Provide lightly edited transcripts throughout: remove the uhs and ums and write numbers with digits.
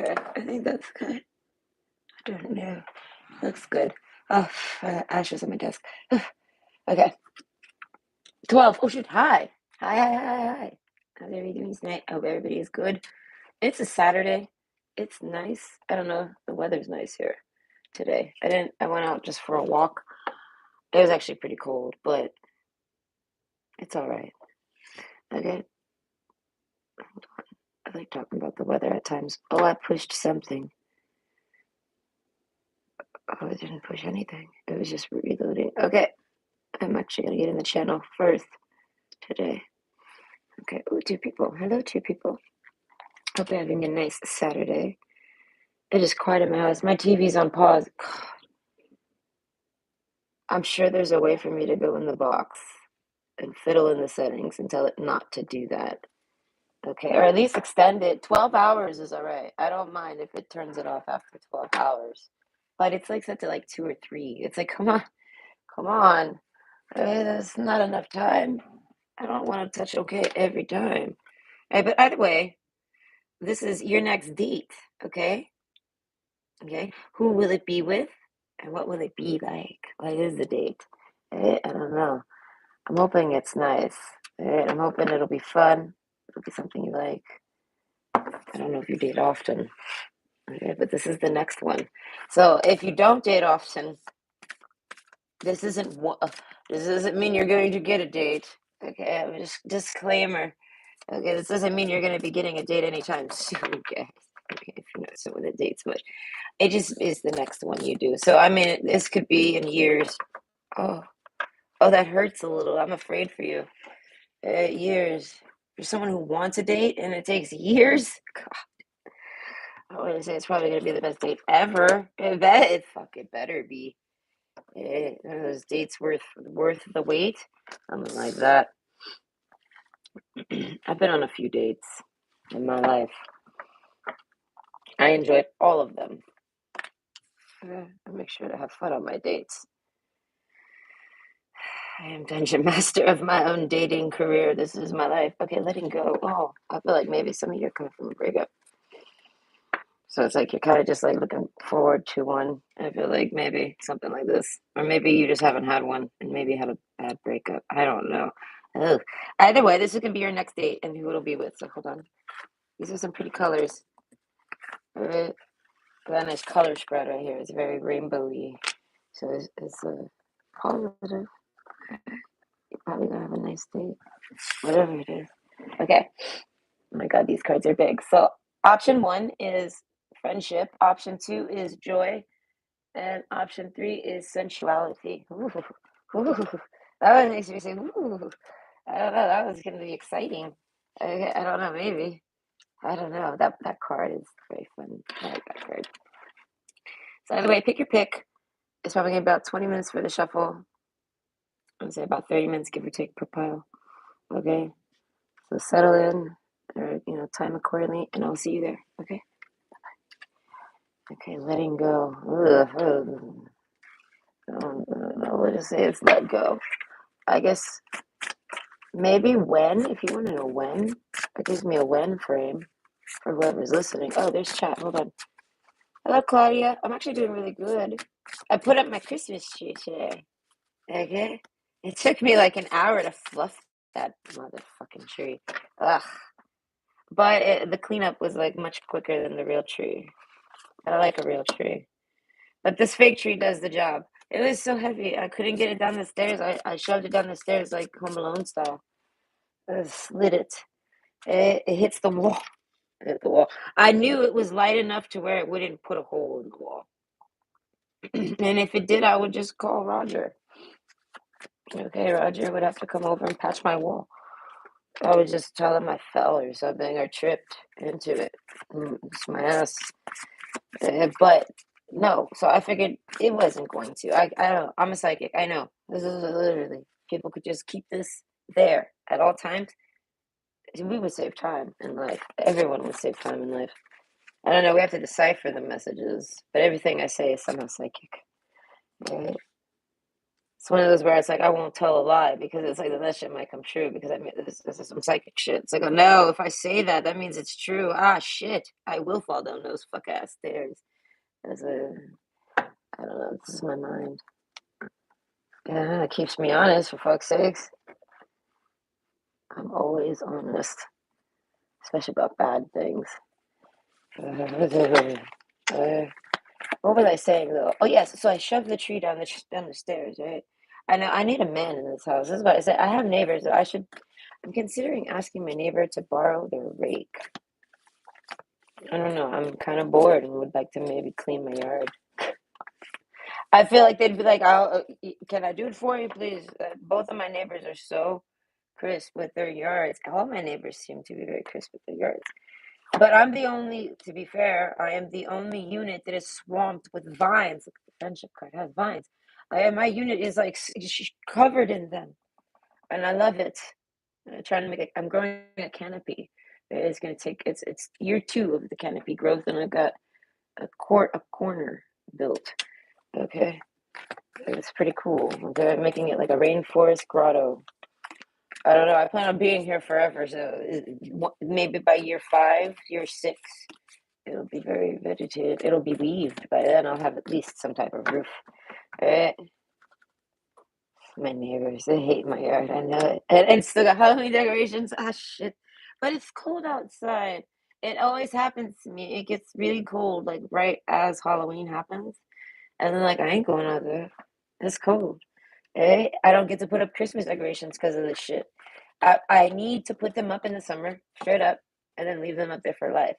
Okay, I think that's good. I don't know. Looks good. Oh, ashes on my desk. Okay, 12. Oh, shoot. Hi. Hi, hi, hi, hi. How's everybody doing tonight? I hope everybody is good. It's a Saturday. It's nice. I don't know. The weather's nice here today. I went out just for a walk. It was actually pretty cold, but it's all right. Okay. I like talking about the weather at times. Oh, I pushed something. Oh, I didn't push anything. It was just reloading. Okay. I'm actually going to get in the channel first today. Okay. Oh, two people. Hello, two people. Hope you're having a nice Saturday. It is quiet in my house. My TV's on pause. God, I'm sure there's a way for me to go in the box and fiddle in the settings and tell it not to do that. Okay. Or at least extend it. 12 hours is all right. I don't mind if it turns it off after 12 hours. But it's like set to like 2 or 3. It's like, come on. Come on. That's not enough time. I don't want to touch okay every time. Hey, but either way, this is your next date, okay? Okay. Who will it be with? And what will it be like? What is the date? I don't know. I'm hoping it's nice. I'm hoping it'll be fun. It'll be something you like. I don't know if you date often. Okay, but this is the next one. So if you don't date often, this isn't this doesn't mean you're going to get a date. Okay, I'm just disclaimer. Okay, this doesn't mean you're going to be getting a date anytime soon, guys. Okay, if you're not someone that dates much, it just is the next one you do. So I mean, this could be in years. Oh, oh, that hurts a little. I'm afraid for you. Years for someone who wants a date, and it takes years. God, I want to say it's probably going to be the best date ever. I bet it fucking better be. Are those dates worth the wait? Something like that. I've been on a few dates in my life. I enjoyed all of them. I make sure to have fun on my dates. I am dungeon master of my own dating career. This is my life. Okay, letting go. Oh, I feel like maybe some of you are coming from a breakup. So it's like you're kind of just like looking forward to one. I feel like maybe something like this. Or maybe you just haven't had one and maybe had a bad breakup. I don't know. Ugh. Either way, this is going to be your next date and who it'll be with. So hold on. These are some pretty colors. All right. Got a nice color spread right here. It's very rainbowy. So it's a positive. You're probably going to have a nice date. Whatever it is. Okay. Oh my God, these cards are big. So option 1 is friendship. Option 2 is joy. And option 3 is sensuality. Ooh, ooh, that one makes me say, ooh. I don't know. That was going to be exciting. I don't know. Maybe. I don't know. That card is very fun. I like that card. So anyway, pick your pick. It's probably going to be about 20 minutes for the shuffle. I'd say about 30 minutes, give or take, per pile. Okay. So settle in, or time accordingly, and I'll see you there. Okay. Okay. Letting go. Ugh, ugh. We'll just say it's let go. I guess maybe when, if you want to know when, it gives me a when frame for whoever's listening. Oh, there's chat. Hold on. Hello, Claudia. I'm actually doing really good. I put up my Christmas tree today. Okay. It took me like an hour to fluff that motherfucking tree. Ugh. But the cleanup was like much quicker than the real tree. I like a real tree. But this fake tree does the job. It was so heavy. I couldn't get it down the stairs. I shoved it down the stairs like Home Alone style. I slid it. It hits the wall. It hit the wall. I knew it was light enough to where it wouldn't put a hole in the wall. And if it did, I would just call Roger. Okay, Roger would have to come over and patch my wall. I would just tell him I fell or something or tripped into it. It's my ass. But no, so I figured it wasn't going to. I don't know. I'm a psychic. I know. This is literally, people could just keep this there at all times. We would save time in life. Everyone would save time in life. I don't know. We have to decipher the messages, but everything I say is somehow psychic. Right? It's one of those where it's like I won't tell a lie because it's like that shit might come true because I mean this is some psychic shit. It's like, oh no, if I say that, that means it's true. Ah shit, I will fall down those fuck ass stairs. As a, I don't know, this is my mind. Yeah, it keeps me honest for fuck's sakes. I'm always honest, especially about bad things. Uh, what was I saying though? Oh yes, so I shoved the tree down the stairs, right? I know I need a man in this house. This is what I said. I have neighbors. I should. I'm considering asking my neighbor to borrow their rake. I don't know. I'm kind of bored and would like to maybe clean my yard. I feel like they'd be like, "Can I do it for you, please?" Both of my neighbors are so crisp with their yards. All my neighbors seem to be very crisp with their yards. But I'm the only, to be fair, I am the only unit that is swamped with vines. Look, the friendship card has vines. My unit is like covered in them, and I love it. I'm trying to make it. I'm growing a canopy. It's gonna take. It's year two of the canopy growth, and I've got a corner built. Okay, it's pretty cool. They're making it like a rainforest grotto. I don't know. I plan on being here forever, so maybe by year five, year six, it'll be very vegetated. It'll be leaved by then. I'll have at least some type of roof. Right? My neighbors, they hate my yard. I know it. And still got Halloween decorations. Ah, shit. But it's cold outside. It always happens to me. It gets really cold, like right as Halloween happens. And then, like, I ain't going out there. It's cold. Eh? I don't get to put up Christmas decorations because of this shit. I need to put them up in the summer, straight up, and then leave them up there for life.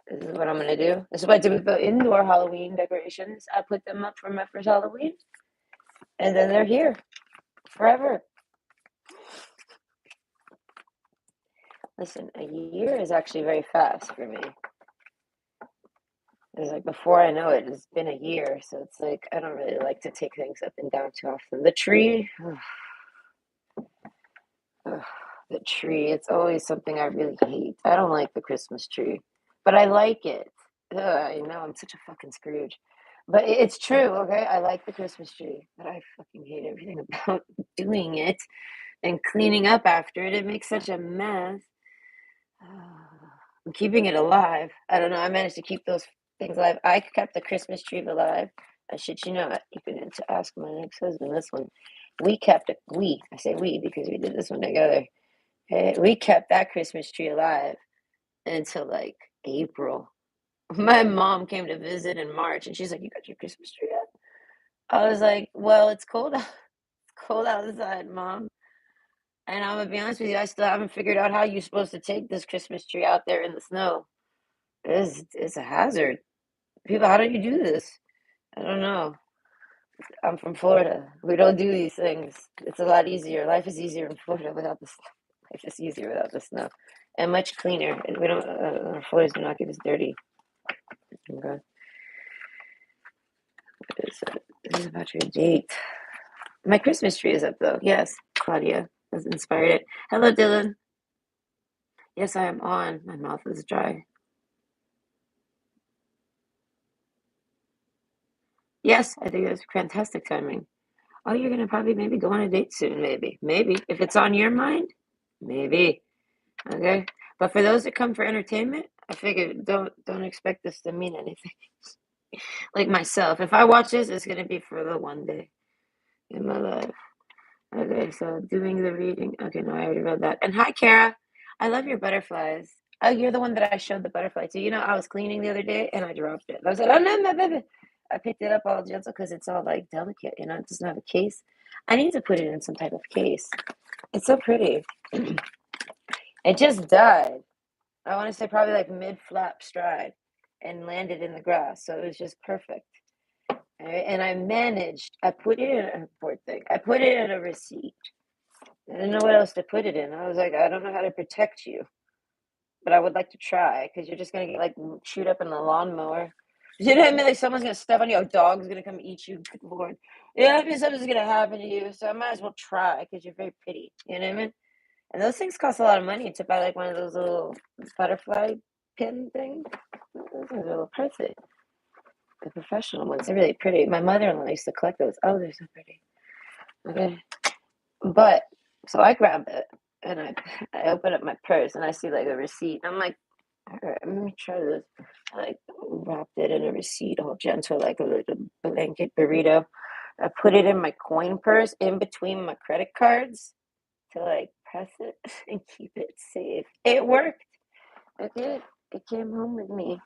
This is what I'm gonna do. This is what I did with the indoor Halloween decorations. I put them up for my first Halloween, and then they're here forever. Listen, a year is actually very fast for me. It's like before I know it, it's been a year, so it's like I don't really like to take things up and down too often. The tree, ugh, the tree, it's always something I really hate. I don't like the Christmas tree, but I like it. Ugh, I know I'm such a fucking Scrooge. But it's true, okay? I like the Christmas tree, but I fucking hate everything about doing it and cleaning up after it. It makes such a mess. I'm keeping it alive. I don't know. I managed to keep those things alive. I kept the Christmas tree alive. I shit you not. You can ask my ex-husband this one. We kept it. I say we because we did this one together. Okay? We kept that Christmas tree alive until like April. My mom came to visit in March and she's like, "You got your Christmas tree up?" I was like, "Well, it's cold out. It's cold outside, Mom." And I'm gonna be honest with you, I still haven't figured out how you're supposed to take this Christmas tree out there in the snow. It's a hazard. People, how do you do this? I don't know. I'm from Florida. We don't do these things. It's a lot easier. Life is easier in Florida without the snow. Life is easier without the snow, and much cleaner. And we don't. Our floors do not get as dirty. Okay. This is about your date. My Christmas tree is up though. Yes, Claudia has inspired it. Hello, Dylan. Yes, I am on. My mouth is dry. Yes, I think that's fantastic timing. Oh, you're gonna probably maybe go on a date soon, maybe. Maybe. If it's on your mind, maybe. Okay. But for those that come for entertainment, I figure don't expect this to mean anything. Like myself. If I watch this, it's gonna be for the one day in my life. Okay, so doing the reading. Okay, no, I already read that. And hi, Kara. I love your butterflies. Oh, you're the one that I showed the butterfly to. You know, I was cleaning the other day and I dropped it. I was like, oh no, my baby. I picked it up all gentle because it's all like delicate, you know, it doesn't have a case. I need to put it in some type of case. It's so pretty. It just died. I want to say probably like mid flap stride and landed in the grass. So it was just perfect. Right? And I put it in a poor thing. I put it in a receipt. I didn't know what else to put it in. I was like, I don't know how to protect you, but I would like to try because you're just gonna get like chewed up in the lawnmower. You know what I mean? Like someone's gonna step on you, a dog's gonna come eat you. Good Lord, you know what I mean? Something's gonna happen to you, so I might as well try because you're very pretty. You know what I mean? And those things cost a lot of money to buy like one of those little butterfly pin things. Those things are a little pricey. The professional ones are really pretty. My mother-in-law used to collect those. Oh, they're so pretty. Okay. But so I grab it and I open up my purse and I see like a receipt. I'm like, all right, let me try this. I like wrapped it in a receipt, all gentle, like a little blanket burrito. I put it in my coin purse in between my credit cards to like press it and keep it safe. It worked. Okay. It came home with me.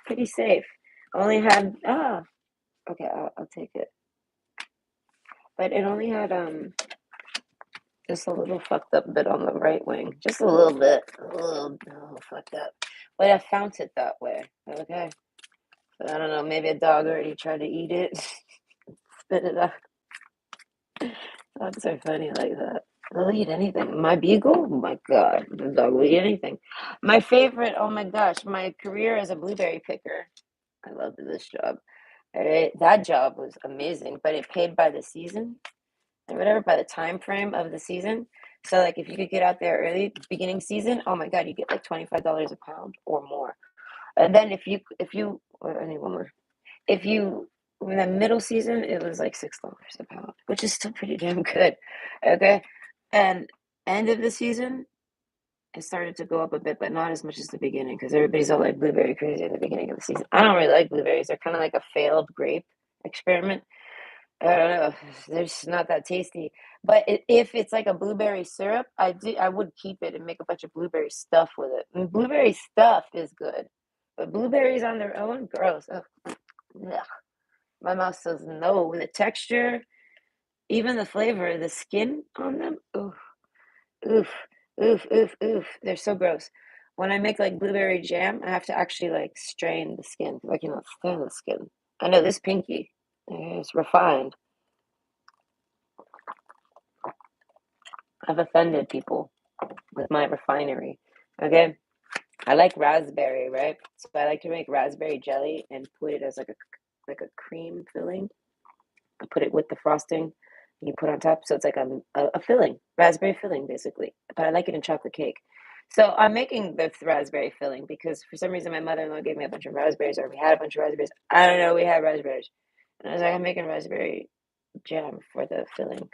Pretty safe. Only had okay, I'll take it. But it only had just a little fucked up bit on the right wing. Just a little bit. A little fucked up. But I found it that way. Okay. So I don't know, maybe a dog already tried to eat it. Spit it out. Dogs are funny like that. They'll eat anything. My beagle, oh my God, the dog will eat anything. My favorite, oh my gosh, my career as a blueberry picker. I loved this job. All right, that job was amazing, but it paid by the season or whatever, by the time frame of the season. So like if you could get out there early, beginning season, oh my God, you get like $25 a pound or more. And then if you or I need one more. If you in the middle season, it was like $6 a pound, which is still pretty damn good. Okay. And end of the season, it started to go up a bit, but not as much as the beginning because everybody's all like blueberry crazy at the beginning of the season. I don't really like blueberries. They're kind of like a failed grape experiment. I don't know. They're just not that tasty. But if it's like a blueberry syrup, I would keep it and make a bunch of blueberry stuff with it. And blueberry stuff is good, but blueberries on their own, gross. Ugh. Ugh. My mouth says no. The texture, even the flavor, the skin on them, oof, oof, oof, oof, oof. They're so gross. When I make like blueberry jam, I have to actually like strain the skin because I cannot stand the skin. I know this pinky is refined. I've offended people with my refinery. Okay. I like raspberry, right? So I like to make raspberry jelly and put it as like a cream filling. I put it with the frosting you put on top. So it's like a filling, raspberry filling, basically. But I like it in chocolate cake. So I'm making the raspberry filling because for some reason my mother-in-law gave me a bunch of raspberries, or we had a bunch of raspberries. I don't know, we had raspberries. And I was like, I'm making raspberry jam for the filling.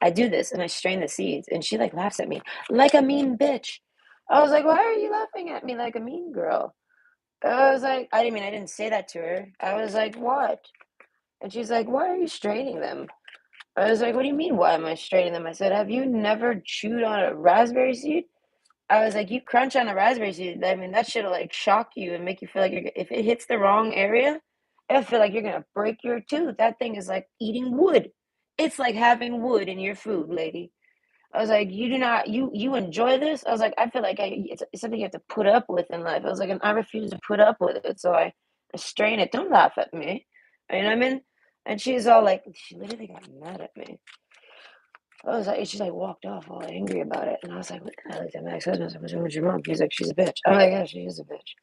I do this and I strain the seeds, and she like laughs at me like a mean bitch. I was like, why are you laughing at me like a mean girl? I was like, I didn't say that to her. I was like, what? And she's like, why are you straining them? I was like, what do you mean, why am I straining them? I said, have you never chewed on a raspberry seed? I was like, you crunch on a raspberry seed. I mean, that shit'll like shock you and make you feel like if it hits the wrong area, I feel like you're gonna break your tooth. That thing is like eating wood. It's like having wood in your food, lady. I was like, you do not, you enjoy this? I was like, I feel like it's something you have to put up with in life. I was like, and I refuse to put up with it, so I strain it. Don't laugh at me. You know what I mean? And she's all like, she literally got mad at me. I was like, she like walked off all angry about it, and I was like, what the hell? Like, my ex-husband, I was like, what's wrong with your mom? He's like, she's a bitch. I'm like, yeah, she is a bitch.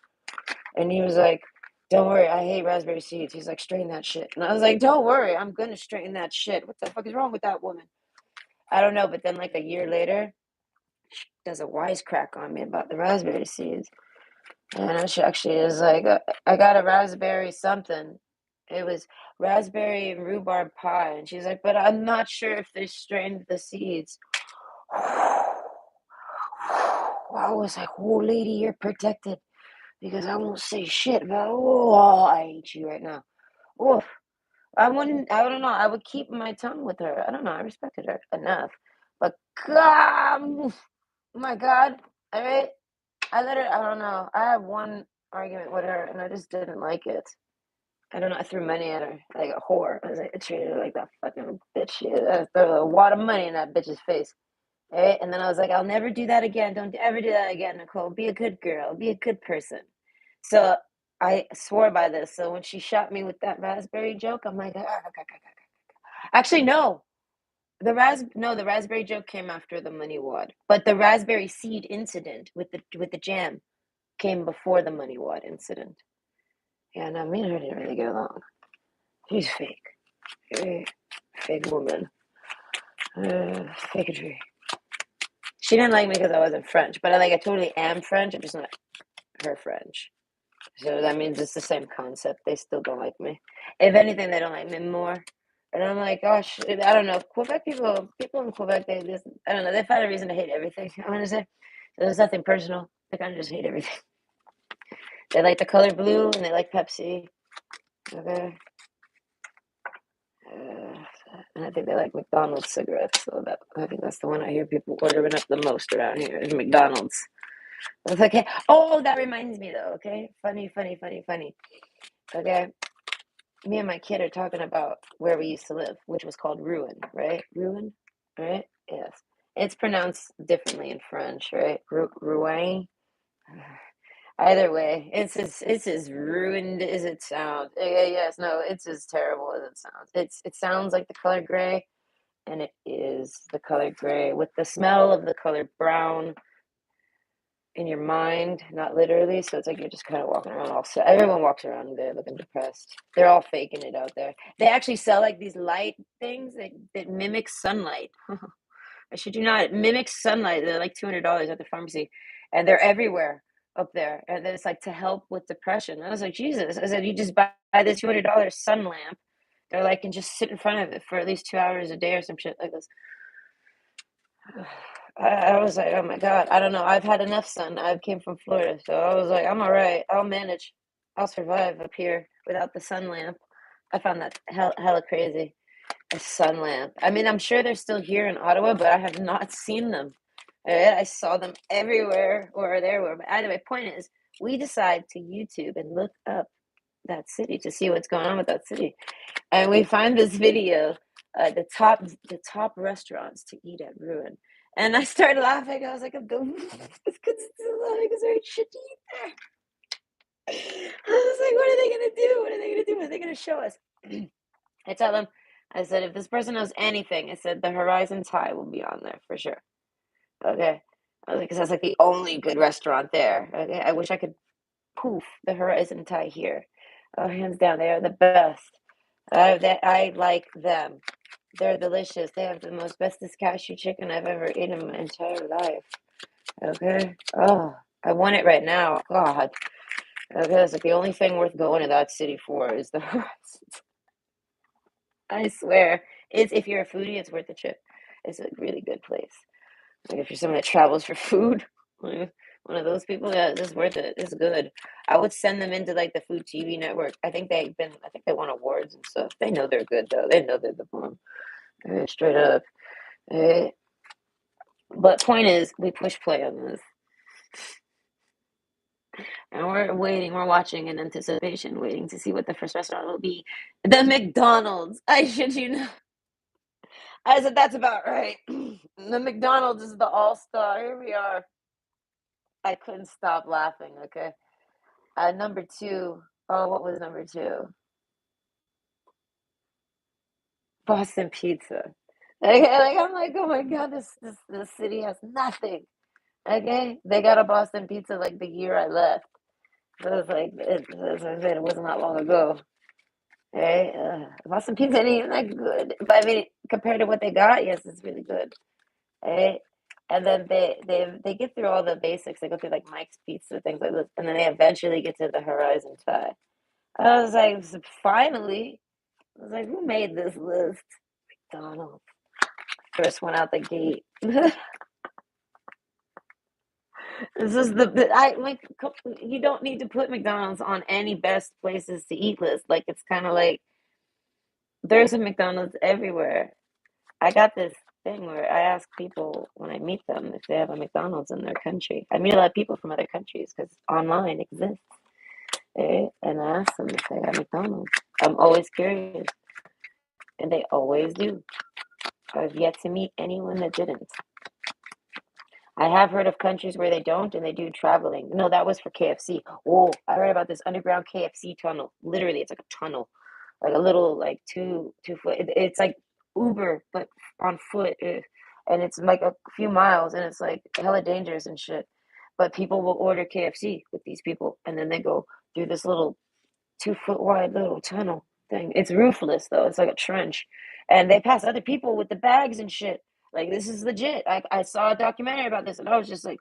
And he was like, don't worry, I hate raspberry seeds. He's like, strain that shit. And I was like, don't worry, I'm gonna strain that shit. What the fuck is wrong with that woman? I don't know, but then like a year later, does a wisecrack on me about the raspberry seeds. And she actually is like, I got a raspberry something. It was raspberry and rhubarb pie. And she's like, but I'm not sure if they strained the seeds. I was like, oh, lady, you're protected because I won't say shit about, oh, I hate you right now. Oh, I don't know. I would keep my tongue with her. I don't know. I respected her enough. But God, oh my God. All right. I don't know. I had one argument with her and I just didn't like it. I don't know. I threw money at her like a whore. I was like, I treated her like that fucking bitch. I threw a wad of money in that bitch's face. Right? And then I was like, I'll never do that again. Don't ever do that again, Nicole. Be a good girl. Be a good person. So I swore by this. So when she shot me with that raspberry joke, I'm like, actually, no. The raspberry joke came after the money wad, but the raspberry seed incident with the jam came before the money wad incident. Yeah, no, me and her didn't really get along. She's fake. Fake woman. Fakery. She didn't like me because I wasn't French, but I totally am French. I'm just not her French. So that means it's the same concept. They still don't like me. If anything, they don't like me more And I'm like, gosh, I don't know. Quebec people in Quebec, they just, I don't know, they find a reason to hate everything. I'm gonna say there's nothing personal. They kind of just hate everything. They like the color blue and they like Pepsi. Okay. Uh, and I think they like McDonald's cigarettes. So that I think that's the one I hear people ordering up the most around here is McDonald's. I was like, hey, oh, that reminds me though. Okay, funny. Okay, me and my kid are talking about where we used to live, which was called Rouen, right? Rouen, right? Yes. It's pronounced differently in French, right? Rouen. Either way, it's as ruined as it sounds. Yes, no, it's as terrible as it sounds. It sounds like the color gray, and it is the color gray with the smell of the color brown in your mind, not literally. So it's like you're just kind of walking around all sad. Everyone walks around there looking depressed. They're all faking it out there. They actually sell like these light things that mimic sunlight. I should you not, it mimics sunlight. They're like $200 at the pharmacy, and they're everywhere up there. And then it's like to help with depression. I was like, Jesus. I said, you just buy this $200 sun lamp. They're like, and just sit in front of it for at least 2 hours a day or some shit like this. I was like, oh my God, I don't know. I've had enough sun. I came from Florida, so I was like, I'm all right. I'll manage. I'll survive up here without the sun lamp. I found that hella crazy. A sun lamp. I mean, I'm sure they're still here in Ottawa, but I have not seen them. I saw them everywhere or they were. But either way, point is, we decide to YouTube and look up that city to see what's going on with that city, and we find this video, the top restaurants to eat at Ruin. And I started laughing. I was like, I'm going. It's good still laughing because there ain't shit to eat there. I was like, what are they gonna do? What are they gonna do? What are they gonna show us? I tell them, I said, if this person knows anything, I said the Horizon Thai will be on there for sure. Okay. I was like, because that's like the only good restaurant there. Okay. I wish I could poof the Horizon Thai here. Oh, hands down, they are the best. I like them. They're delicious. They have the most bestest cashew chicken I've ever eaten in my entire life. Okay. Oh, I want it right now. God. Okay, it's like the only thing worth going to that city for is the Horizon. I swear. It's if you're a foodie, it's worth the trip. It's a really good place. Like if you're someone that travels for food, like one of those people, yeah, it's worth it. It's good. I would send them into like the Food TV network. I think they won awards and stuff. They know they're good though. They know they're the bomb. Straight up. Eh, But point is, we push play on this, and we're waiting. We're watching in anticipation, waiting to see what the first restaurant will be. The McDonald's. I should you know. I said that's about right. The McDonald's is the all star. Here we are. I couldn't stop laughing. Okay. Number two. Oh, what was number two? Boston Pizza. Okay, like I'm like, oh my God, this city has nothing. Okay, they got a Boston Pizza like the year I left. So it's like, as I said, it wasn't that long ago. Right? Boston Pizza ain't even that good, but I mean, compared to what they got, yes, it's really good. Right? And then they get through all the basics. They go through like Mike's Pizza, things like this, and then they eventually get to the Horizon Thai. I was like, finally. I was like, who made this list? McDonald's. First one out the gate. This is I like you don't need to put McDonald's on any best places to eat list. Like it's kind of like there's a McDonald's everywhere. I got this thing where I ask people when I meet them if they have a McDonald's in their country. I meet a lot of people from other countries because online exists. And I ask them if they have McDonald's. I'm always curious, and they always do. I've yet to meet anyone that didn't. I have heard of countries where they don't and they do traveling. No, that was for KFC. Oh, I heard about this underground KFC tunnel. Literally, it's like a tunnel, like a little like two foot. It's like Uber but on foot, and it's like a few miles, and it's like hella dangerous and shit. But people will order KFC with these people, and then they go through this little 2 foot wide little tunnel thing. It's roofless though. It's like a trench, and they pass other people with the bags and shit. Like this is legit. I saw a documentary about this, and I was just like,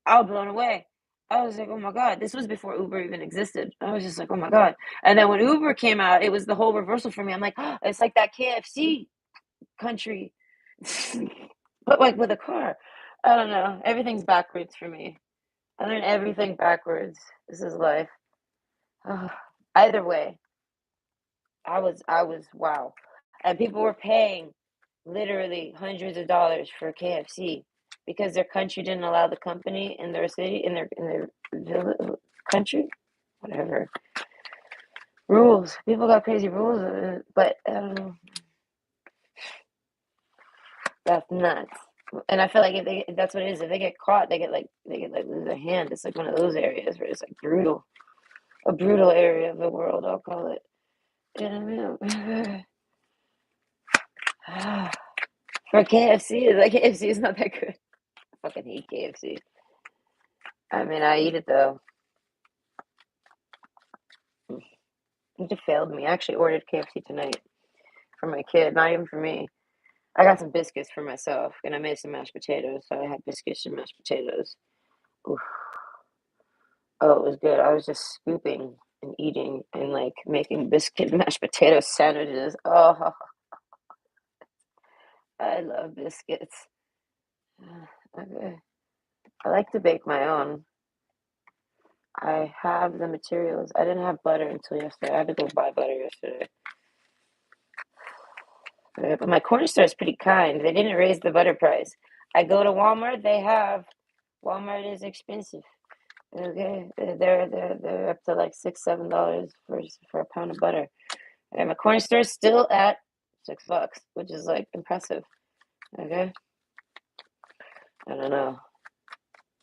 I was blown away. I was like, oh my God, this was before Uber even existed. I was just like, oh my God. And then when Uber came out, it was the whole reversal for me. I'm like, oh, it's like that KFC country, but like with a car. I don't know. Everything's backwards for me. I learn everything backwards. This is life. Ugh. Either way, I was wow. And people were paying literally hundreds of dollars for KFC because their country didn't allow the company in their city, in their country, whatever rules. People got crazy rules, but that's nuts. And I feel like if that's what it is. If they get caught, they get like lose their hand. It's like one of those areas where it's like brutal, a brutal area of the world. I'll call it. You know what I mean? For KFC, like KFC is not that good. I fucking hate KFC. I mean, I eat it though. It just failed me. I actually ordered KFC tonight for my kid, not even for me. I got some biscuits for myself, and I made some mashed potatoes, so I had biscuits and mashed potatoes. Oof. Oh, it was good. I was just scooping and eating and like making biscuit mashed potato sandwiches. Oh, I love biscuits. Okay. I like to bake my own. I have the materials. I didn't have butter until yesterday. I had to go buy butter yesterday. But my corner store is pretty kind. They didn't raise the butter price. I go to Walmart, they have Walmart is expensive. Okay, they're up to like $6, $7 for a pound of butter. And my corner store is still at $6, which is like impressive. Okay, I don't know.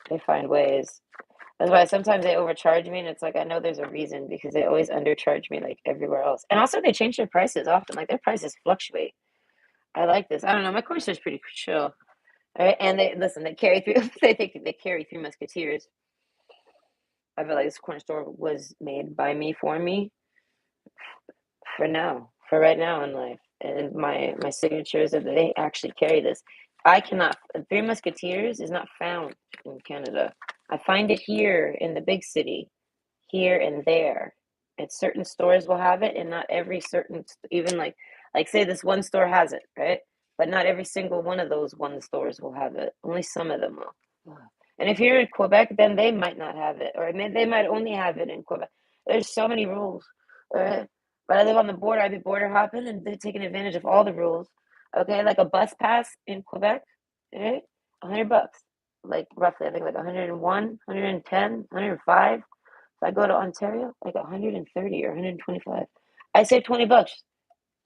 They find ways. That's why sometimes they overcharge me, and it's like I know there's a reason because they always undercharge me like everywhere else. And also they change their prices often. Like their prices fluctuate. I like this. I don't know. My corner store is pretty chill. All right, and they listen. They carry through. They think they carry Three Musketeers. I feel like this corner store was made by me for me for now, for right now in life. And my signature is that they actually carry this. I cannot. Three Musketeers is not found in Canada. I find it here in the big city, here and there. And certain stores will have it, and not every certain even like say this one store has it, right? But not every single one of those one stores will have it. Only some of them will. And if you're in Quebec, then they might not have it, or they might only have it in Quebec. There's so many rules. Right? But I live on the border. I be border hopping, and they're taking advantage of all the rules. Okay, like a bus pass in Quebec, right? $100, like roughly. I think like 101, 110, 105. If I go to Ontario, like 130 or 125. I save $20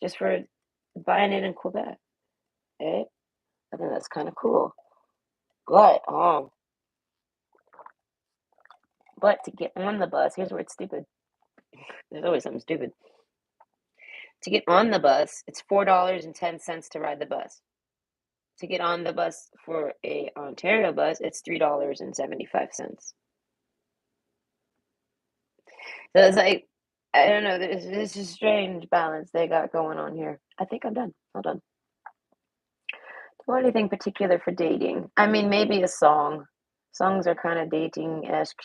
just for buying it in Quebec. Right? I think that's kind of cool. But to get on the bus, here's where it's stupid. There's always something stupid. To get on the bus, it's $4.10 to ride the bus. To get on the bus for a Ontario bus, it's $3.75. So it's like I don't know. There's a strange balance they got going on here. I think I'm done. Hold on. Or anything particular for dating? I mean, maybe a song. Songs are kind of dating-esque.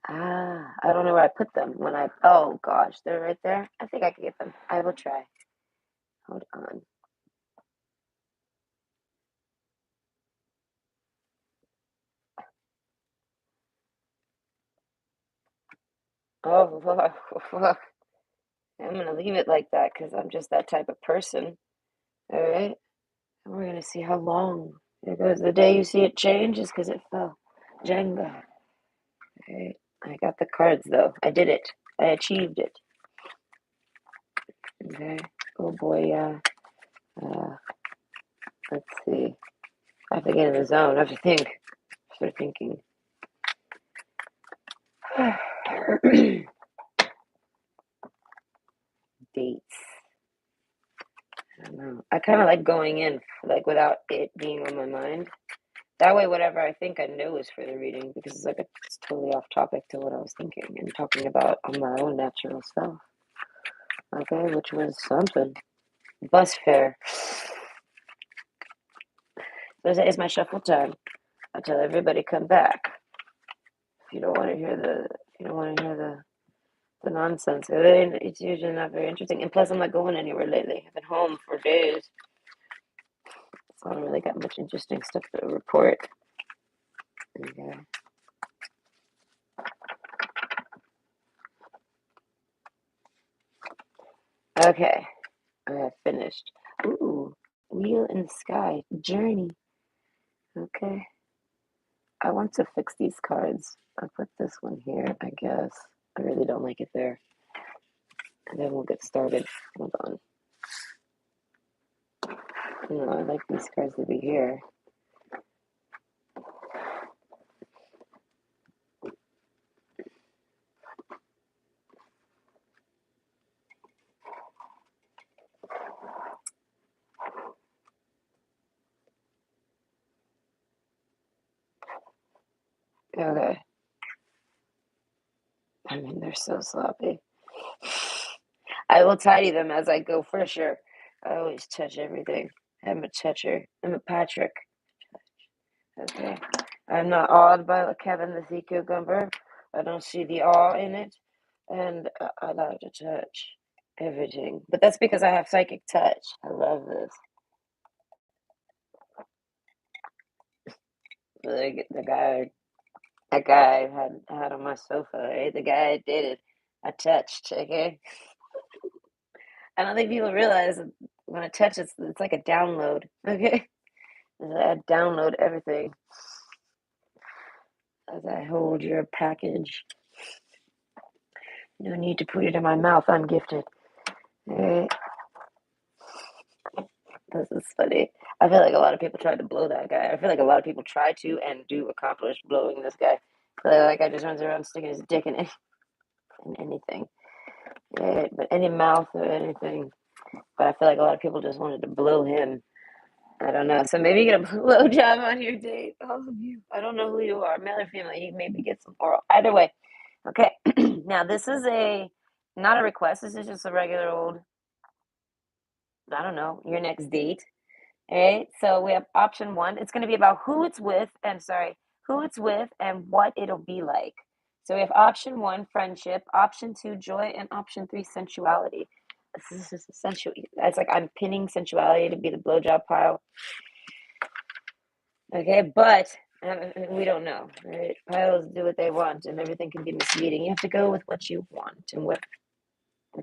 I don't know where I put them when I. Oh gosh, they're right there. I think I can get them. I will try. Hold on. Oh, fuck. I'm gonna leave it like that because I'm just that type of person. All right, and we're gonna see how long it goes. The day you see it change is because it fell. Jenga. All right, I got the cards though. I did it. I achieved it. Okay. Oh boy, yeah. Uh, let's see. I have to get in the zone. I have to think. Start thinking. Dates. I don't know. I kind of like going in like without it being on my mind. That way, whatever I think I know is for the reading because it's totally off topic to what I was thinking and talking about on my own natural self. Okay, which was something. Bus fare. So it's my shuffle time. I tell everybody come back. If you don't want to hear the nonsense. It's usually not very interesting. And plus, I'm not going anywhere lately. I've been home for days, so I don't really got much interesting stuff to report. Okay. Okay. I have finished. Ooh, wheel in the sky. Journey. Okay. I want to fix these cards. I'll put this one here, I guess. I really don't like it there. And then we'll get started. Hold on. No, I like these cards to be here. Okay. I mean, they're so sloppy. I will tidy them as I go for sure. I always touch everything. I'm a toucher. I'm a Patrick. Okay. I'm not awed by Kevin the Sea Cucumber. I don't see the awe in it. And I like to touch everything. But that's because I have psychic touch. I love this. The guy, that guy had on my sofa, right? The guy I dated, I touched, okay? I don't think people realize that when I touch it's like a download, okay? I download everything as I hold your package. No need to put it in my mouth. I'm gifted. All right. This is funny. I feel like a lot of people tried to blow that guy. I feel like a lot of people try to and do accomplish blowing this guy. Like I just runs around sticking his dick in anything. Yeah, but any mouth or anything. But I feel like a lot of people just wanted to blow him. I don't know. So maybe you get a blowjob on your date. All of you. I don't know who you are, male or female. You maybe get some oral. Either way. Okay. Now this is not a request. This is just a regular old, I don't know, your next date. All right. So we have option one. It's going to be about who it's with and what it'll be like. So we have option one, friendship, option two, joy, and option three, sensuality. This is just sensual. It's like I'm pinning sensuality to be the blowjob pile. Okay, but we don't know. Right? Piles do what they want, and everything can be misleading. You have to go with what you want and what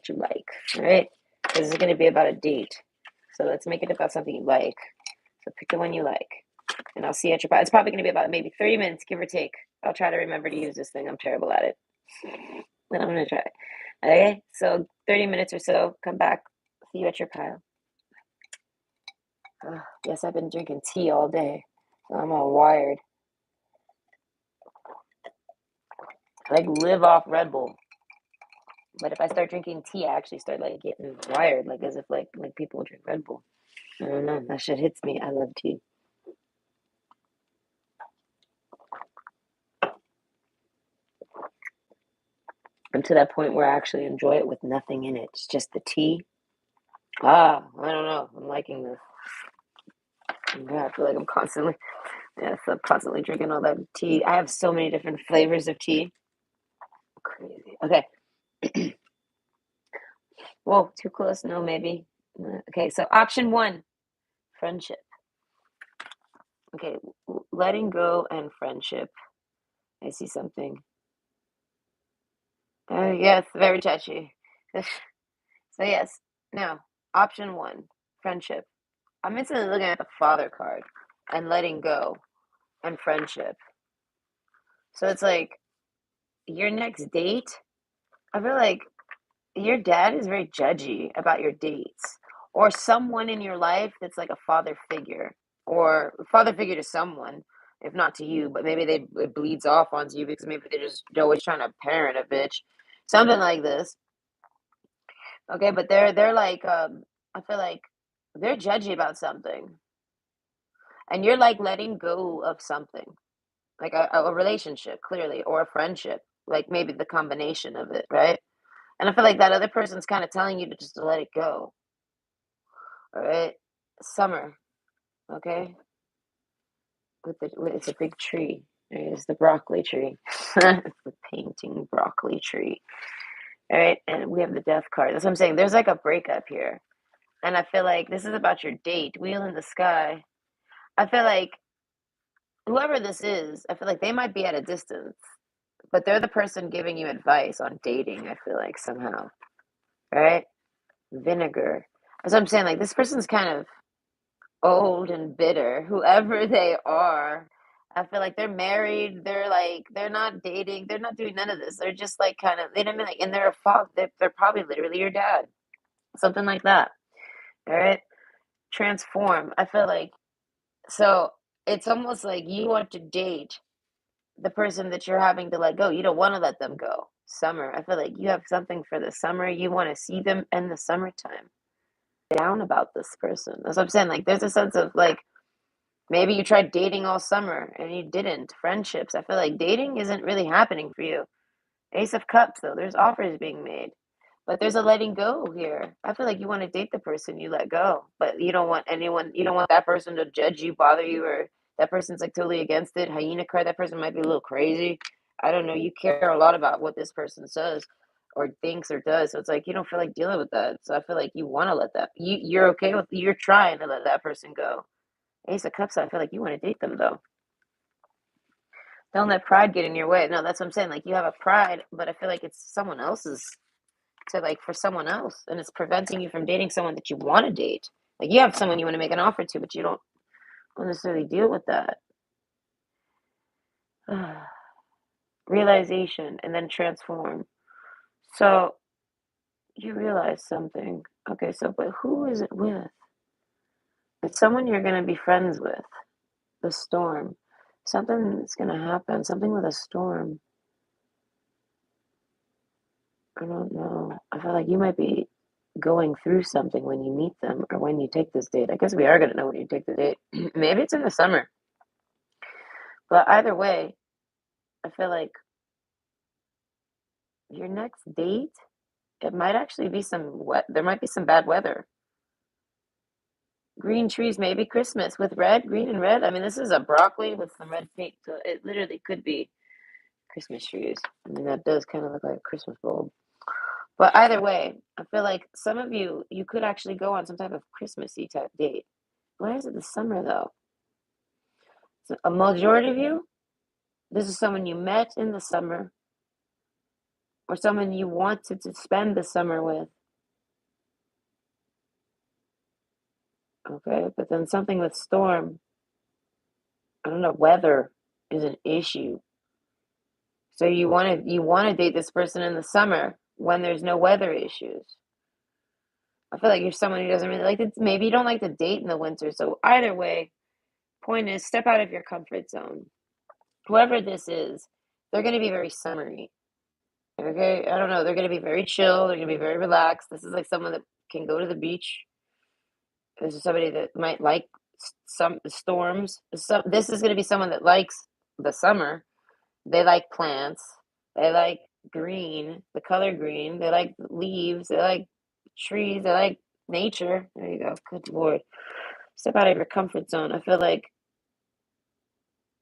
you like. All right, this is going to be about a date. So let's make it about something you like. So pick the one you like, and I'll see you at your. It's probably going to be about maybe 30 minutes, give or take. I'll try to remember to use this thing. I'm terrible at it, but I'm going to try. Okay, so 30 minutes or so. Come back. See you at your pile. Oh, yes, I've been drinking tea all day, so I'm all wired. I like live off Red Bull. But if I start drinking tea, I actually start like getting wired, like as if like people drink Red Bull. I don't know. That shit hits me. I love tea. I'm to that point where I actually enjoy it with nothing in it. It's just the tea. I don't know. I'm liking this. Yeah, I feel like I'm constantly, so I'm constantly drinking all that tea. I have so many different flavors of tea. Crazy. Okay. Whoa, too close? No, maybe. Okay, so option one, friendship. Okay, letting go and friendship. I see something. Yes, very touchy. So yes, now option one, friendship. I'm instantly looking at the father card and letting go and friendship. So it's like your next date. I feel like your dad is very judgy about your dates, or someone in your life that's like a father figure, or father figure to someone, if not to you, but maybe it bleeds off onto you because maybe they're always trying to parent a bitch, something like this. Okay, but they're like I feel like they're judgy about something, and you're like letting go of something, like a relationship, clearly, or a friendship, like maybe the combination of it, right? And I feel like that other person's kind of telling you to just to let it go. All right, summer, okay, it's a big tree. There's the broccoli tree. It's the painting broccoli tree. All right, and we have the death card. That's what I'm saying. There's like a breakup here. And I feel like this is about your date, wheel in the sky. I feel like whoever this is, I feel like they might be at a distance, but they're the person giving you advice on dating, I feel like somehow, right? Vinegar. That's what I'm saying. Like this person's kind of old and bitter, whoever they are. I feel like they're married. They're like they're not dating. They're not doing none of this. They're just like kind of. They don't mean like, and they're a father. They're probably literally your dad, something like that. All right, transform. I feel like so. It's almost like you want to date the person that you're having to let go. You don't want to let them go. Summer. I feel like you have something for the summer. You want to see them in the summertime. Down about this person. That's what I'm saying. Like there's a sense of like maybe you tried dating all summer and you didn't. Friendships. I feel like dating isn't really happening for you. Ace of Cups, though, there's offers being made. But there's a letting go here. I feel like you want to date the person you let go, but you don't want anyone, you don't want that person to judge you, bother you, or that person's like totally against it. Hyena card, that person might be a little crazy. I don't know. You care a lot about what this person says or thinks or does. So it's like you don't feel like dealing with that. So I feel like you want to let that, you're okay with, you're trying to let that person go. Ace of Cups, I feel like you want to date them though. Don't let pride get in your way. No, that's what I'm saying. Like you have a pride, but I feel like it's someone else's to like for someone else, and it's preventing you from dating someone that you want to date. Like you have someone you want to make an offer to, but you don't necessarily deal with that. Realization and then transform. So you realize something. Okay, so but who is it with? It's someone you're going to be friends with. The storm. Something's going to happen. Something with a storm. I don't know. I feel like you might be going through something when you meet them or when you take this date. I guess we are going to know when you take the date. Maybe it's in the summer. But either way, I feel like your next date, it might actually be some wet, there might be some bad weather. Green trees, maybe Christmas with red, green and red. I mean, this is a broccoli with some red paint, so it literally could be Christmas trees. I mean, that does kind of look like a Christmas bulb. But either way, I feel like some of you, you could actually go on some type of Christmassy type date. Why is it the summer though? So a majority of you, this is someone you met in the summer or someone you wanted to spend the summer with. Okay, but then something with storm, I don't know, weather is an issue. So you want to date this person in the summer when there's no weather issues. I feel like you're someone who doesn't really like it. Maybe you don't like to date in the winter. So either way, point is step out of your comfort zone. Whoever this is, they're going to be very summery. Okay, I don't know. They're going to be very chill. They're going to be very relaxed. This is like someone that can go to the beach. This is somebody that might like some storms. So this is going to be someone that likes the summer. They like plants. They like green, the color green. They like leaves. They like trees. They like nature. There you go. Good Lord. Step out of your comfort zone. I feel like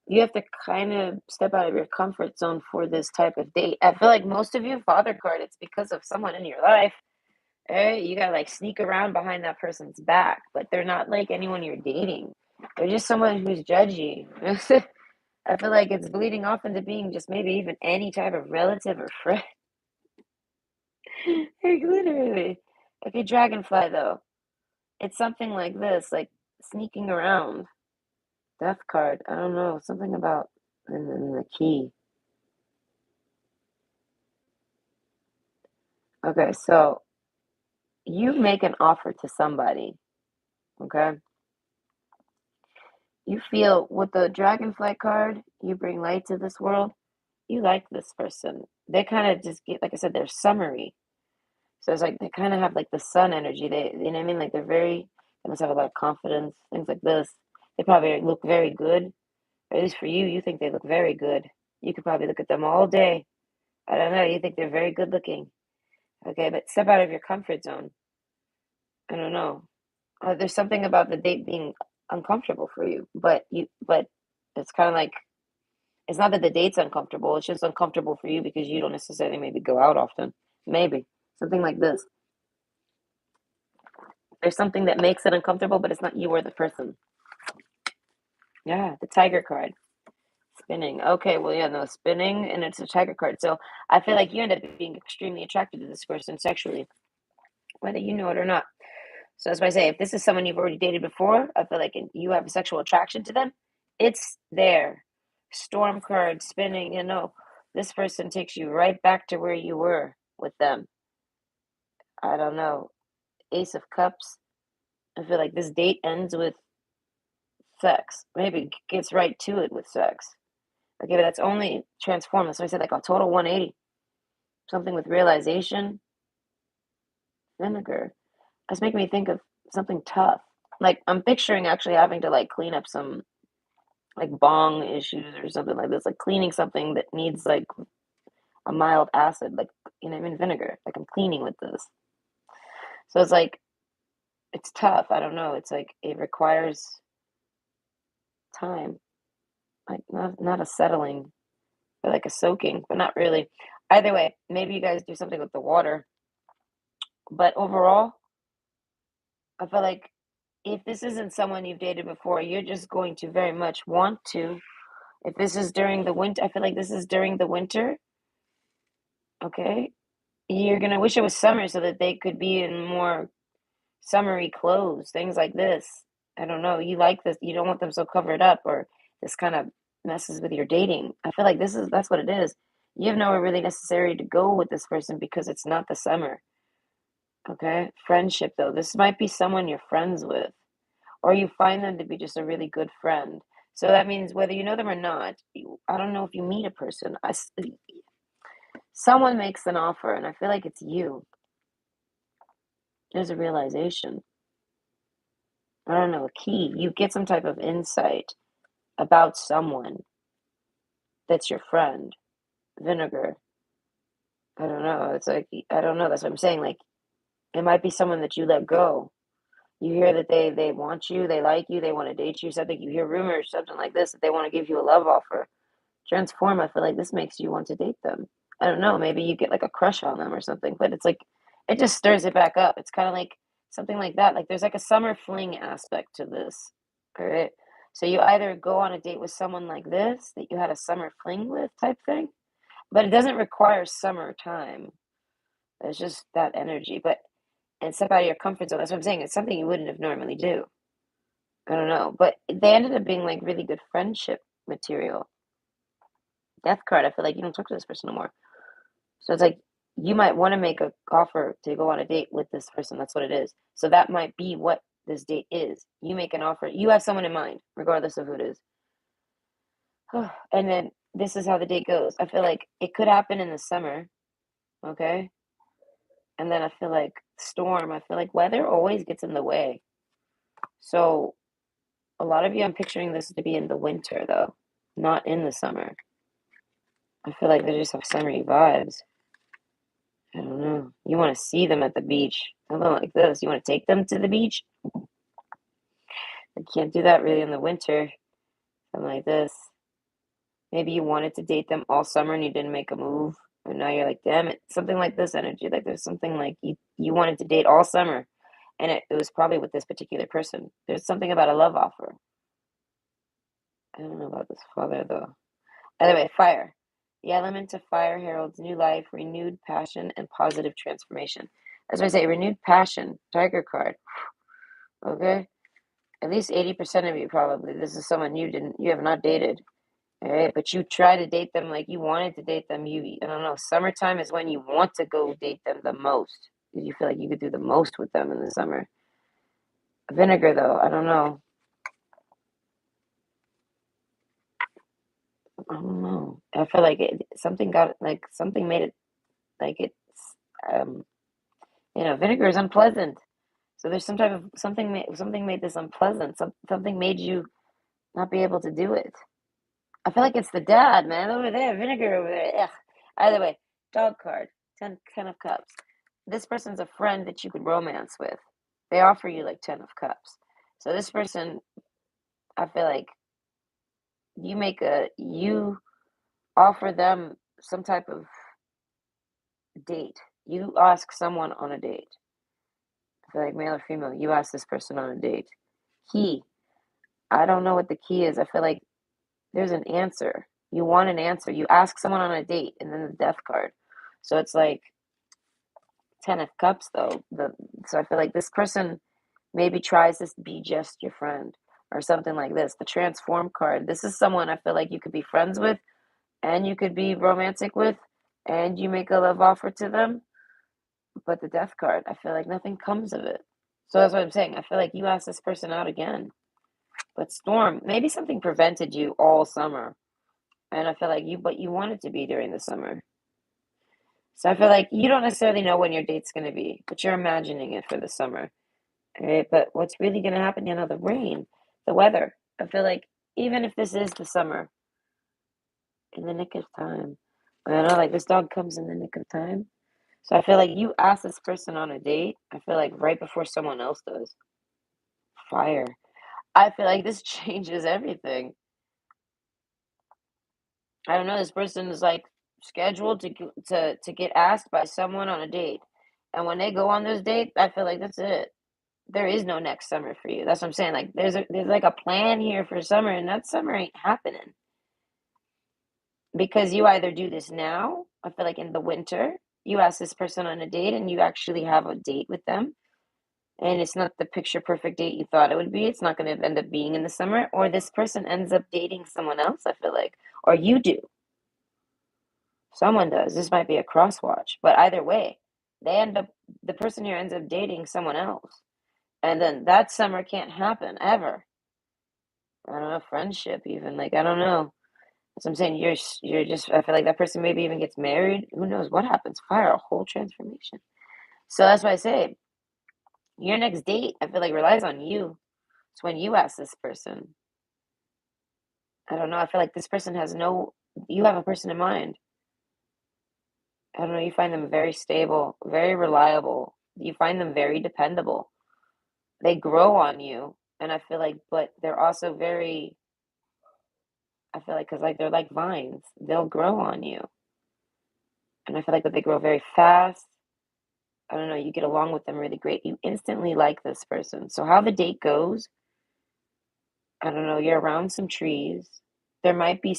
you have to kind of step out of your comfort zone for this type of date. I feel like most of you, father card, it's because of someone in your life. Eh? You gotta like sneak around behind that person's back, but they're not like anyone you're dating. They're just someone who's judgy. I feel like it's bleeding off into being just maybe even any type of relative or friend. Like literally. Okay, dragonfly though. It's something like this, like sneaking around. Death card. I don't know. Something about in the key. Okay, so you make an offer to somebody. Okay. You feel with the dragonfly card, you bring light to this world. You like this person. They kind of just get, like I said, they're summery. So it's like they kind of have like the sun energy. You know what I mean? Like they're very, they must have a lot of confidence, things like this. They probably look very good. Or at least for you, you think they look very good. You could probably look at them all day. I don't know. You think they're very good looking. Okay, but step out of your comfort zone. I don't know. There's something about the date being uncomfortable for you, but it's kind of like It's not that the date's uncomfortable. It's just uncomfortable for you because you don't necessarily maybe go out often. Maybe something like this. There's something that makes it uncomfortable, but it's not you or the person. Yeah, the tiger card. Spinning. Okay, well, yeah, no, spinning, and it's a tiger card. So I feel like you end up being extremely attracted to this person sexually, whether you know it or not. So that's why I say, if this is someone you've already dated before, I feel like you have a sexual attraction to them. It's there. Storm card spinning. This person takes you right back to where you were with them. I don't know. Ace of Cups. I feel like this date ends with sex. Maybe gets right to it with sex. Okay, but that's only transformed. So I said like a total 180. Something with realization. Vinegar. That's making me think of something tough. Like I'm picturing actually having to like clean up some like bong issues or something like this, like cleaning something that needs like a mild acid, like I mean vinegar. Like I'm cleaning with this. So it's like it's tough. I don't know. It's like it requires time. Like not a settling, but like a soaking, but not really. Either way, maybe you guys do something with the water. But overall, I feel like if this isn't someone you've dated before, you're just going to very much want to. If this is during the winter, I feel like this is during the winter, okay? You're gonna wish it was summer so that they could be in more summery clothes, things like this. I don't know. You like this, you don't want them so covered up, or this kind of messes with your dating. I feel like that's what it is. You have nowhere really necessary to go with this person because it's not the summer, okay? Friendship, though. This might be someone you're friends with, or you find them to be just a really good friend. So that means whether you know them or not, I don't know if you meet a person. Someone makes an offer, and I feel like it's you. There's a realization. I don't know, a key. You get some type of insight about someone that's your friend. Vinegar. I don't know. It's like, I don't know. That's what I'm saying. Like, it might be someone that you let go. You hear that they want you, they like you, they want to date you, something. You hear rumors, something like this, that they want to give you a love offer. Transform, I feel like this makes you want to date them. I don't know, maybe you get like a crush on them or something, but it's like it just stirs it back up. It's kind of like something like that. Like there's like a summer fling aspect to this. All right. So you either go on a date with someone like this that you had a summer fling with type thing, but it doesn't require summertime. It's just that energy. But and step out of your comfort zone. That's what I'm saying. It's something you wouldn't have normally do. I don't know. But they ended up being like really good friendship material. Death card, I feel like you don't talk to this person no more. So it's like you might want to make a offer to go on a date with this person. That's what it is. So that might be what this date is. You make an offer. You have someone in mind, regardless of who it is. And then this is how the date goes. I feel like it could happen in the summer, okay? And then I feel like storm. I feel like weather always gets in the way. So a lot of you, I'm picturing this to be in the winter, though, not in the summer. I feel like they just have summery vibes. I don't know. You want to see them at the beach. Something like this. You want to take them to the beach? I can't do that really in the winter. Something like this. Maybe you wanted to date them all summer and you didn't make a move. And now you're like, damn it. Something like this energy. Like there's something like you wanted to date all summer. And it was probably with this particular person. There's something about a love offer. I don't know about this father though. Either way, fire. The element of fire heralds new life, renewed passion, and positive transformation. As I say, renewed passion, tiger card. Okay? At least 80% of you probably. This is someone you have not dated. All right, but you try to date them like you wanted to date them. I don't know. Summertime is when you want to go date them the most. You feel like you could do the most with them in the summer. Vinegar, though, I don't know. I don't know. I feel like something got like something made it like it's um vinegar is unpleasant. So there's some type of something made this unpleasant. Something made you not be able to do it. I feel like it's the dad, man, over there, vinegar over there. Ugh. Either way, dog card, ten of cups. This person's a friend that you could romance with. They offer you like 10 of cups. So this person, I feel like you make a you. offer them some type of date. You ask someone on a date. I feel like male or female, you ask this person on a date. Key. I don't know what the key is. I feel like there's an answer. You want an answer. You ask someone on a date and then the death card. So it's like 10 of cups though. So I feel like this person maybe tries to be just your friend or something like this. The transform card. This is someone I feel like you could be friends with and you could be romantic with and you make a love offer to them. But the death card, I feel like nothing comes of it. So that's what I'm saying. I feel like you ask this person out again. But Storm, maybe something prevented you all summer. And I feel like but you want it to be during the summer. So I feel like you don't necessarily know when your date's going to be, but you're imagining it for the summer. Right? But what's really going to happen, the rain, the weather. I feel like even if this is the summer, in the nick of time, I know like this dog comes in the nick of time. So I feel like you ask this person on a date, I feel like right before someone else does. Fire. I feel like this changes everything. I don't know, this person is like scheduled to get asked by someone on a date. And when they go on this date, I feel like that's it. There is no next summer for you. That's what I'm saying. Like there's like a plan here for summer, and that summer ain't happening. Because you either do this now, I feel like in the winter, you ask this person on a date and you actually have a date with them, and it's not the picture perfect date you thought it would be. It's not going to end up being in the summer, or this person ends up dating someone else, I feel like, or you do. Someone does. This might be a cross watch, but either way, the person here ends up dating someone else. And then that summer can't happen ever. I don't know, friendship even. Like, I don't know. So I'm saying you're just I feel like that person maybe even gets married. Who knows what happens? Fire a whole transformation. So that's why I say your next date, I feel like relies on you. It's when you ask this person. I don't know. I feel like this person has no you have a person in mind. I don't know, you find them very stable, very reliable. You find them very dependable. They grow on you. And I feel like, but they're also very, I feel like, because like they're like vines, they'll grow on you. And I feel like that they grow very fast. I don't know, you get along with them really great. You instantly like this person. So how the date goes, I don't know, you're around some trees. There might be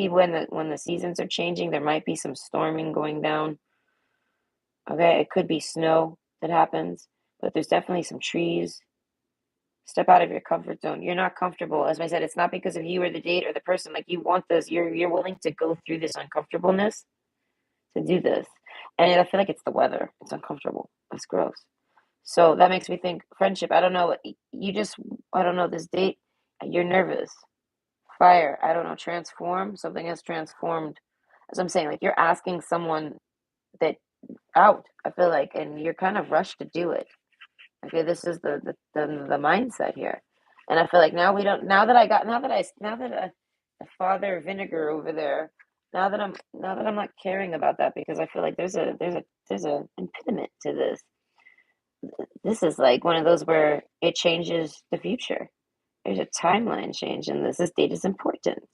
when the seasons are changing, there might be some storming going down. Okay, it could be snow that happens, but there's definitely some trees. Step out of your comfort zone. You're not comfortable. As I said, it's not because of you or the date or the person. Like you want this. You're willing to go through this uncomfortableness to do this. And I feel like it's the weather. It's uncomfortable. It's gross. So that makes me think friendship. I don't know. I don't know, this date, you're nervous. Fire. I don't know. Transform. Something has transformed. As I'm saying, like you're asking someone that out, I feel like, and you're kind of rushed to do it. Okay, this is the mindset here, and I feel like now we don't. Now that the father vinegar over there. Now that I'm not caring about that because I feel like there's a impediment to this. This is like one of those where it changes the future. There's a timeline change in this. This date is important.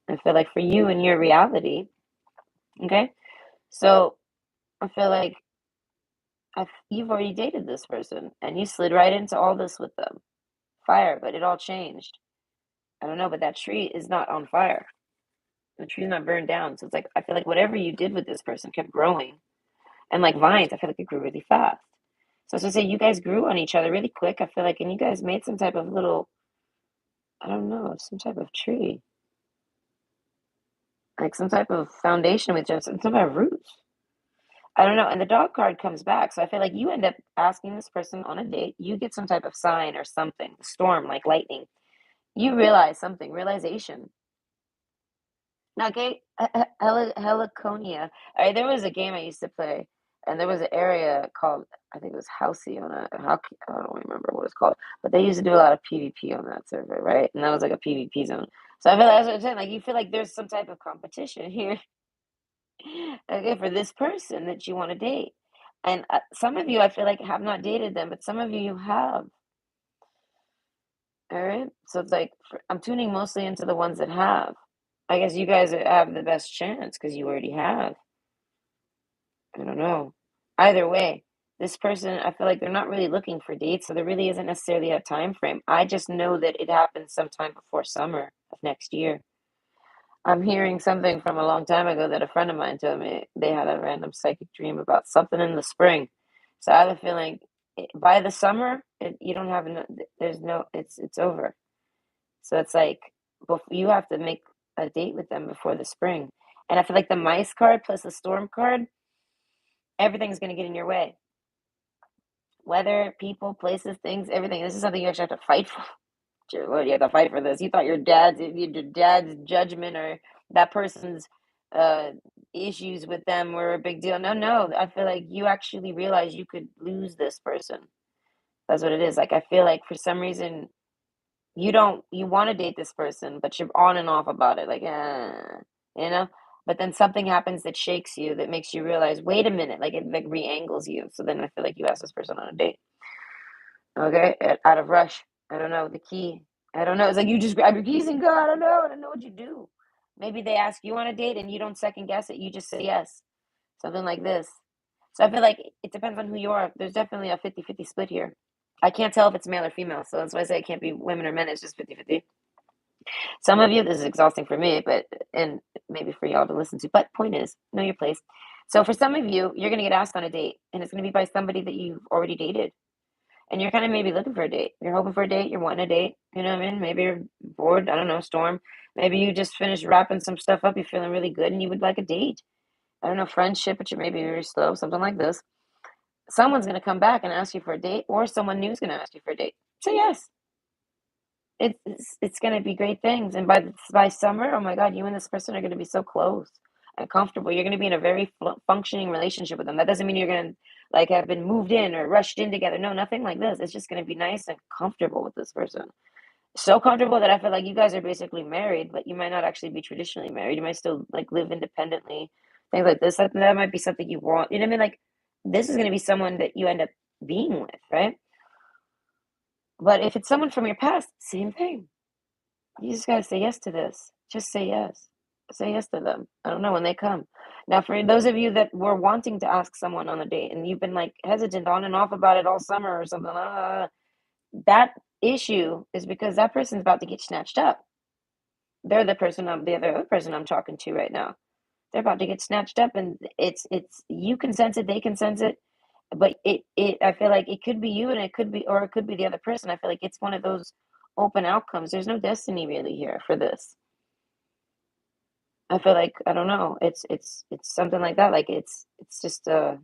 I feel like for you and your reality. Okay, so I feel like you've already dated this person and you slid right into all this with them. Fire, but it all changed. I don't know, but that tree is not on fire. The tree's not burned down. So it's like I feel like whatever you did with this person kept growing. And like vines, I feel like it grew really fast. So to say you guys grew on each other really quick, I feel like, and you guys made some type of little, I don't know, some type of tree, like some type of foundation with just some type of roots. I don't know. And the dog card comes back. So I feel like you end up asking this person on a date. You get some type of sign or something, storm like lightning. You realize something, realization. Okay, Heliconia. There was a game I used to play, and there was an area called, I think it was Halcyon. I don't remember what it's called, but they used to do a lot of PvP on that server, right? And that was like a PvP zone. So I feel like that's what I'm saying. Like you feel like there's some type of competition here, okay, for this person that you want to date. And some of you, I feel like, have not dated them, but some of you have. All right, so it's like I'm tuning mostly into the ones that have. I guess you guys have the best chance because you already have. I don't know. Either way, this person, I feel like they're not really looking for dates, so there really isn't necessarily a time frame. I just know that it happens sometime before summer of next year. I'm hearing something from a long time ago that a friend of mine told me they had a random psychic dream about something in the spring. So I have a feeling by the summer, you don't have no, there's no, it's over. So it's like you have to make a date with them before the spring. And I feel like the mice card plus the storm card, everything's going to get in your way. Weather, people, places, things, everything. This is something you actually have to fight for. Well, you have to fight for this. You thought your dad's judgment or that person's uh issues with them were a big deal. No, no. I feel like you actually realize you could lose this person. That's what it is. Like I feel like for some reason you want to date this person, but you're on and off about it, like you know. But then something happens that shakes you, that makes you realize, wait a minute, like it like re-angles you. So then I feel like you ask this person on a date. Okay, out of rush. I don't know the key. I don't know. It's like you just grab your keys and go. I don't know. I don't know what you do. Maybe they ask you on a date and you don't second guess it. You just say yes. Something like this. So I feel like it depends on who you are. There's definitely a 50-50 split here. I can't tell if it's male or female. So that's why I say it can't be women or men. It's just 50-50. Some of you, this is exhausting for me, but and maybe for y'all to listen to. But point is, know your place. So for some of you, you're gonna get asked on a date, and it's gonna be by somebody that you've already dated. And you're kind of maybe looking for a date. You're hoping for a date. You're wanting a date. You know what I mean? Maybe you're bored. I don't know, storm. Maybe you just finished wrapping some stuff up. You're feeling really good and you would like a date. I don't know, friendship, but you're maybe very slow, something like this. Someone's going to come back and ask you for a date, or someone new is going to ask you for a date. Say yes. It's going to be great things. And by summer, oh my God, you and this person are going to be so close and comfortable. You're going to be in a very functioning relationship with them. That doesn't mean you're going to like have been moved in or rushed in together. No, nothing like this. It's just going to be nice and comfortable with this person. So comfortable that I feel like you guys are basically married, but you might not actually be traditionally married. You might still like live independently, things like this. That might be something you want. You know what I mean? Like this is going to be someone that you end up being with, right? But if it's someone from your past, same thing. You just gotta say yes to this. Just say yes. Say yes to them. I don't know when they come. Now, for those of you that were wanting to ask someone on a date and you've been like hesitant on and off about it all summer or something, that issue is because that person's about to get snatched up. They're the other person I'm talking to right now. They're about to get snatched up, and it's you can sense it, they can sense it, but it I feel like it could be you, and it could be the other person. I feel like it's one of those open outcomes. There's no destiny really here for this. I feel like I don't know. It's something like that. Like it's just I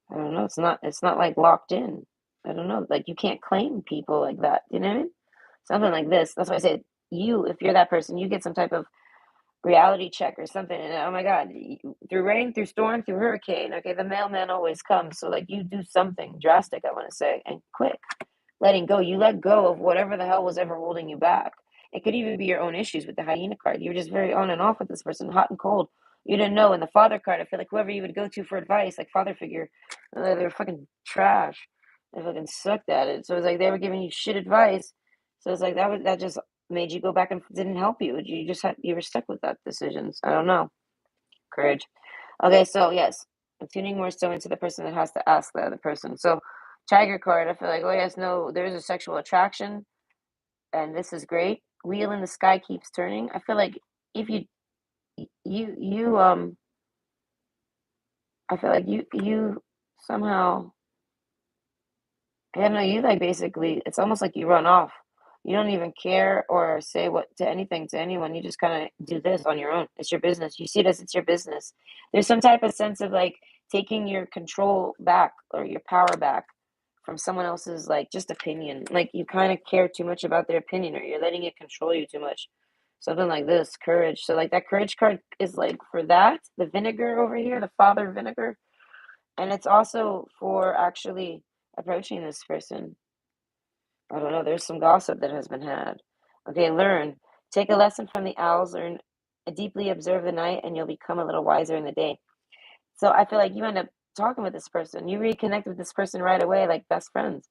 don't know. It's not like locked in. I don't know. Like you can't claim people like that. You know what I mean? Something like this. That's why I said you. If you're that person, you get some type of reality check or something. And oh my God, through rain, through storm, through hurricane. Okay, the mailman always comes. So like you do something drastic. I want to say and quick. Letting go. You let go of whatever the hell was ever holding you back. It could even be your own issues with the hyena card. You were just very on and off with this person, hot and cold. You didn't know. And the father card, I feel like whoever you would go to for advice, like father figure, they're fucking trash. They fucking sucked at it. So it's like they were giving you shit advice. So it's like that just made you go back and didn't help you. You were stuck with that decisions. I don't know. Courage. Okay, so yes, I'm tuning more so into the person that has to ask the other person. So Tiger card, I feel like, oh yes, no, there's a sexual attraction, and this is great. Wheel in the sky keeps turning. I feel like if you I feel like you somehow I don't know, you like basically it's almost like you run off. You don't even care or say what to anything to anyone. You just kind of do this on your own. It's your business. You see it as it's your business. There's some type of sense of like taking your control back or your power back from someone else's like just opinion. Like you kind of care too much about their opinion or you're letting it control you too much. Something like this, courage. So like that courage card is like for that, the vinegar over here, the father vinegar, and it's also for actually approaching this person. I don't know. There's some gossip that has been had. Okay, learn. Take a lesson from the owls. Learn. Deeply observe the night, and you'll become a little wiser in the day. So I feel like you end up talking with this person. You reconnect with this person right away, like best friends.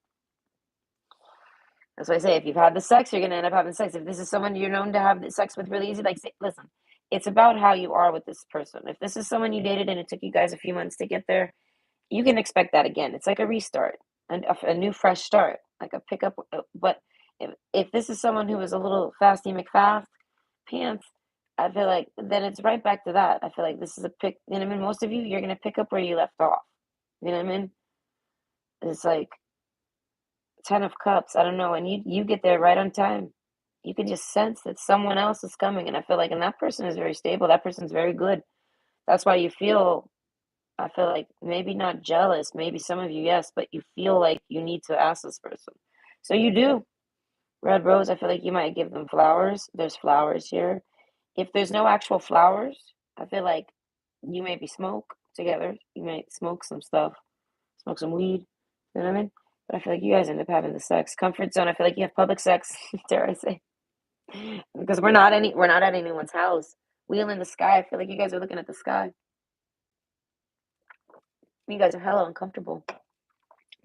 That's why I say if you've had the sex, you're gonna end up having sex. If this is someone you're known to have the sex with really easy, like say, listen, it's about how you are with this person. If this is someone you dated and it took you guys a few months to get there, you can expect that again. It's like a restart and a new fresh start, like a pickup. But if this is someone who is a little fasty McFast pants, I feel like then it's right back to that. I feel like this is a pick. You know what I mean? Most of you, you're gonna pick up where you left off. You know what I mean? It's like 10 of Cups. I don't know, and you get there right on time. You can just sense that someone else is coming, and I feel like, and that person is very stable. That person's very good. That's why you feel. I feel like maybe not jealous. Maybe some of you, yes, but you feel like you need to ask this person. So you do. Red Rose, I feel like you might give them flowers. There's flowers here. If there's no actual flowers, I feel like you maybe smoke together. You might smoke some stuff, smoke some weed. You know what I mean? But I feel like you guys end up having the sex. Comfort zone, I feel like you have public sex, dare I say. Because we're not at anyone's house. Wheel in the sky. I feel like you guys are looking at the sky. You guys are hella uncomfortable.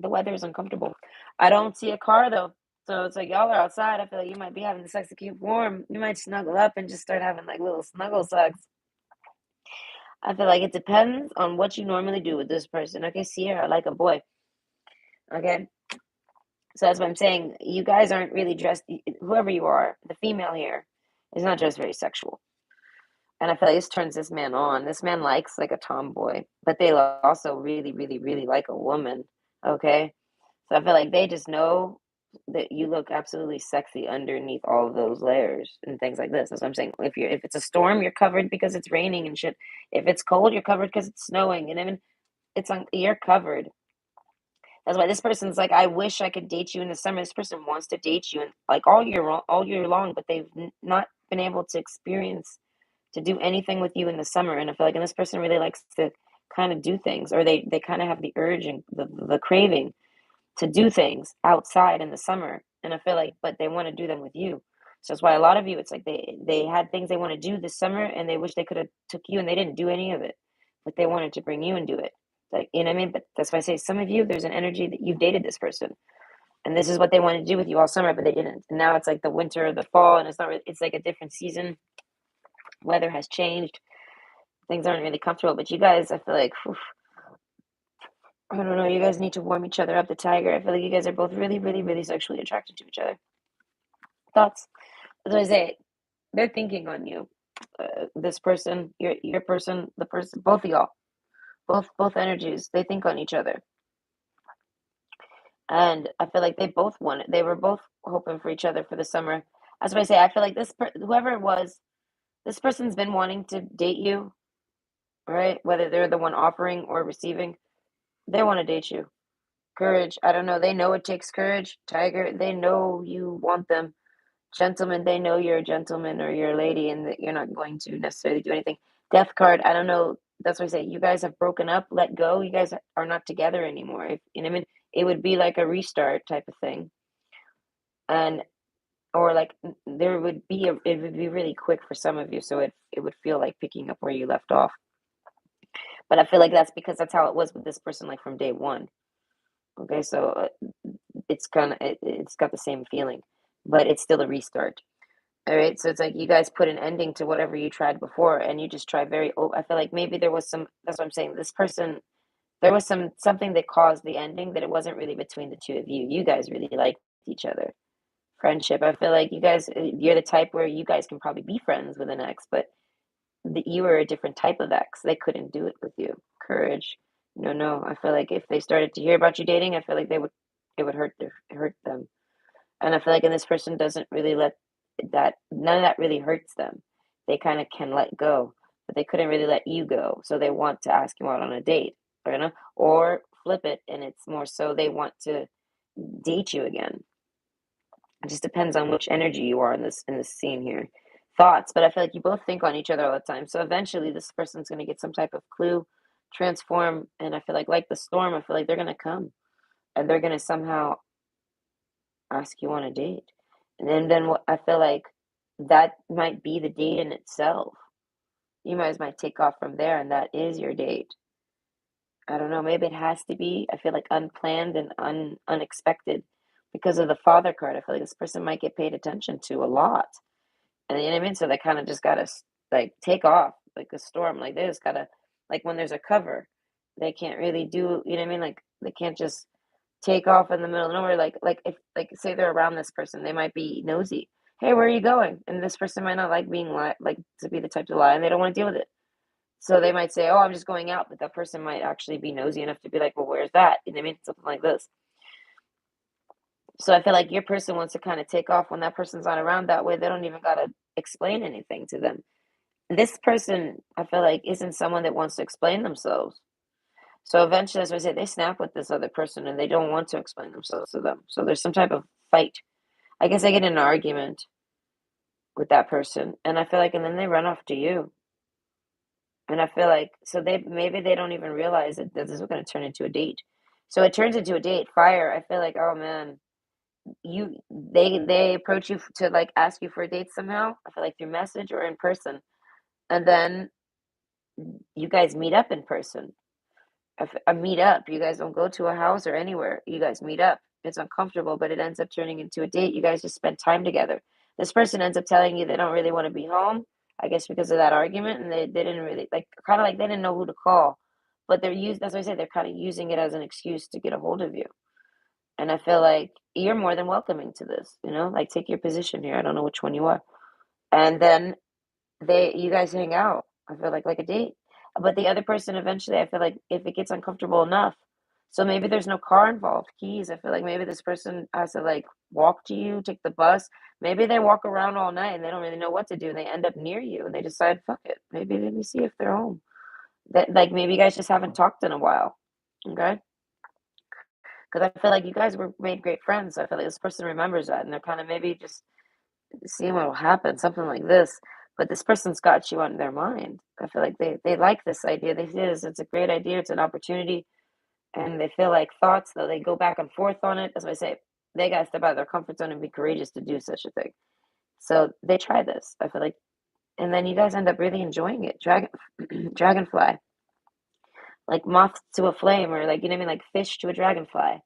The weather is uncomfortable. I don't see a car though. So it's like y'all are outside. I feel like you might be having the sex to keep warm. You might snuggle up and just start having like little snuggle sex. I feel like it depends on what you normally do with this person. Okay, Sierra, like a boy. Okay. So that's what I'm saying. You guys aren't really dressed, whoever you are, the female here is not dressed very sexual. And I feel like this turns this man on. This man likes like a tomboy, but they also really, really, really like a woman. Okay. So I feel like they just know that you look absolutely sexy underneath all of those layers and things like this. That's what I'm saying. If it's a storm, you're covered because it's raining and shit. If it's cold, you're covered because it's snowing. And I mean, you're covered. That's why this person's like, I wish I could date you in the summer. This person wants to date you and like all year long, but they've not been able to experience to do anything with you in the summer. And I feel like, and this person really likes to kind of do things, or they kind of have the urge and the craving to do things outside in the summer. And I feel like, but they want to do them with you. So that's why a lot of you, it's like they had things they want to do this summer, and they wish they could have took you, and they didn't do any of it, but they wanted to bring you and do it. Like, you know what I mean? But that's why I say some of you, there's an energy that you've dated this person, and this is what they wanted to do with you all summer, but they didn't. And now it's like the winter, the fall, and it's not. It's like a different season. Weather has changed. Things aren't really comfortable. But you guys, I feel like, whew, I don't know. You guys need to warm each other up. The tiger. I feel like you guys are both really, really, really sexually attracted to each other. Thoughts? As I say, they're thinking on you. This person, your person, the person, both of y'all, both energies. They think on each other, and I feel like they both wanted. They were both hoping for each other for the summer. That's what I say. I feel like whoever it was, this person's been wanting to date you, right? Whether they're the one offering or receiving, they want to date you. Courage. I don't know. They know it takes courage. Tiger. They know you want them. Gentlemen, they know you're a gentleman or you're a lady and that you're not going to necessarily do anything. Death card, I don't know. That's what I say. You guys have broken up, let go. You guys are not together anymore. If you know what I mean, it would be like a restart type of thing. And or like it would be really quick for some of you, so it would feel like picking up where you left off. But I feel like that's because that's how it was with this person, like from day one. Okay, so it's got the same feeling, but it's still a restart. All right, so it's like you guys put an ending to whatever you tried before, and you just try very. I feel like maybe there was some. That's what I'm saying. This person, there was something that caused the ending that it wasn't really between the two of you. You guys really liked each other. Friendship. I feel like you guys, you're the type where you guys can probably be friends with an ex, but you were a different type of ex. They couldn't do it with you. Courage. No, no. I feel like if they started to hear about you dating, I feel like it would hurt them. And I feel like and this person doesn't really let that none of that really hurts them. They kind of can let go, but they couldn't really let you go. So they want to ask you out on a date, or, you know, or flip it and it's more so they want to date you again. It just depends on which energy you are in this scene here. Thoughts, but I feel like you both think on each other all the time. So eventually this person's gonna get some type of clue, transform, and I feel like the storm, I feel like they're gonna come and they're gonna somehow ask you on a date. And then what I feel like that might be the date in itself. You guys might take off from there, and that is your date. I don't know. Maybe it has to be. I feel like unplanned and unexpected. because of the father card. I feel like this person might get paid attention to a lot. And you know what I mean? So they kind of just gotta like take off like a storm. Like they just gotta, like when there's a cover, they can't really do, you know what I mean? Like they can't just take off in the middle of nowhere. Like if like say they're around this person, they might be nosy. Hey, where are you going? And this person might not like being like to be the type to lie, and they don't want to deal with it. So they might say, "Oh, I'm just going out," but that person might actually be nosy enough to be like, "Well, where's that?" You know what I mean? Something like this. So I feel like your person wants to kind of take off when that person's not around. That way, they don't even gotta explain anything to them. This person, I feel like, isn't someone that wants to explain themselves. So eventually, as I say, they snap with this other person and they don't want to explain themselves to them. So there's some type of fight. I guess I get in an argument with that person, and I feel like, and then they run off to you. And I feel like, so they maybe they don't even realize that this is going to turn into a date. So it turns into a date. Fire. I feel like, oh man, they approach you to like ask you for a date somehow. I feel like through message or in person, and then you guys meet up in person. A meet up. You guys don't go to a house or anywhere. You guys meet up. It's uncomfortable, but it ends up turning into a date. You guys just spend time together. This person ends up telling you they don't really want to be home, I guess because of that argument, and they didn't really like kind of like they didn't know who to call. But they're used that's what I say, they're kind of using it as an excuse to get a hold of you. And I feel like you're more than welcoming to this, like take your position here. I don't know which one you are. And then you guys hang out. I feel like a date. But the other person eventually, I feel like if it gets uncomfortable enough, so maybe there's no car involved, keys. I feel like maybe this person has to like walk to you, take the bus. Maybe they walk around all night and they don't really know what to do. And they end up near you and they decide, fuck it. Maybe let me see if they're home. That like maybe you guys just haven't talked in a while. Okay. Because I feel like you guys were made great friends. So I feel like this person remembers that and they're kind of maybe just seeing what will happen, something like this. But this person's got you on their mind. I feel like they like this idea. They see this. It's a great idea. It's an opportunity. And they feel like thoughts, though they go back and forth on it. That's why I say they got to step out of their comfort zone and be courageous to do such a thing. So they try this. I feel like, and then you guys end up really enjoying it. Dragonfly, like moth to a flame, or like you know what I mean, like fish to a dragonfly.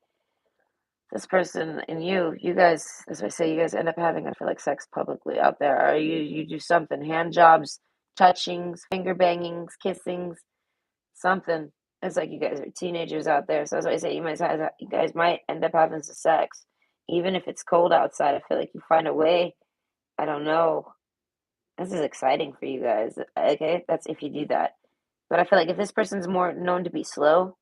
This person and you guys, as I say, you guys end up having, I feel like, sex publicly out there, or you do something, hand jobs, touchings, finger bangings, kissings, something. It's like you guys are teenagers out there, so as I say, you guys might end up having some sex, even if it's cold outside. I feel like you find a way. I don't know. This is exciting for you guys. Okay, that's if you do that. But I feel like if this person's more known to be slow,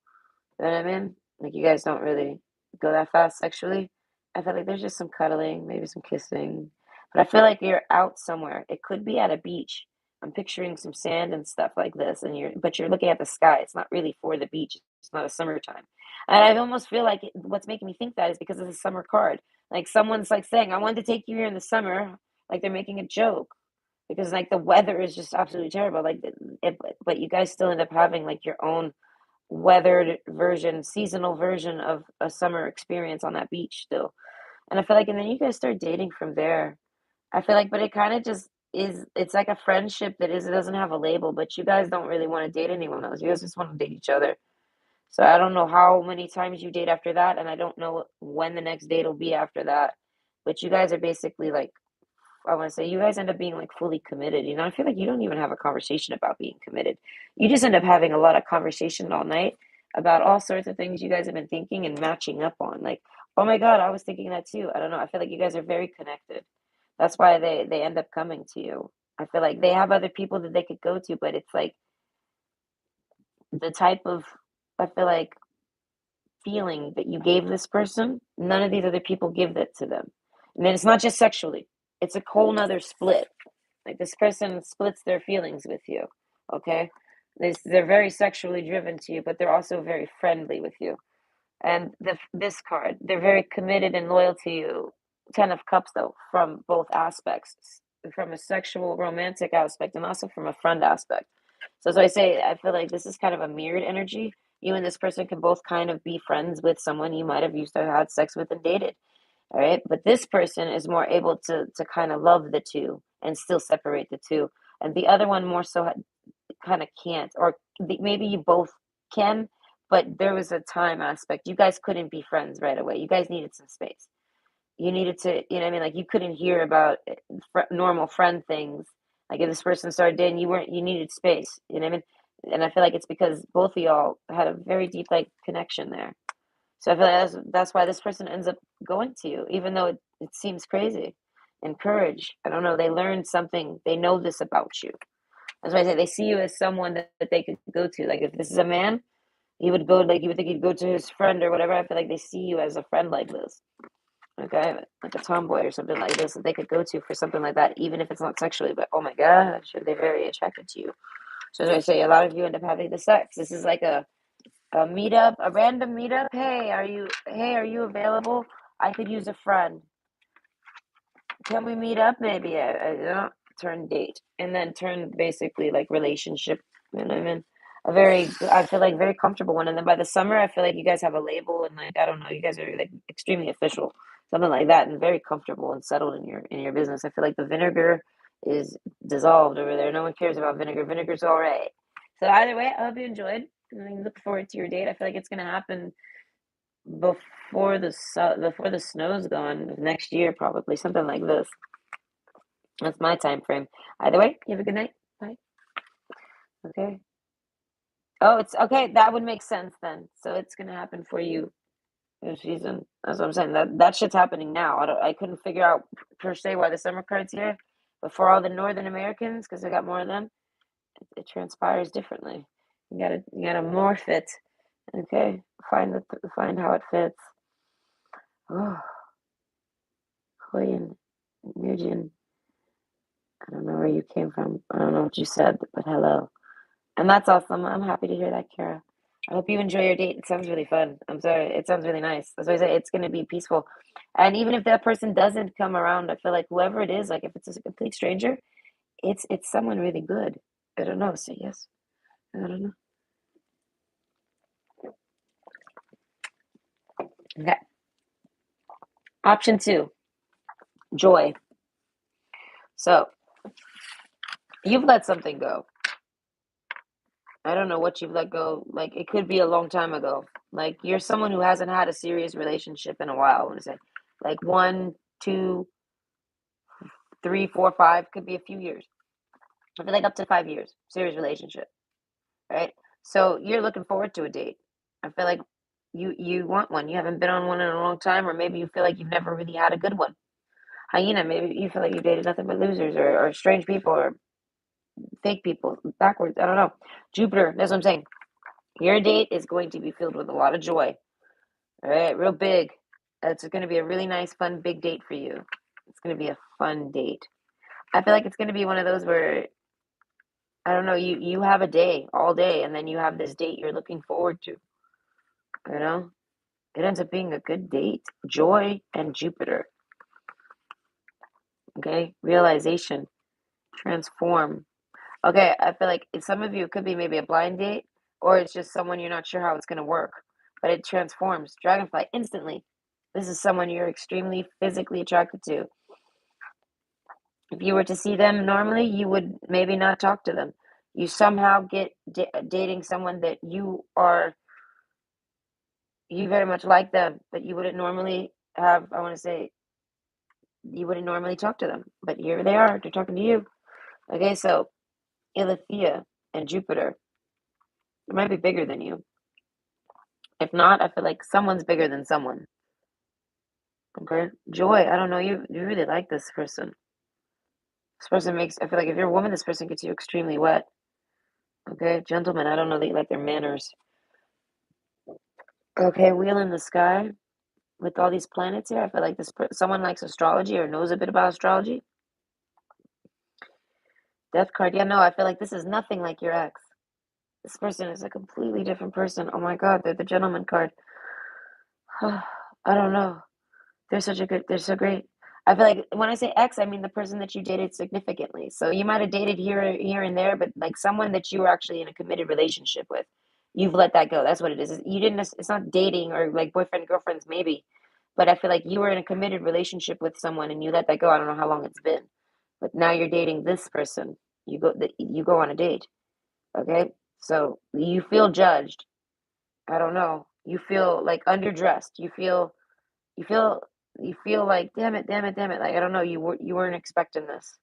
you know what I mean? Like you guys don't really go that fast sexually. I feel like there's just some cuddling, maybe some kissing. But I feel like you're out somewhere. It could be at a beach. I'm picturing some sand and stuff like this, and you're looking at the sky. It's not really for the beach. It's not a summertime. And I almost feel like what's making me think that is because of the summer card. Like someone's like saying, "I wanted to take you here in the summer," like they're making a joke because like the weather is just absolutely terrible. Like, but you guys still end up having like your own weathered version, seasonal version of a summer experience on that beach still. And I feel like, and then you guys start dating from there. I feel like, but it kind of just is, it's like a friendship it doesn't have a label, but you guys don't really want to date anyone else. You guys just want to date each other. So I don't know how many times you date after that, and I don't know when the next date will be after that. But you guys are basically like I want to say you guys end up being like fully committed. I feel like you don't even have a conversation about being committed. You just end up having a lot of conversation all night about all sorts of things you guys have been thinking and matching up on. Like, oh my God, I was thinking that too. I don't know. I feel like you guys are very connected. That's why they end up coming to you. I feel like they have other people that they could go to, but it's like the type of I feel like feeling that you gave this person, none of these other people give that to them. And then it's not just sexually, it's a whole nother split. Like this person splits their feelings with you. Okay. They're very sexually driven to you, but they're also very friendly with you. And this card, they're very committed and loyal to you. Ten of Cups, though, from both aspects, from a sexual, romantic aspect, and also from a friend aspect. So, as I say, I feel like this is kind of a mirrored energy. You and this person can both kind of be friends with someone you might have used to have had sex with and dated. All right. But this person is more able to kind of love the two and still separate the two. And the other one more so kind of can't, or maybe you both can, but there was a time aspect. You guys couldn't be friends right away. You guys needed some space. you needed to, you know what I mean? Like you couldn't hear about normal friend things. Like if this person started dating, you needed space, you know what I mean? And I feel like it's because both of y'all had a very deep like connection there. So I feel like that's why this person ends up going to you, even though it seems crazy. And courage. I don't know. They learned something. They know this about you. That's why I say they see you as someone that they could go to. Like if this is a man, he would go like you would think he'd go to his friend or whatever. I feel like they see you as a friend like this. Okay, like a tomboy or something like this that they could go to for something like that, even if it's not sexually. But oh my gosh, they're very attracted to you. So as I say, a lot of you end up having the sex. This is like a meetup, a random meetup. Hey, are you available? I could use a friend. Can we meet up? Maybe I don't turn date and then turn basically like relationship. And I'm in a very, I feel like very comfortable one. And then by the summer, I feel like you guys have a label and like I don't know, you guys are like extremely official, something like that, and very comfortable and settled in your business. I feel like the vinegar is dissolved over there. No one cares about vinegar. Vinegar's all right. So either way, I hope you enjoyed. And I look forward to your date. I feel like it's gonna happen before the snow's gone next year, probably something like this. That's my time frame. Either way, you have a good night. Bye. Okay. Oh, it's okay. That would make sense then. So it's gonna happen for you this season. That's what I'm saying. That shit's happening now. I couldn't figure out per se why the summer card's here, but for all the Northern Americans, because I got more of them, it transpires differently. You gotta morph it. Okay. Find how it fits. Oh, Korean, Nugent. I don't know where you came from. I don't know what you said, but hello. And that's awesome. I'm happy to hear that, Kara. I hope you enjoy your date. It sounds really fun. I'm sorry. It sounds really nice. That's why I say it's going to be peaceful. And even if that person doesn't come around, I feel like whoever it is, like if it's a complete stranger, it's someone really good. I don't know. Say yes. I don't know. Okay. Option two, joy. So you've let something go. I don't know what you've let go. Like it could be a long time ago. Like you're someone who hasn't had a serious relationship in a while. I want to say, like one, two, three, four, five could be a few years. I feel like up to 5 years, serious relationship, right? So you're looking forward to a date. I feel like you want one. You haven't been on one in a long time, or maybe you feel like you've never really had a good one. Hyena, maybe you feel like you dated nothing but losers or strange people or fake people, backwards. I don't know. Jupiter, that's what I'm saying. Your date is going to be filled with a lot of joy. All right, real big. It's going to be a really nice, fun, big date for you. It's going to be a fun date. I feel like it's going to be one of those where I don't know, you have a day, all day, and then you have this date you're looking forward to. You know, it ends up being a good date. Joy and Jupiter. Okay, realization, transform. Okay, I feel like some of you it could be maybe a blind date, or it's just someone you're not sure how it's going to work, but it transforms. Dragonfly instantly. This is someone you're extremely physically attracted to. If you were to see them normally, you would maybe not talk to them. You somehow get dating someone that you very much like them, but you wouldn't normally have, I want to say, you wouldn't normally talk to them. But here they are, they're talking to you. Okay, so Ilithea and Jupiter, it might be bigger than you. If not, I feel like someone's bigger than someone. Okay, Joy, I don't know, you really like this person. This person makes, I feel like if you're a woman, this person gets you extremely wet. Okay, gentlemen, I don't know that you like their manners. Okay, wheel in the sky with all these planets here. I feel like someone likes astrology or knows a bit about astrology. Death card. Yeah, no, I feel like this is nothing like your ex. This person is a completely different person. Oh my God, they're the gentleman card. I don't know. They're so great. I feel like when I say ex, I mean the person that you dated significantly. So you might have dated here and there, but like someone that you were actually in a committed relationship with, you've let that go. That's what it is. You didn't. It's not dating or like boyfriend girlfriends maybe, but I feel like you were in a committed relationship with someone and you let that go. I don't know how long it's been, but now you're dating this person. You go on a date. Okay, so you feel judged. I don't know. You feel like underdressed. You feel you feel like, damn it, damn it, damn it. Like, I don't know, you weren't expecting this.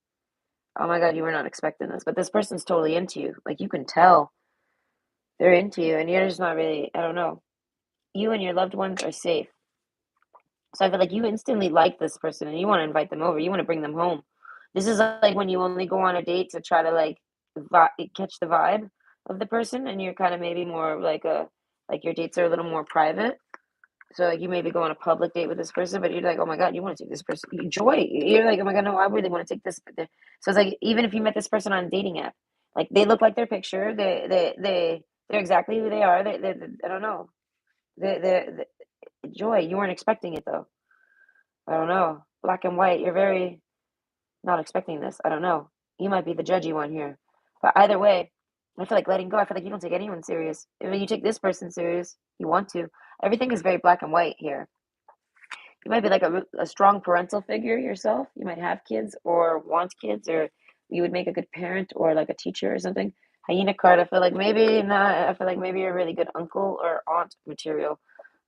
Oh my God, you were not expecting this. But this person's totally into you. Like, you can tell they're into you, and you're just not really, I don't know. You and your loved ones are safe. So I feel like you instantly like this person and you want to invite them over. You want to bring them home. This is like when you only go on a date to try to like catch the vibe of the person, and you're kind of maybe more like like your dates are a little more private. So like you maybe go on a public date with this person, but you're like, oh my God, you want to take this person? Joy. You're like, oh my God, no, I really want to take this. So it's like even if you met this person on a dating app, like they look like their picture, they're exactly who they are. I don't know. They joy. You weren't expecting it though. I don't know. Black and white. You're very not expecting this. I don't know. You might be the judgy one here. But either way, I feel like letting go. I feel like you don't take anyone serious. If you take this person serious, you want to. Everything is very black and white here. You might be like a strong parental figure yourself. You might have kids or want kids, or you would make a good parent or like a teacher or something. Hyena card, I feel like maybe not. I feel like maybe you're a really good uncle or aunt material.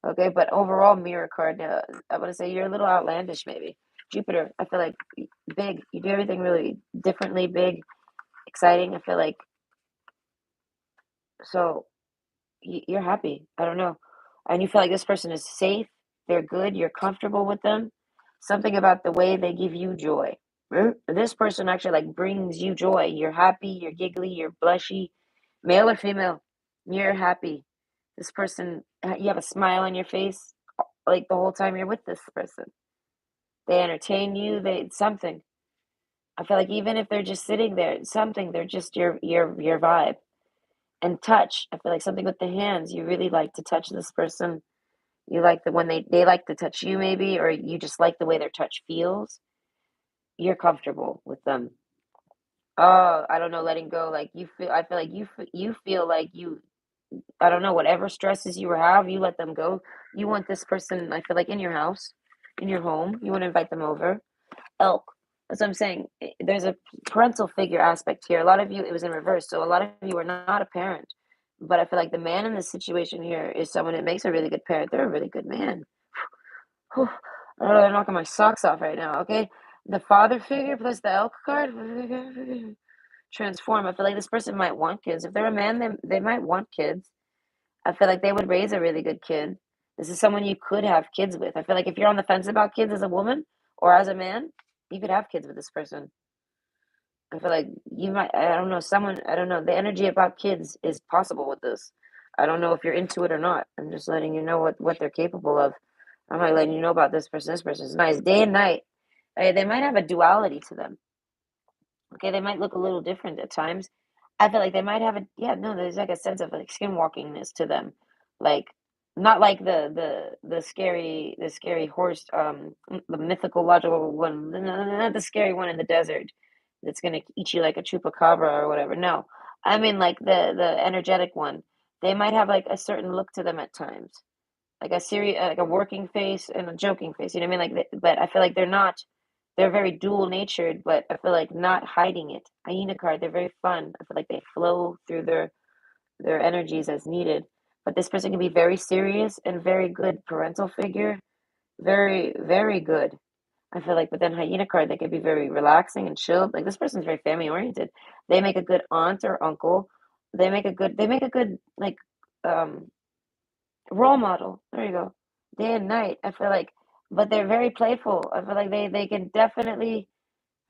Okay, but overall, mirror card, I want to say you're a little outlandish, maybe. Jupiter, I feel like big. You do everything really differently, big, exciting. I feel like so you're happy. I don't know. And you feel like this person is safe, they're good, you're comfortable with them. Something about the way they give you joy. This person actually like brings you joy. You're happy, you're giggly, you're blushy, male or female. You're happy. This person, you have a smile on your face like the whole time you're with this person. They entertain you, they something. I feel like even if they're just sitting there, something, they're just your vibe. And touch, I feel like something with the hands. You really like to touch this person. You like the when they like to touch you maybe, or you just like the way their touch feels. You're comfortable with them. Oh, I don't know, letting go. Like you feel, I feel like you feel like I don't know, whatever stresses you have, you let them go. You want this person, I feel like in your house, in your home. You want to invite them over. Elk. That's what I'm saying. There's a parental figure aspect here. A lot of you, it was in reverse. So a lot of you are not a parent. But I feel like the man in this situation here is someone that makes a really good parent. They're a really good man. Whew. Oh, they're knocking my socks off right now. Okay. The father figure plus the elk card. Transform. I feel like this person might want kids. If they're a man, they might want kids. I feel like they would raise a really good kid. This is someone you could have kids with. I feel like if you're on the fence about kids as a woman or as a man, you could have kids with this person. I feel like you might, I don't know, someone, I don't know, the energy about kids is possible with this. I don't know if you're into it or not. I'm just letting you know what they're capable of. I'm like letting you know about this person. This person's nice. Day and night. They might have a duality to them. Okay, they might look a little different at times. I feel like they might have a yeah, no, there's like a sense of like skinwalkingness to them. Like not like the scary horse the mythical logical one, not the scary one in the desert that's gonna eat you like a chupacabra or whatever. No. I mean like the energetic one. They might have like a certain look to them at times. Like a serious, like a working face and a joking face. You know what I mean? Like, but I feel like they're not. They're very dual natured, but I feel like not hiding it. Hyena card, they're very fun. I feel like they flow through their energies as needed. But this person can be very serious and very good parental figure. Very, very good. I feel like, but then hyena card, they could be very relaxing and chilled. Like this person's very family oriented. They make a good aunt or uncle. They make a good like um role model. There you go. Day and night. I feel like, but they're very playful. I feel like they can definitely.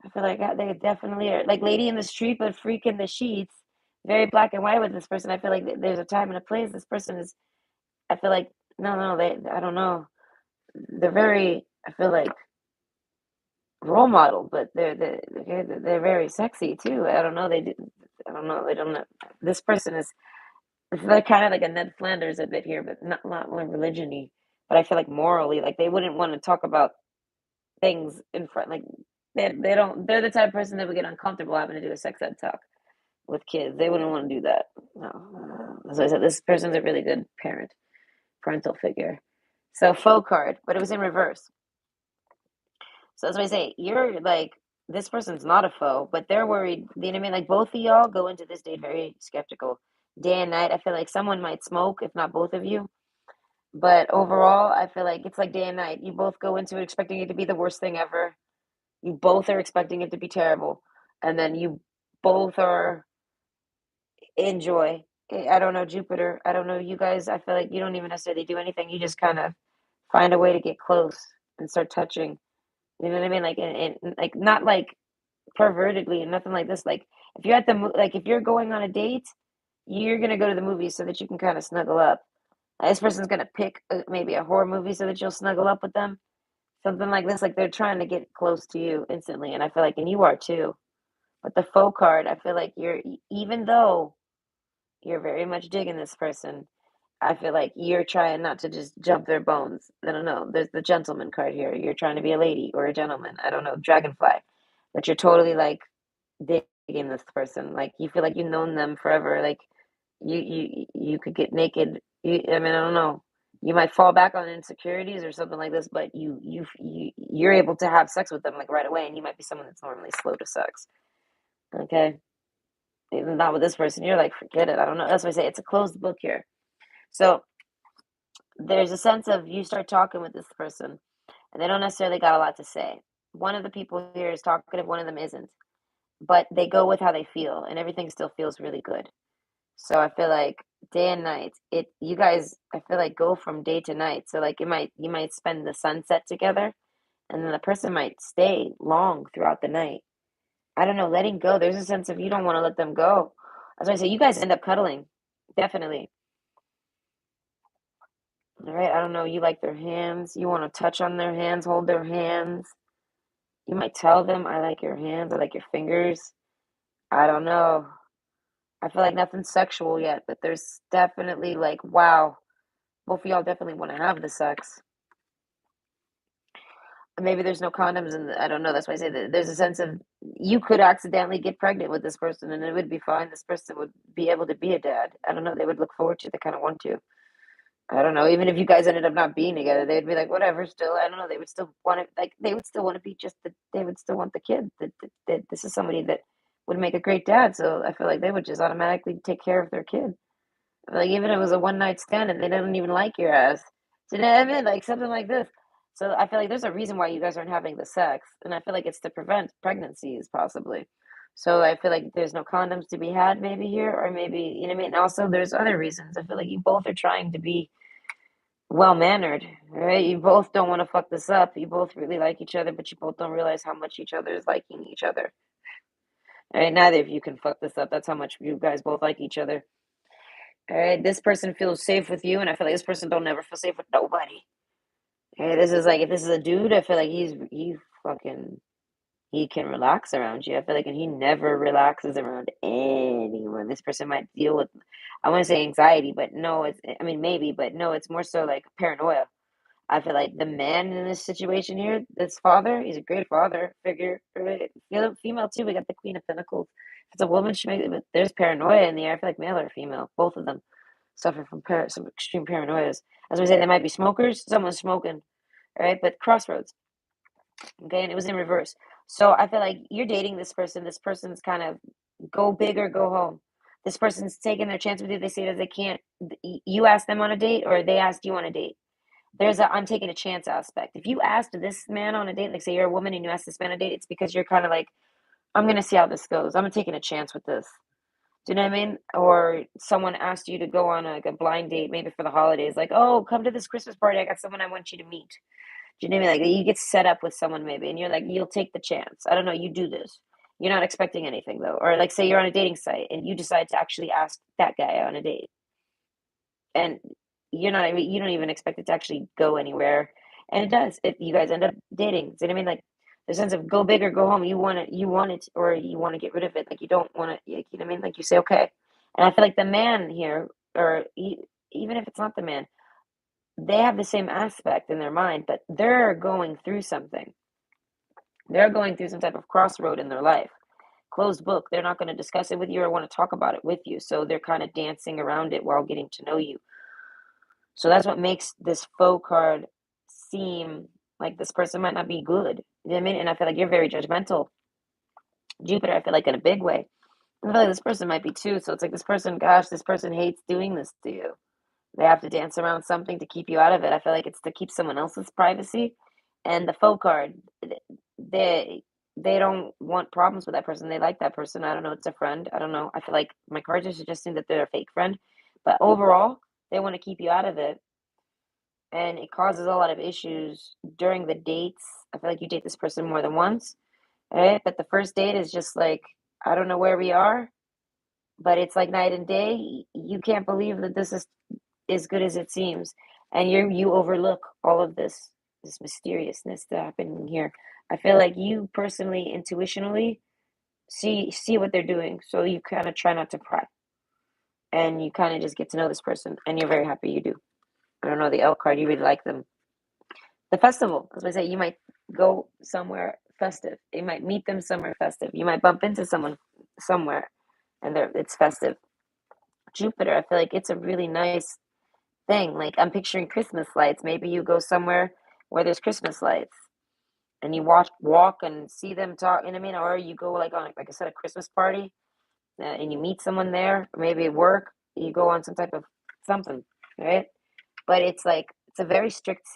I feel like they definitely are like lady in the street, but freak in the sheets. Very black and white with this person. I feel like there's a time and a place. This person is. I feel like no, no, they. I don't know. They're very. I feel like role model, but they're very sexy too. I don't know. They do. I don't know. They don't know. This person is they're kind of like a Ned Flanders a bit here, but not more religion-y. But I feel like morally, like they wouldn't want to talk about things in front. Like they don't. They're the type of person that would get uncomfortable having to do a sex ed talk with kids. They wouldn't want to do that. No. So I said this person's a really good parent, parental figure. So faux card, but it was in reverse. So that's why I say you're like this person's not a foe, but they're worried. You know what I mean? Like both of y'all go into this date very skeptical. Day and night, I feel like someone might smoke, if not both of you. But overall, I feel like it's like day and night. You both go into it expecting it to be the worst thing ever. You both are expecting it to be terrible. And then you both are enjoy. I don't know, Jupiter. I don't know, you guys. I feel like you don't even necessarily do anything. You just kind of find a way to get close and start touching. You know what I mean? Like, and like not like pervertedly and nothing like this. Like, if you're at like if you're going on a date, you're gonna go to the movies so that you can kind of snuggle up. This person's gonna pick maybe a horror movie so that you'll snuggle up with them. Something like this. Like they're trying to get close to you instantly, and I feel like, and you are too. But the faux card, I feel like even though you're very much digging this person, I feel like you're trying not to just jump their bones. I don't know. There's the gentleman card here. You're trying to be a lady or a gentleman. I don't know, dragonfly. But you're totally like digging this person. Like you feel like you've known them forever. Like you could get naked. I mean, I don't know. You might fall back on insecurities or something like this, but you're able to have sex with them like right away, and you might be someone that's normally slow to sex. Okay, even not with this person. You're like, forget it. I don't know. That's why I say it's a closed book here. So there's a sense of you start talking with this person and they don't necessarily got a lot to say. One of the people here is talkative, one of them isn't, but they go with how they feel and everything still feels really good. So I feel like day and night, you guys I feel like go from day to night. So like you might spend the sunset together and then the person might stay long throughout the night. I don't know, letting go. There's a sense of you don't want to let them go. That's why I say you guys end up cuddling. Definitely. All right, I don't know, you like their hands, you want to touch on their hands, hold their hands. You might tell them, I like your hands, I like your fingers. I don't know. I feel like nothing's sexual yet, but there's definitely like, wow, both of y'all definitely want to have the sex. Maybe there's no condoms, and I don't know. That's why I say that there's a sense of you could accidentally get pregnant with this person, and it would be fine. This person would be able to be a dad. I don't know. They would look forward to. They kind of want to. I don't know. Even if you guys ended up not being together, they'd be like, whatever. Still, I don't know. They would still want to, like, they would still want to be just the. They would still want the kid. That this is somebody that would make a great dad. So I feel like they would just automatically take care of their kid. Like even if it was a one night stand and they didn't even like your ass. Do you know what I mean? Like something like this. So I feel like there's a reason why you guys aren't having the sex, and I feel like it's to prevent pregnancies possibly. So I feel like there's no condoms to be had maybe here, or maybe you know what I mean. And also, there's other reasons. I feel like you both are trying to be well mannered, right? You both don't want to fuck this up. You both really like each other, but you both don't realize how much each other is liking each other. Right? Neither of you can fuck this up. That's how much you guys both like each other. All right, this person feels safe with you, and I feel like this person don't never feel safe with nobody. Hey, this is like if this is a dude, I feel like he fucking he can relax around you. I feel like and he never relaxes around anyone. This person might deal with I want to say anxiety, but no, it's I mean maybe, but no, it's more so like paranoia. I feel like the man in this situation here, this father, he's a great father figure. Right? Female too. We got the Queen of Pentacles. If it's a woman, but there's paranoia in the air. I feel like male or female, both of them suffer from some extreme paranoias. As we say, they might be smokers. Someone's smoking, right? But crossroads. Okay, and it was in reverse. So I feel like you're dating this person. This person's kind of go big or go home. This person's taking their chance with you. They say that they can't. You ask them on a date, or they asked you on a date. There's a I'm taking a chance aspect. If you asked this man on a date, like say you're a woman and you ask this man on a date, it's because you're kind of like, I'm gonna see how this goes. I'm taking a chance with this. Do you know what I mean? Or someone asked you to go on like a blind date, maybe for the holidays, like, oh, come to this Christmas party. I got someone I want you to meet. Do you know what I mean? Like you get set up with someone maybe, and you're like, you'll take the chance. I don't know, you do this. You're not expecting anything though. Or like say you're on a dating site and you decide to actually ask that guy on a date and you're not even you don't even expect it to actually go anywhere, and it does. If you guys end up dating, so you know what I mean, like the sense of go big or go home. You want it, or you want to get rid of it. Like you don't want to, like, you know what I mean. Like you say okay, and I feel like the man here, or even if it's not the man, they have the same aspect in their mind, but they're going through something. They're going through some type of crossroad in their life. Closed book. They're not going to discuss it with you or want to talk about it with you. So they're kind of dancing around it while getting to know you. So that's what makes this faux card seem like this person might not be good. You know what I mean? And I feel like you're very judgmental. Jupiter, I feel like in a big way. I feel like this person might be too. So it's like this person, gosh, this person hates doing this to you. They have to dance around something to keep you out of it. I feel like it's to keep someone else's privacy. And the faux card, they they don't want problems with that person. They like that person. I don't know. It's a friend. I don't know. I feel like my cards are suggesting that they're a fake friend, but overall, they want to keep you out of it, and it causes a lot of issues during the dates. I feel like you date this person more than once, right? But the first date is just like, I don't know where we are, but it's like night and day. You can't believe that this is as good as it seems, and you overlook all of this mysteriousness that happening here. I feel like you personally, intuitionally, see what they're doing, so you kind of try not to pry, and you kind of just get to know this person, and you're very happy you do. I don't know the L card. You really like them. The festival, as I say, you might go somewhere festive. You might meet them somewhere festive. You might bump into someone somewhere, and it's festive. Jupiter, I feel like it's a really nice thing. Like I'm picturing Christmas lights. Maybe you go somewhere where there's Christmas lights and you walk and see them talk, you know what I mean? Or you go like on, like I said, a Christmas party, and you meet someone there, or maybe at work, you go on some type of something, right? But it's like it's a very strict.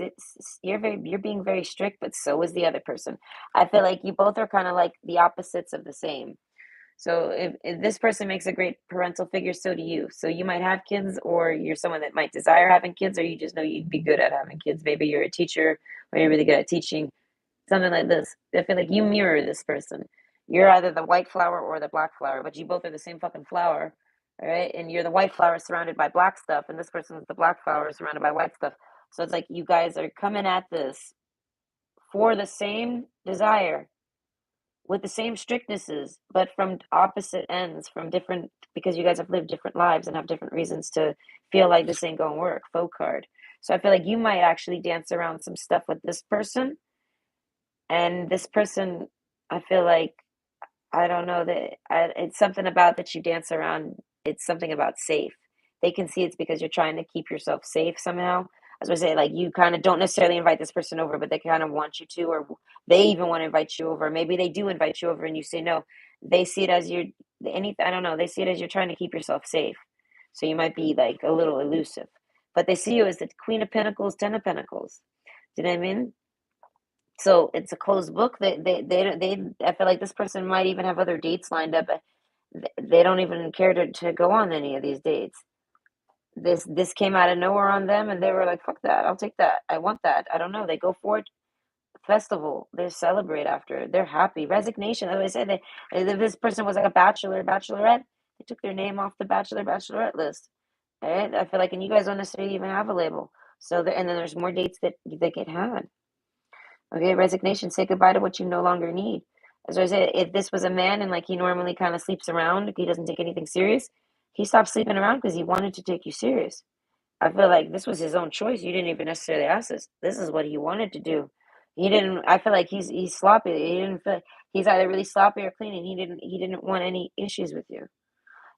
You're being very strict, but so is the other person. I feel like you both are kind of like the opposites of the same. So if this person makes a great parental figure, so do you. So you might have kids, or you're someone that might desire having kids, or you just know you'd be good at having kids. Maybe you're a teacher, or you're really good at teaching, something like this. I feel like you mirror this person. You're either the white flower or the black flower, but you both are the same fucking flower, all right? And you're the white flower surrounded by black stuff, and this person's the black flower surrounded by white stuff. So it's like you guys are coming at this for the same desire, with the same strictnesses, but from opposite ends, from different, because you guys have lived different lives and have different reasons to feel like this ain't gonna work. Faux card. So I feel like you might actually dance around some stuff with this person, and this person, I feel like, I don't know that it's something about that you dance around. It's something about safe. They can see it's because you're trying to keep yourself safe somehow. As I say, like you kind of don't necessarily invite this person over, but they kind of want you to, or they even want to invite you over. Maybe they do invite you over and you say no. They see it as you're I don't know. They see it as you're trying to keep yourself safe. So you might be like a little elusive, but they see you as the Queen of Pentacles, Ten of Pentacles. Do you know what I mean? So it's a closed book. I feel like this person might even have other dates lined up. They don't even care to go on any of these dates. This came out of nowhere on them, and they were like, "Fuck that! I'll take that. I want that." I don't know. They go for it. Festival. They celebrate after. They're happy. Resignation. As I said, if this person was like a bachelor, bachelorette, they took their name off the bachelor, bachelorette list. Right? I feel like, and you guys don't necessarily even have a label. So, and then there's more dates that get had. Okay, resignation. Say goodbye to what you no longer need. As I said, if this was a man and like he normally kind of sleeps around, he doesn't take anything serious, he stopped sleeping around because he wanted to take you serious. I feel like this was his own choice. You didn't even necessarily ask this. This is what he wanted to do. He didn't. I feel like he's sloppy. He didn't feel. He's either really sloppy or clean, and he didn't want any issues with you.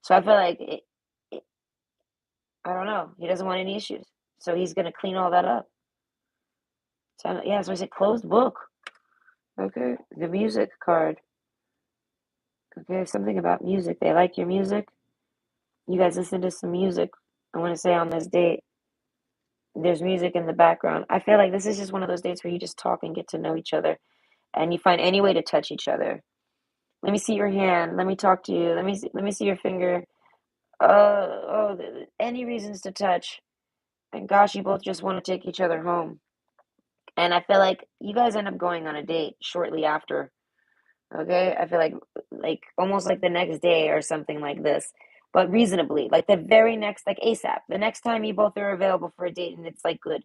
So I feel like I don't know. He doesn't want any issues. So he's gonna clean all that up. So yeah, so I said closed book. Okay, the music card. Okay, something about music. They like your music. You guys listen to some music. I want to say on this date, there's music in the background. I feel like this is just one of those dates where you just talk and get to know each other, and you find any way to touch each other. Let me see your hand. Let me talk to you. Let me see your finger. Any reasons to touch. And gosh, you both just want to take each other home. And I feel like you guys end up going on a date shortly after. Okay, I feel like almost like the next day or something like this, but reasonably, like the very next, like ASAP, the next time you both are available for a date, and it's like good.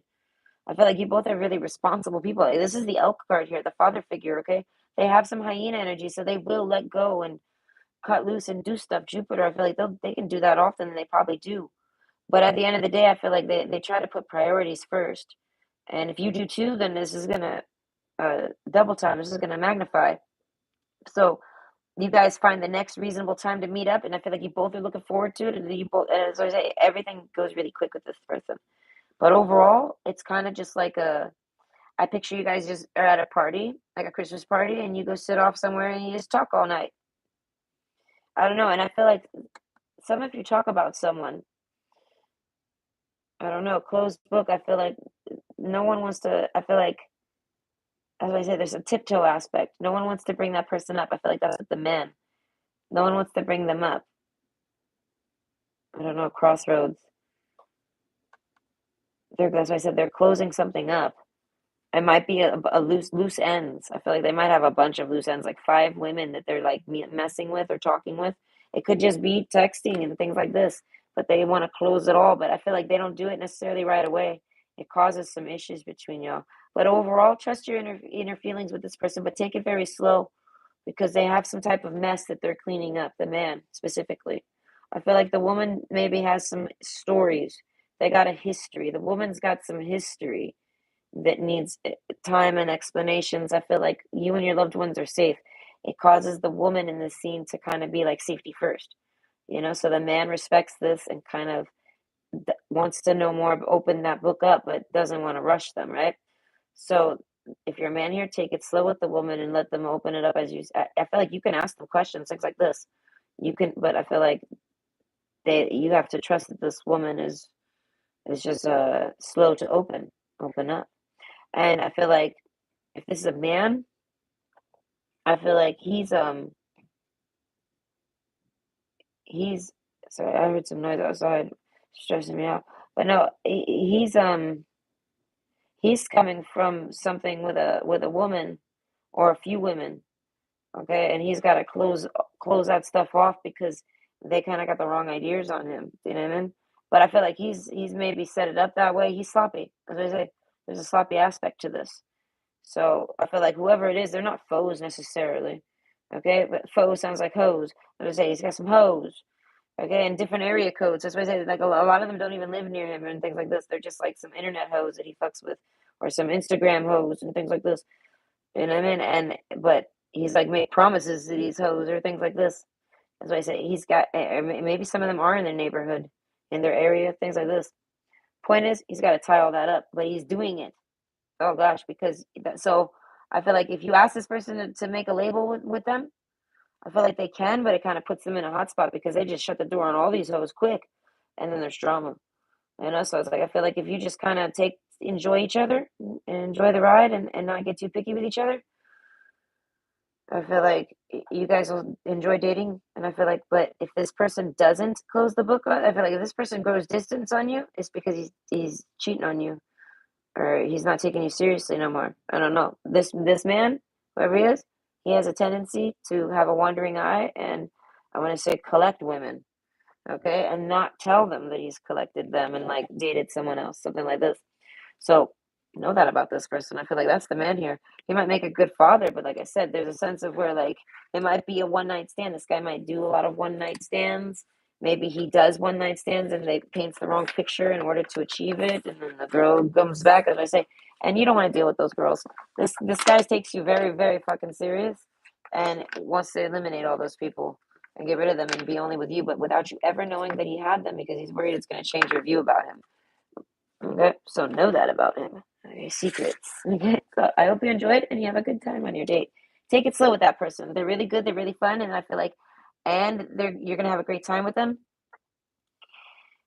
I feel like you both are really responsible people. This is the elk card here, the father figure. Okay, they have some hyena energy, so they will let go and cut loose and do stuff. Jupiter, I feel like they can do that often, and they probably do. But at the end of the day, I feel like they try to put priorities first, and if you do too, then this is gonna double time. This is gonna magnify. So you guys find the next reasonable time to meet up, and I feel like you both are looking forward to it, and you both, as I say, everything goes really quick with this person. But overall, it's kind of just like I picture you guys just are at a party, like a Christmas party, and you go sit off somewhere and you just talk all night. I don't know, and I feel like some of you talk about someone, I don't know, closed book. I feel like no one wants to. I feel like, as I say, there's a tiptoe aspect. No one wants to bring that person up. I feel like that's with the man. No one wants to bring them up. I don't know, crossroads. That's why I said they're closing something up. It might be a loose ends. I feel like they might have a bunch of loose ends, like 5 women that they're like messing with or talking with. It could just be texting and things like this, but they want to close it all. But I feel like they don't do it necessarily right away. It causes some issues between y'all. But overall, trust your inner feelings with this person, but take it very slow because they have some type of mess that they're cleaning up. The man specifically, I feel like the woman maybe has some stories. They got a history. The woman's got some history that needs time and explanations. I feel like you and your loved ones are safe. It causes the woman in the scene to kind of be like safety first, so the man respects this and kind of wants to know more, open that book up, but doesn't want to rush them, right? So if you're a man here, take it slow with the woman and let them open it up as you. I feel like you can ask them questions, things like this. You can, but I feel like you have to trust that this woman is just slow to open up. And I feel like if this is a man, I feel like he's sorry, I heard some noise outside stressing me out. But no, he's coming from something with a woman or a few women, okay? And he's got to close that stuff off because they kind of got the wrong ideas on him. You know what I mean? But I feel like he's maybe set it up that way. He's sloppy. As I say, there's a sloppy aspect to this. So I feel like whoever it is, they're not foes necessarily. Okay, but foe sounds like hose. I would say he's got some hose. Okay, and different area codes. That's why I say like a lot of them don't even live near him and things like this. They're just like some internet hose that he fucks with, or some Instagram hose and things like this. You know what I mean? And but he's like made promises to these hoes or things like this. That's why I say he's got. Maybe some of them are in their neighborhood, in their area, things like this. Point is, he's got to tie all that up, but he's doing it. Oh gosh, because so I feel like if you ask this person to make a label with them, I feel like they can, but it kind of puts them in a hot spot because they just shut the door on all these hoes quick, and then there's drama. So it's like I feel like if you just kind of enjoy each other and enjoy the ride and not get too picky with each other, I feel like you guys will enjoy dating. And I feel like, but if this person doesn't close the book, I feel like if this person grows distance on you, it's because he's cheating on you or he's not taking you seriously no more. I don't know. This man, whoever he is, he has a tendency to have a wandering eye and I want to say collect women, okay, and not tell them that he's collected them and like dated someone else, something like this. So know that about this person. I feel like that's the man here. He might make a good father, but like I said, there's a sense of where like it might be a one night stand. This guy might do a lot of one night stands. Maybe he does one night stands and they paints the wrong picture in order to achieve it, and then the girl comes back, as I say, and you don't want to deal with those girls. This guy takes you very, very fucking serious and wants to eliminate all those people and get rid of them and be only with you, but without you ever knowing that he had them because he's worried it's going to change your view about him. Okay, so know that about him. Your secrets. Okay, so I hope you enjoyed and you have a good time on your date. Take it slow with that person. They're really good. They're really fun, and I feel like, and you're gonna have a great time with them,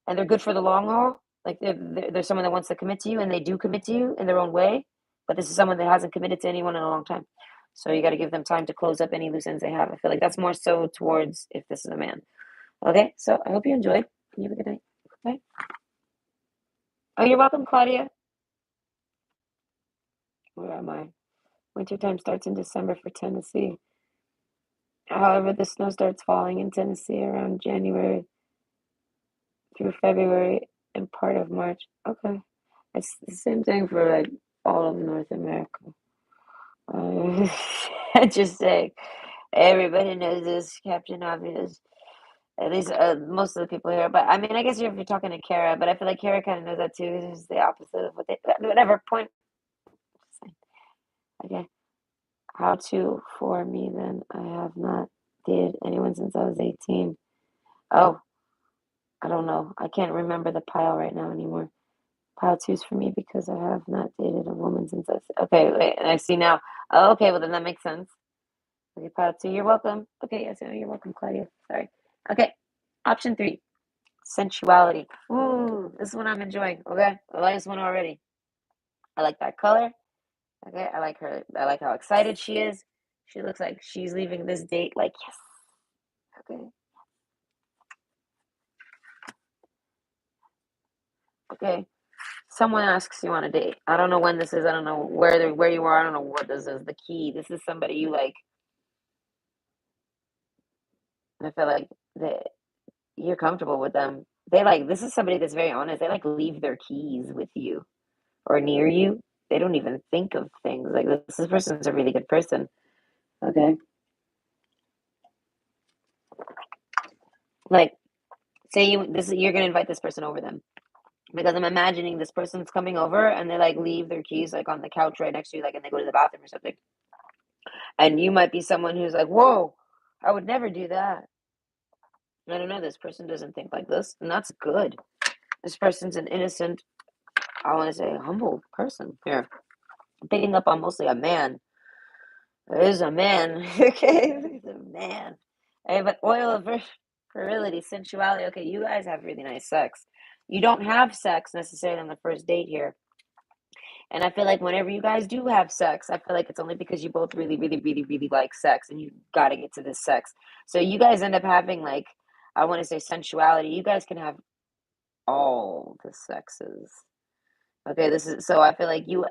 and they're good for the long haul. Like they're someone that wants to commit to you, and they do commit to you in their own way. But this is someone that hasn't committed to anyone in a long time, so you got to give them time to close up any loose ends they have. I feel like that's more so towards if this is a man. Okay, so I hope you enjoyed. You have a good night. Bye. Oh, you're welcome, Claudia. Where am I? Wintertime starts in December for Tennessee. However, the snow starts falling in Tennessee around January through February and part of March. Okay. It's the same thing for like all of North America. Uh, I just say everybody knows this, Captain Obvious. At least most of the people here. But I mean, I guess if you're talking to Kara, but I feel like Kara kind of knows that too. It's just the opposite of what they, whatever point. Okay. How to for me then? I have not dated anyone since I was 18. Oh, I don't know. I can't remember the pile right now anymore. Pile two's for me because I have not dated a woman since I was. Okay, wait, I see now. Oh, okay, well then that makes sense. Okay, pile two, you're welcome. Okay, yes, you're welcome, Claudia. Sorry. Okay, option three. Sensuality. Ooh, this one I'm enjoying. Okay, I like this one already. I like that color. Okay, I like her. I like how excited she is. She looks like she's leaving this date like, yes. Okay. Okay. Someone asks you on a date. I don't know when this is. I don't know where you are. I don't know what this is. The key. This is somebody you like. I feel like that you're comfortable with them. They like this is somebody that's very honest. They like leave their keys with you or near you. They don't even think of things like this person's a really good person. Okay. Like say you're gonna invite this person over then. Because I'm imagining this person's coming over and they like leave their keys like on the couch right next to you, like and they go to the bathroom or something. And you might be someone who's like, whoa, I would never do that. I don't know, this person doesn't think like this, and that's good. This person's an innocent, I want to say humble person here. I'm picking up on mostly a man. There is a man, okay? There's a man. Hey, but oil of virility, sensuality. Okay, you guys have really nice sex. You don't have sex necessarily on the first date here. And I feel like whenever you guys do have sex, I feel like it's only because you both really, really, really, really like sex and you got to get to this sex. So you guys end up having like, I want to say sensuality. You guys can have all the sexes. Okay, this is so I feel like you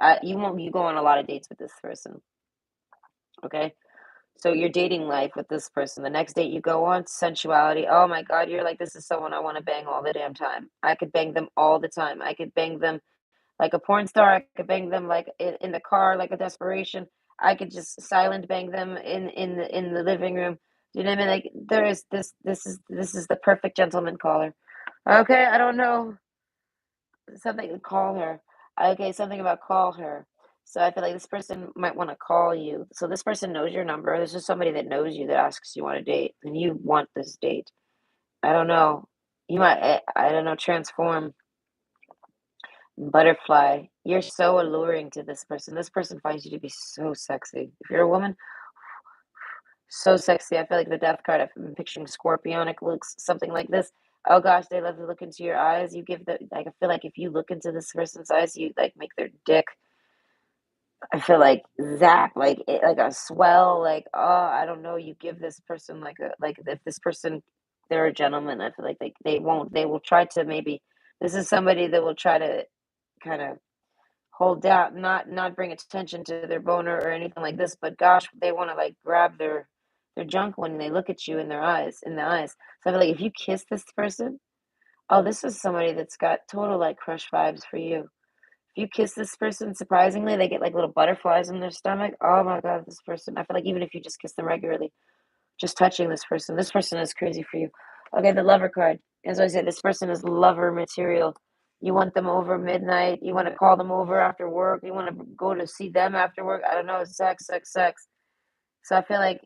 won't you go on a lot of dates with this person. Okay, so your dating life with this person. The next date you go on, sensuality. Oh my God, you're like this is someone I want to bang all the damn time. I could bang them all the time. I could bang them like a porn star. I could bang them like in the car, like a desperation. I could just silent bang them in the living room. You know what I mean? Like there is this is the perfect gentleman caller. Okay, I don't know something call her. Okay, something about call her. So I feel like this person might want to call you. So this person knows your number. This is somebody that knows you that asks you on a date, and you want this date. I don't know. You might I don't know transform. Butterfly, you're so alluring to this person. This person finds you to be so sexy. If you're a woman, so sexy. I feel like the death card, I'm picturing scorpionic looks, something like this. Oh gosh, they love to look into your eyes. You give the like I feel like if you look into this person's eyes, you like make their dick I feel like zap, like like a swell, like oh, I don't know. You give this person like a like if this person they're a gentleman, I feel like they won't they will try to maybe this is somebody that will try to kind of hold down, not bring attention to their boner or anything like this, but gosh, they want to like grab their junk when they look at you in the eyes. So I feel like if you kiss this person, oh, this is somebody that's got total like crush vibes for you. If you kiss this person, surprisingly, they get like little butterflies in their stomach. Oh my God, this person. I feel like even if you just kiss them regularly, just touching this person is crazy for you. Okay, the lover card. As I said, this person is lover material. You want them over midnight. You want to call them over after work. You want to go to see them after work. I don't know, sex, sex, sex. So I feel like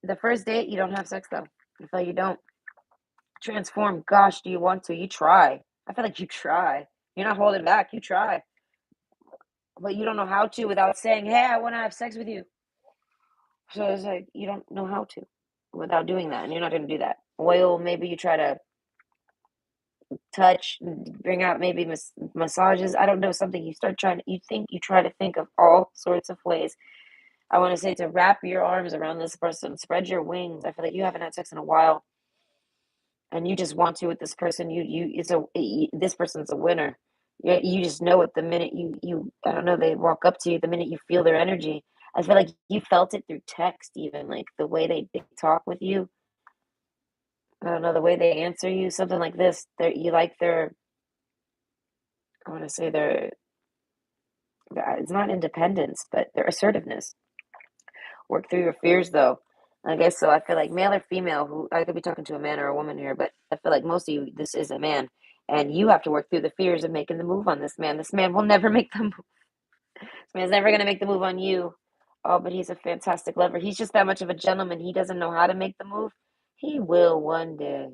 the first date, you don't have sex though. I feel like you don't transform. Gosh, do you want to? You try. I feel like you try. You're not holding back. You try. But you don't know how to without saying, "Hey, I want to have sex with you." So it's like you don't know how to without doing that, and you're not going to do that. Oil, maybe you try to touch, bring out maybe massages. I don't know something. You start trying. You try to think of all sorts of ways. I want to say to wrap your arms around this person, spread your wings. I feel like you haven't had sex in a while, and you just want to with this person. This person's a winner. You just know it the minute you I don't know they walk up to you the minute you feel their energy. I feel like you felt it through text even like the way they talk with you. I don't know the way they answer you something like this. You like their I want to say it's not independence but their assertiveness. Work through your fears though. I guess so. I feel like male or female, who I could be talking to a man or a woman here, but I feel like most of you, this is a man, and you have to work through the fears of making the move on this man. This man will never make the move. This man's never gonna make the move on you. Oh, but he's a fantastic lover. He's just that much of a gentleman. He doesn't know how to make the move. He will one day.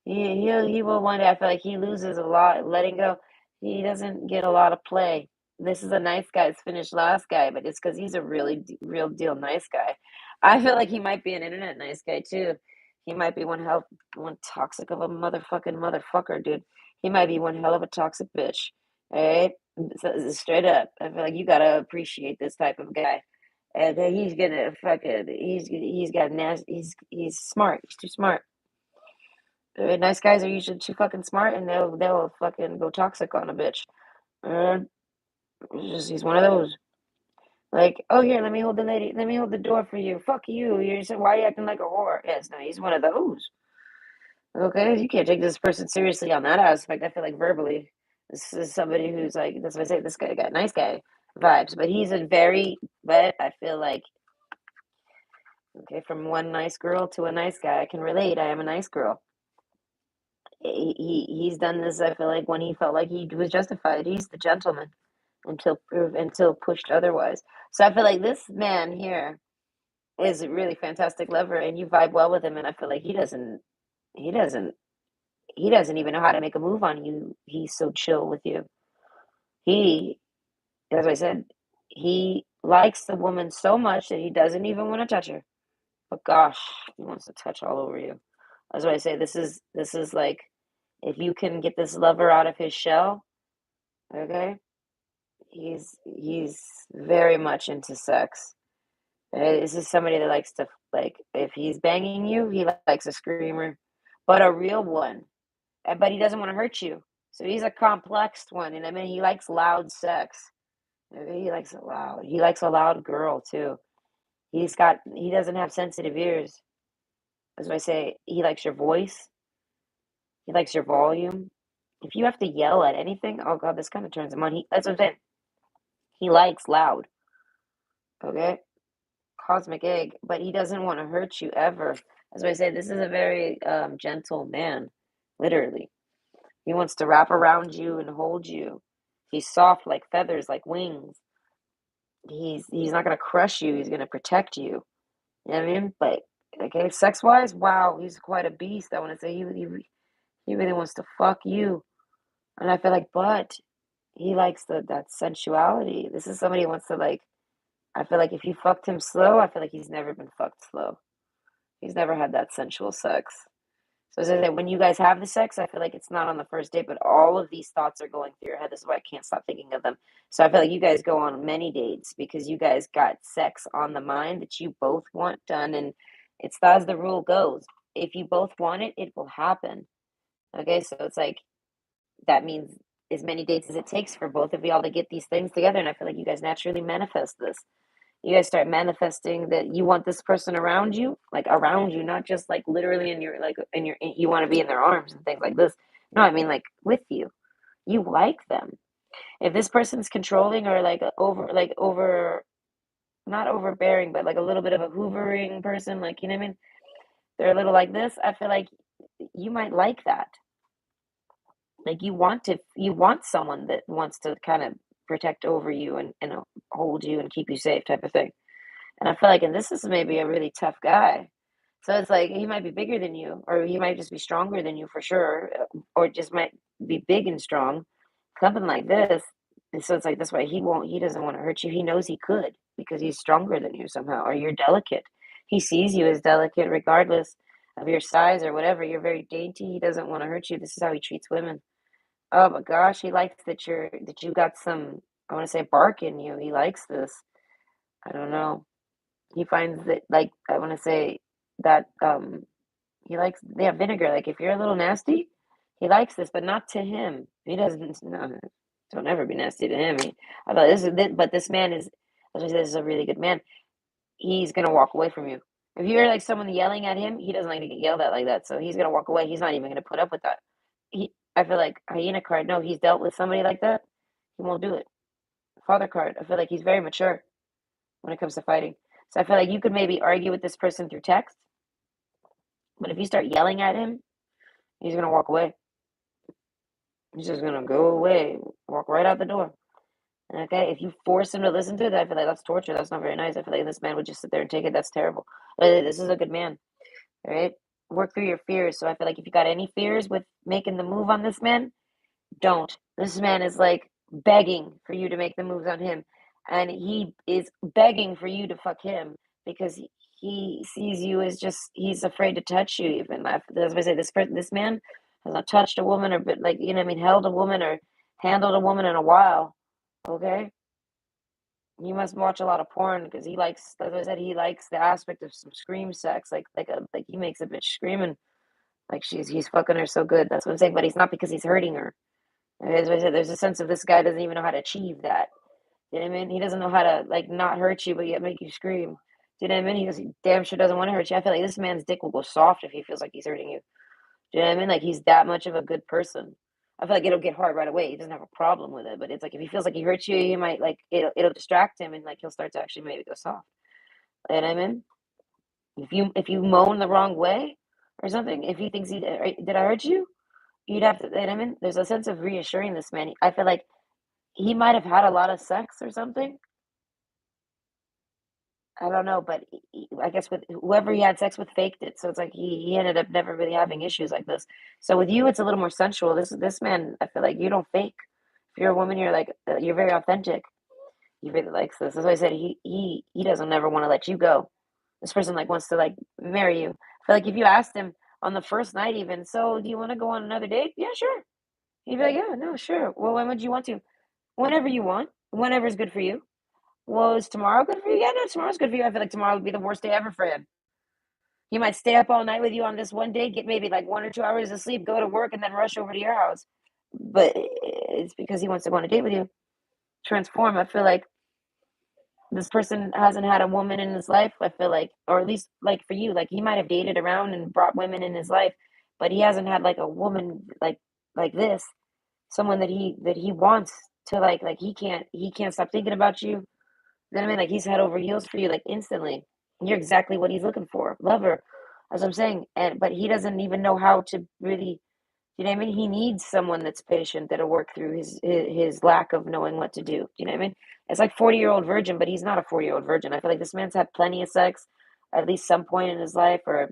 He will one day. I feel like he loses a lot letting go. He doesn't get a lot of play. This is a nice guy's finished last guy, but it's because he's a really real deal nice guy. I feel like he might be an internet nice guy too. He might be one toxic of a motherfucker, dude. He might be one hell of a toxic bitch. All right, straight up. I feel like you gotta appreciate this type of guy, and he's gonna fucking he's got nasty. He's smart. He's too smart. Nice guys are usually too fucking smart, and they'll fucking go toxic on a bitch. Uh, he's one of those. Like, oh here, let me hold the door for you. Fuck you. You're so why are you acting like a whore? Yes, no, he's one of those. Okay, you can't take this person seriously on that aspect. I feel like verbally, this is somebody who's like, that's what I say. This guy got nice guy vibes, but he's a very, but I feel like, okay, from one nice girl to a nice guy, I can relate. I am a nice girl. He's done this. I feel like when he felt like he was justified, he's the gentleman until pushed otherwise. So I feel like this man here is a really fantastic lover, and you vibe well with him. And I feel like he doesn't he doesn't even know how to make a move on you. He's so chill with you. He, as I said, he likes the woman so much that he doesn't even want to touch her. But gosh, he wants to touch all over you. That's why I say this is like if you can get this lover out of his shell, okay? He's very much into sex. This is somebody that likes to like if he's banging you, he likes a screamer, but a real one. But he doesn't want to hurt you. So he's a complex one, and I mean he likes loud sex. He likes it loud. He likes a loud girl too. He doesn't have sensitive ears. As I say, he likes your voice. He likes your volume. If you have to yell at anything, oh god, this kind of turns him on. That's what I'm saying. He likes loud. Okay, cosmic egg, but he doesn't want to hurt you ever. As I say, this is a very gentle man, literally. He wants to wrap around you and hold you. He's soft like feathers, like wings. He's not gonna crush you. He's gonna protect you. You know what I mean? But okay, sex wise, wow, he's quite a beast. I want to say he really wants to fuck you, and I feel like, but he likes that sensuality. This is somebody who wants to like. I feel like if you fucked him slow, I feel like he's never been fucked slow. He's never had that sensual sex. So as I say, when you guys have the sex, I feel like it's not on the first date, but all of these thoughts are going through your head. This is why I can't stop thinking of them. So I feel like you guys go on many dates because you guys got sex on the mind that you both want done, and it's as the rule goes. If you both want it, it will happen. Okay, so it's like that means as many dates as it takes for both of y'all to get these things together, and I feel like you guys naturally manifest this. You guys start manifesting that you want this person around you, not just like literally in your like in your you want to be in their arms and things like this. No, I mean like with you. You like them. If this person's controlling or like over not overbearing, but like a little bit of a hoovering person, like you know what I mean? They're a little like this, I feel like you might like that. Like you want someone that wants to kind of protect over you and hold you and keep you safe type of thing. And I feel like, and this is maybe a really tough guy. So it's like he might be bigger than you, or he might just be stronger than you for sure, or just might be big and strong, something like this. And so it's like that's why he doesn't want to hurt you. He knows he could because he's stronger than you somehow, or you're delicate. He sees you as delicate regardless of your size or whatever. You're very dainty. He doesn't want to hurt you. This is how he treats women. Oh my gosh, he likes that you got some, I want to say bark in you. He likes this. I don't know. He finds that like I want to say that he likes vinegar. Like if you're a little nasty, he likes this, but not to him. He doesn't. No, don't ever be nasty to him. I thought but this man is. As I said, this is a really good man. He's gonna walk away from you. If you hear like someone yelling at him, he doesn't like to get yelled at like that, so he's gonna walk away. He's not even gonna put up with that. I feel like hyena card. No, he's dealt with somebody like that. He won't do it. Father card. I feel like he's very mature when it comes to fighting. So I feel like you could maybe argue with this person through text, but if you start yelling at him, he's gonna walk away. He's just gonna go away, walk right out the door. Okay, if you force him to listen to it, I feel like that's torture. That's not very nice. I feel like this man would just sit there and take it. That's terrible. This is a good man, all right? Work through your fears. So I feel like if you got any fears with making the move on this man, don't. This man is like begging for you to make the moves on him, and he is begging for you to fuck him because he sees you as just he's afraid to touch you even. That's why I say this man has not touched a woman or been like what I mean, held a woman or handled a woman in a while. Okay? He must watch a lot of porn because he likes, as I said, he likes the aspect of some scream sex, like he makes a bitch screaming like he's fucking her so good. That's what I'm saying. But he's not because he's hurting her. As I said, there's a sense of this guy doesn't even know how to achieve that. You know what I mean? He doesn't know how to like not hurt you, but yet make you scream. Do you know what I mean? He damn sure doesn't want to hurt you. I feel like this man's dick will go soft if he feels like he's hurting you. Do you know what I mean? Like he's that much of a good person. I feel like it'll get hard right away. He doesn't have a problem with it, but it's like if he feels like he hurts you, he might like it'll distract him and like he'll start to actually maybe go soft. You know what I mean? If you moan the wrong way or something, if he thinks did I hurt you, you'd have to. You know what I mean? There's a sense of reassuring this man. I feel like he might have had a lot of sex or something. I don't know, but I guess with whoever he had sex with faked it. So it's like he ended up never really having issues like this. So with you, it's a little more sensual. This man, I feel like you don't fake. If you're a woman, you're like you're very authentic. He really likes this. That's why I said he doesn't never want to let you go. This person like wants to like marry you. I feel like if you asked him on the first night even, so do you want to go on another date? Yeah, sure. He'd be like, yeah, no, sure. Well, when would you want to? Whenever you want. Whenever's good for you. Well, is tomorrow good for you? Yeah, no, tomorrow's good for you. I feel like tomorrow would be the worst day ever for him. He might stay up all night with you on this one day, get maybe like 1 or 2 hours of sleep, go to work, and then rush over to your house. But it's because he wants to go on a date with you. Transform. I feel like this person hasn't had a woman in his life. I feel like, or at least like for you, like he might have dated around and brought women in his life, but he hasn't had like a woman like this, someone that he wants to like he can't stop thinking about you. You know what I mean? Like he's head over heels for you, like instantly. You're exactly what he's looking for. Lover, as I'm saying. And but he doesn't even know how to really. You know what I mean? He needs someone that's patient that'll work through his lack of knowing what to do. You know what I mean? It's like 40-year-old virgin, but he's not a 40-year-old virgin. I feel like this man's had plenty of sex at least some point in his life, or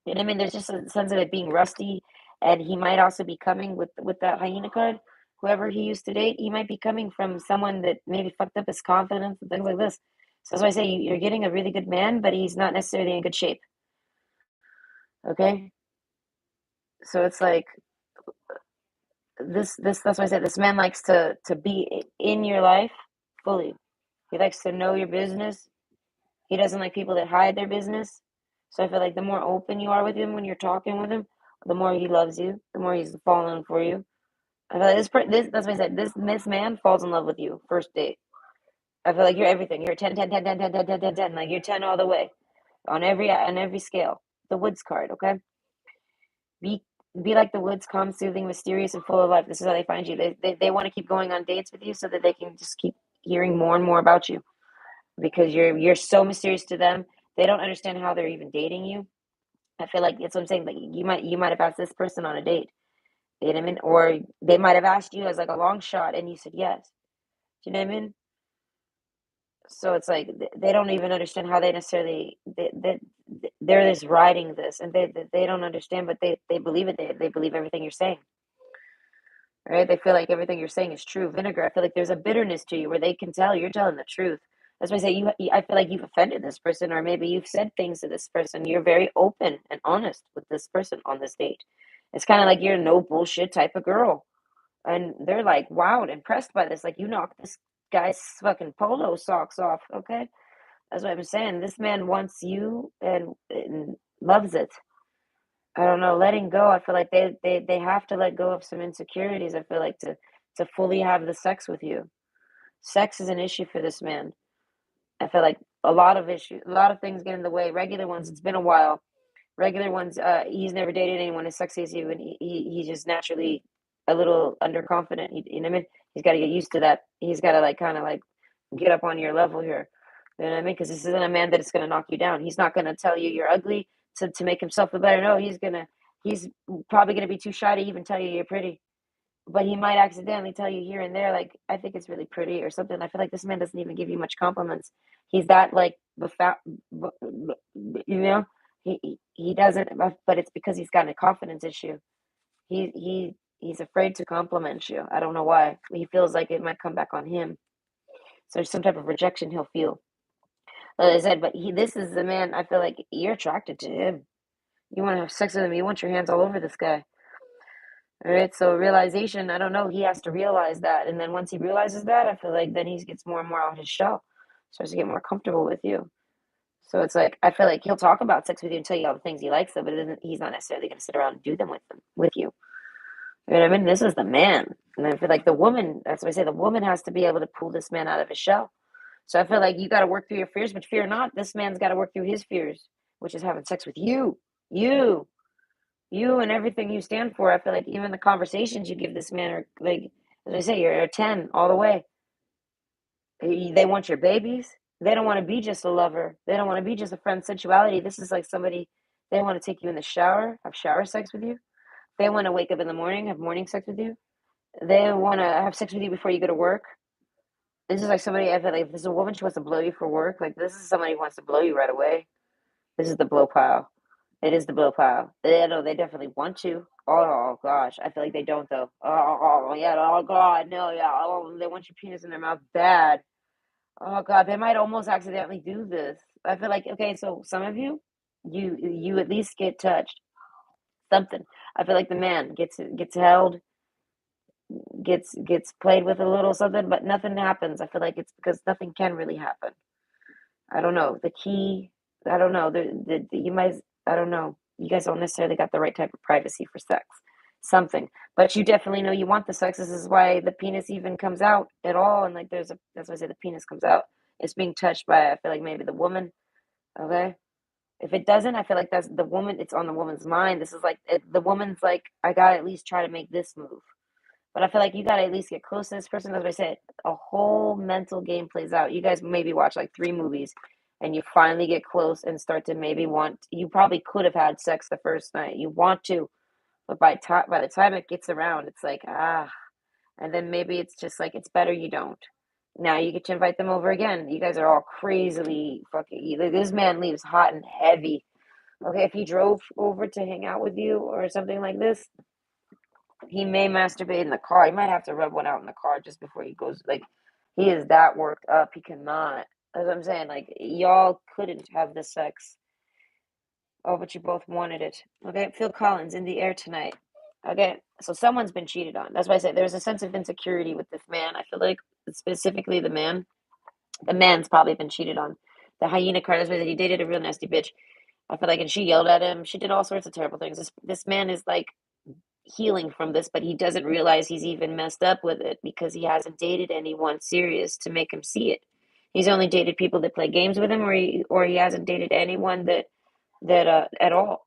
you know what I mean? There's just a sense of it being rusty, and he might also be coming with that hyena card. Whoever he used to date, he might be coming from someone that maybe fucked up his confidence and things like this. So that's why I say you're getting a really good man, but he's not necessarily in good shape. Okay, so it's like this. That's why I said this man likes to be in your life fully. He likes to know your business. He doesn't like people that hide their business. So I feel like the more open you are with him when you're talking with him, the more he loves you, the more he's falling for you. I feel like this that's what I said. This man falls in love with you first date. I feel like you're everything. You're 10, 10, 10, 10, 10, 10, 10, 10, 10. Like you're 10 all the way on every scale. The Woods card, okay? Be be like the woods, calm, soothing, mysterious, and full of life. This is how they find you. They want to keep going on dates with you so that they can just keep hearing more and more about you because you're so mysterious to them. They don't understand how they're even dating you. I feel like that's what I'm saying. Like you might have asked this person on a date. You know what I mean? Or they might have asked you as like a long shot and you said yes. Do you know what I mean? So it's like they don't even understand how they necessarily they're just riding this and they don't understand, but they believe it. They believe everything you're saying, right? They feel like everything you're saying is true. Vinegar, I feel like there's a bitterness to you where they can tell you're telling the truth. That's why I say I feel like you've offended this person, or maybe you've said things to this person. You're very open and honest with this person on this date. It's kind of like you're a no bullshit type of girl, and they're like, wow, impressed by this. Like you knocked this guy's fucking polo socks off. Okay, that's what I'm saying. This man wants you and loves it. I don't know, letting go. I feel like they have to let go of some insecurities. I feel like to fully have the sex with you. Sex is an issue for this man. I feel like a lot of things get in the way. Regular ones, it's been a while. Regular ones, he's never dated anyone as sexy as you, and he's just naturally a little underconfident. You know what I mean? He's got to get used to that. He's got to like kind of like get up on your level here. You know what I mean? Because this isn't a man that is going to knock you down. He's not going to tell you you're ugly to make himself feel better. No, he's probably gonna be too shy to even tell you you're pretty. But he might accidentally tell you here and there, like, I think it's really pretty or something. I feel like this man doesn't even give you much compliments. He's that like you know, he doesn't. But it's because he's got a confidence issue. He's afraid to compliment you. I don't know why. He feels like it might come back on him. So there's some type of rejection he'll feel. Like I said, but this is the man. I feel like you're attracted to him. You want to have sex with him. You want your hands all over this guy. All right. So realization. I don't know. He has to realize that, and then once he realizes that, I feel like then he gets more and more out of his shell, starts to get more comfortable with you. So it's like I feel like he'll talk about sex with you and tell you all the things he likes, though, but he's not necessarily going to sit around and do them with you. You know what I mean? This is the man, and I feel like the woman. That's what I say. The woman has to be able to pull this man out of his shell. So I feel like you got to work through your fears, but fear not. This man's got to work through his fears, which is having sex with you, you, you, and everything you stand for. I feel like even the conversations you give this man are like, as I say, you're a 10 all the way. They want your babies. They don't want to be just a lover. They don't want to be just a friend. Sensuality. This is like somebody. They want to take you in the shower, have shower sex with you. They want to wake up in the morning, have morning sex with you. They want to have sex with you before you go to work. This is like somebody. I feel like if this is a woman, she wants to blow you for work. Like this is somebody who wants to blow you right away. This is the blow pile. It is the blow pile. They know they definitely want to. Oh gosh, I feel like they don't though. Oh yeah. Oh god, no yeah. Oh, they want your penis in their mouth bad. Oh god, they might almost accidentally do this. I feel like okay, so some of you, you at least get touched. Something. I feel like the man gets held, gets played with a little something, but nothing happens. I feel like it's because nothing can really happen. I don't know. The key, I don't know. You might, I don't know. You guys don't necessarily got the right type of privacy for sex. Something. But you definitely know you want the sex. This is why the penis even comes out at all. And like that's why I say the penis comes out. It's being touched by, I feel like maybe the woman. Okay. If it doesn't, I feel like that's the woman, it's on the woman's mind. This is like, the woman's like, I gotta at least try to make this move. But I feel like you gotta at least get close to this person. As I said, a whole mental game plays out. You guys maybe watch like 3 movies, and you finally get close and start to maybe want. You probably could have had sex the first night. You want to, but by the time it gets around, it's like and then maybe it's just like it's better you don't. Now you get to invite them over again. You guys are all crazily fucking. This man leaves hot and heavy. Okay, if he drove over to hang out with you or something like this, he may masturbate in the car. He might have to rub one out in the car just before he goes. Like, he is that worked up. He cannot. That's what I'm saying. Like, y'all couldn't have the sex. Oh, but you both wanted it. Okay, Phil Collins in the air tonight. Okay, so someone's been cheated on. That's why I say there's a sense of insecurity with this man. I feel like specifically the man. The man's probably been cheated on. The hyena card. That's why he dated a real nasty bitch. I feel like, and she yelled at him. She did all sorts of terrible things. This man is like healing from this, but he doesn't realize he's even messed up with it because he hasn't dated anyone serious to make him see it. He's only dated people that play games with him, or he hasn't dated anyone that at all.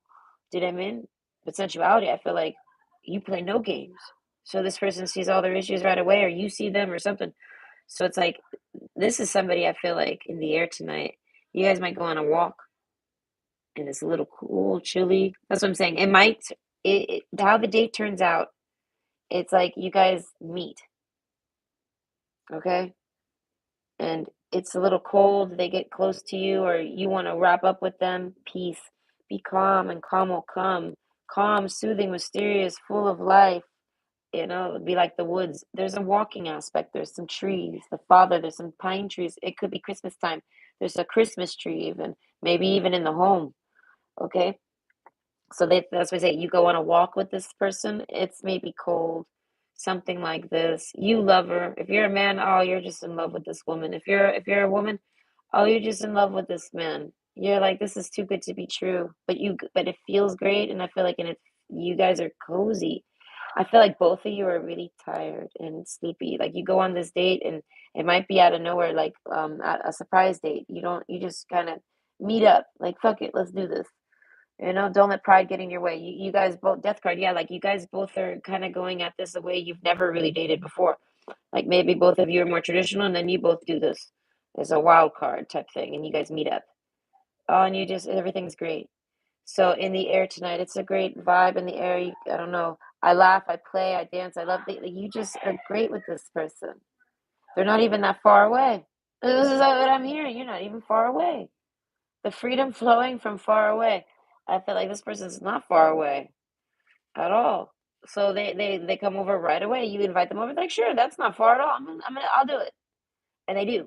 Did I mean? But sensuality, I feel like you play no games. So this person sees all their issues right away, or you see them, or something. So it's like this is somebody I feel like in the air tonight. You guys might go on a walk, and it's a little cool, chilly. That's what I'm saying. It might. How the date turns out, it's like you guys meet, okay? And it's a little cold, they get close to you, or you want to wrap up with them. Peace. Be calm, and calm will come. Calm, soothing, mysterious, full of life. Be like the woods. There's a walking aspect. There's some trees. There's some pine trees. It could be Christmas time. There's a Christmas tree, even. Maybe even in the home, okay? So that's why I say you go on a walk with this person. It's maybe cold, something like this. You love her. If you're a man, oh, you're just in love with this woman. If you're a woman, oh, you're just in love with this man. You're like, this is too good to be true. But it feels great, and I feel like, you guys are cozy. I feel like both of you are really tired and sleepy. Like you go on this date, and it might be out of nowhere, like a surprise date. You just kind of meet up. Like fuck it, let's do this. Don't let pride get in your way. You guys both, death card, yeah, like you guys both are kind of going at this a way you've never really dated before. Like maybe both of you are more traditional, and then you both do this as a wild card type thing, and you guys meet up. Oh, and everything's great. So in the air tonight, it's a great vibe in the air. I don't know. I laugh, I play, I dance, I love you just are great with this person. They're not even that far away. This is what I'm hearing. You're not even far away. The freedom flowing from far away. I feel like this person's not far away at all. So they come over right away. You invite them over, like, sure, that's not far at all. I'll do it. And they do.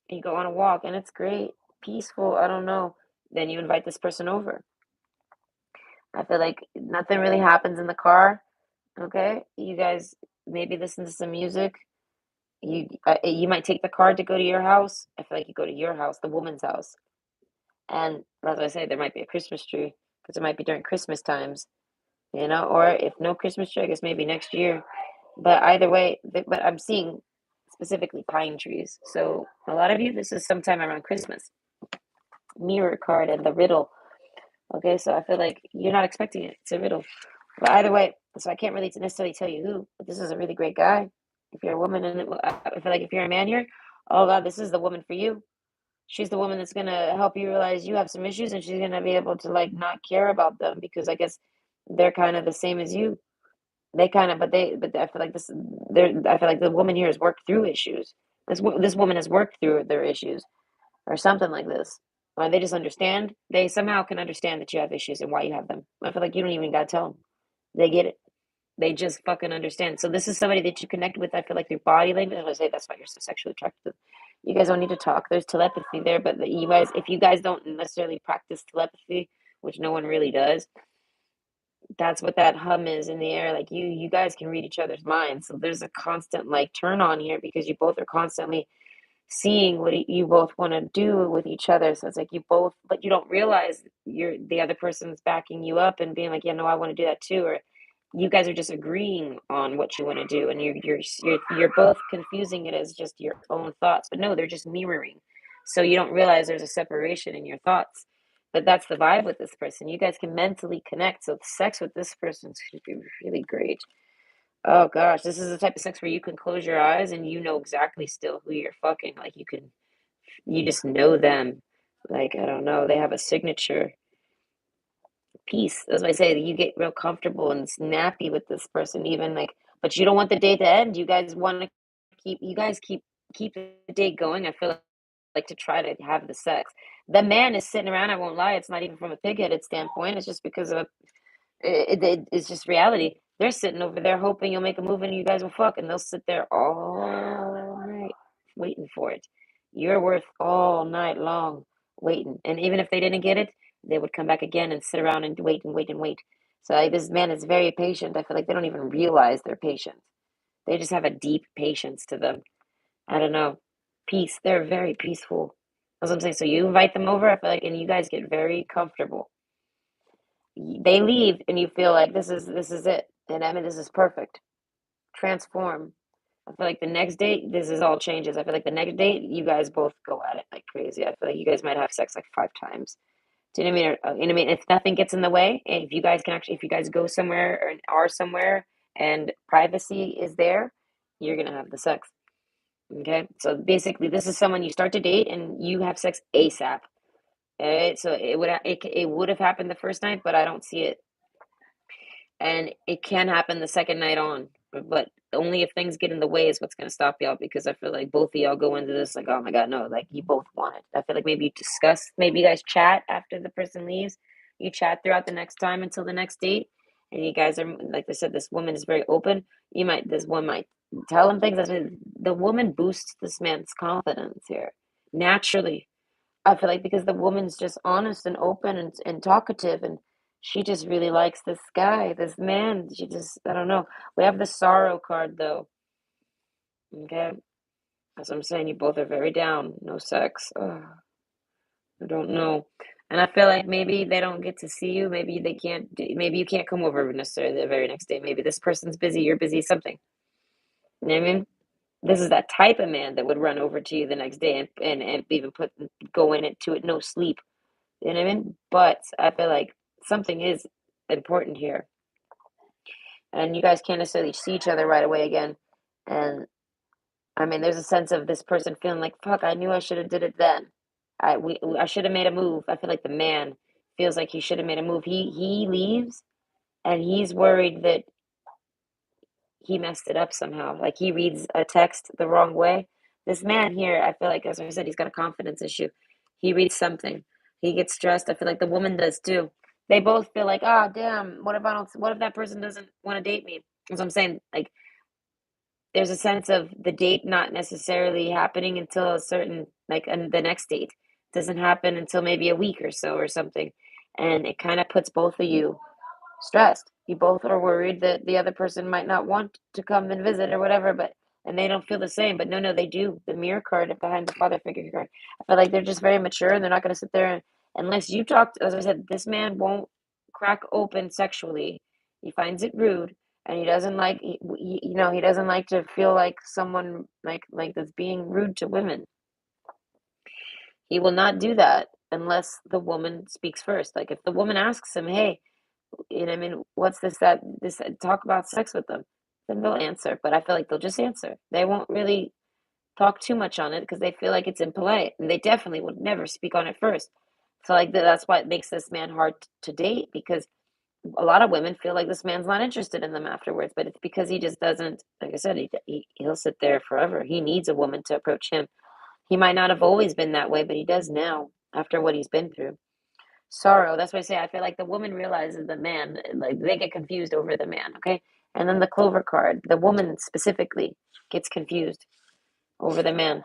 And you go on a walk, and it's great. peaceful, I don't know, then you invite this person over. I feel like nothing really happens in the car. Okay, you guys maybe listen to some music. You might take the car to go to your house. I feel like you go to your house, the woman's house, and as I say, there might be a Christmas tree because it might be during Christmas times, or if no Christmas tree, I guess maybe next year. But either way, but I'm seeing specifically pine trees. So a lot of you, this is sometime around Christmas. Mirror card and the riddle. Okay, so I feel like you're not expecting it. It's a riddle. But either way, so I can't really necessarily tell you who, but this is a really great guy. If you're a woman, and I feel like if you're a man here, oh God, this is the woman for you. She's the woman that's gonna help you realize you have some issues, and she's gonna be able to like not care about them because I guess they're kind of the same as you. They kind of, but I feel like I feel like the woman here has worked through issues. This woman has worked through their issues or something like this. Or they just understand. They somehow can understand that you have issues and why you have them. I feel like you don't even gotta tell them. They get it. They just fucking understand. So this is somebody that you connect with. I feel like through body language. I would say that's why you're so sexually attracted. You guys don't need to talk. There's telepathy there, but you guys, if you guys don't necessarily practice telepathy, which no one really does, that's what that hum is in the air. Like you guys can read each other's minds. So there's a constant like turn on here because you both are constantly seeing what you both want to do with each other. So it's like you both, but you don't realize the other person's backing you up and being like, yeah, no, I want to do that too, or you guys are just agreeing on what you want to do, and you're both confusing it as just your own thoughts, but no, they're just mirroring. So you don't realize there's a separation in your thoughts. But that's the vibe with this person. You guys can mentally connect. So the sex with this person should be really great. Oh gosh, this is the type of sex where you can close your eyes and you know exactly still who you're fucking. Like you just know them. Like, I don't know, they have a signature piece. That's why I say that you get real comfortable and snappy with this person, even like, but you don't want the date to end. You guys want to keep the date going. I feel like to try to have the sex. The man is sitting around, I won't lie, it's not even from a pig-headed standpoint. It's just because of it's just reality. They're sitting over there hoping you'll make a move and you guys will fuck, and they'll sit there all night waiting for it. You're worth all night long waiting, and even if they didn't get it, they would come back again and sit around and wait and wait and wait. So like, this man is very patient. I feel like they don't even realize they're patient. They just have a deep patience to them. I don't know. Peace. They're very peaceful. That's what I'm saying. So you invite them over, I feel like, and you guys get very comfortable. They leave and you feel like this is it. And I mean this is perfect. Transform. I feel like the next date, this is all changes. I feel like the next date, you guys both go at it like crazy. I feel like you guys might have sex like 5 times. Do you know what I mean? You know what I mean? If nothing gets in the way, and if you guys can actually, if you guys go somewhere or are somewhere and privacy is there, you're gonna have the sex. Okay, so basically, this is someone you start to date and you have sex ASAP. All right, so it would have happened the first night, but I don't see it, and it can happen the second night on, but only if things get in the way is what's going to stop y'all, because I feel like both of y'all go into this like, oh my God, no, like you both want it. I feel like maybe you discuss, maybe you guys chat after the person leaves. You chat throughout the next time until the next date, and you guys are, like I said, this woman is very open. This one might tell him things. The woman boosts this man's confidence here naturally. I feel like because the woman's just honest and open and talkative, and she just really likes this guy, this man. She just, I don't know. We have the sorrow card though. Okay. As I'm saying, you both are very down. No sex. Ugh, I don't know. And I feel like maybe they don't get to see you. Maybe they can't, maybe you can't come over necessarily the very next day. Maybe this person's busy, you're busy, something. You know what I mean? This is that type of man that would run over to you the next day and even go into it, no sleep. You know what I mean? But I feel like something is important here, and you guys can't necessarily see each other right away again. And I mean, there's a sense of this person feeling like, "Fuck, I knew I should have did it then. I should have made a move." I feel like the man feels like he should have made a move. He leaves, and he's worried that he messed it up somehow. Like he reads a text the wrong way. This man here, I feel like, as I said, he's got a confidence issue. He reads something. He gets stressed. I feel like the woman does too. They both feel like, ah, damn, what if I don't, what if that person doesn't want to date me? That's what I'm saying. Like, there's a sense of the date not necessarily happening until a certain, like, the next date. Doesn't happen until maybe a week or so or something. And it kind of puts both of you stressed. You both are worried that the other person might not want to come and visit or whatever, but and they don't feel the same. But no, they do. The mirror card behind the father figure card. I feel like they're just very mature and they're not going to sit there and, unless you talk. As I said, this man won't crack open sexually. He finds it rude, and he doesn't like. He doesn't like to feel like someone like that's being rude to women. He will not do that unless the woman speaks first. Like if the woman asks him, "Hey, what's this talk about sex with them," then they'll answer. But I feel like they'll just answer. They won't really talk too much on it because they feel like it's impolite, and they definitely would never speak on it first. So like that's why it makes this man hard to date because a lot of women feel like this man's not interested in them afterwards. But it's because he just doesn't. Like I said, he'll sit there forever. He needs a woman to approach him. He might not have always been that way, but he does now after what he's been through. Sorrow. That's why I say I feel like the woman realizes the man, like they get confused over the man, okay? And then the clover card, the woman specifically gets confused over the man.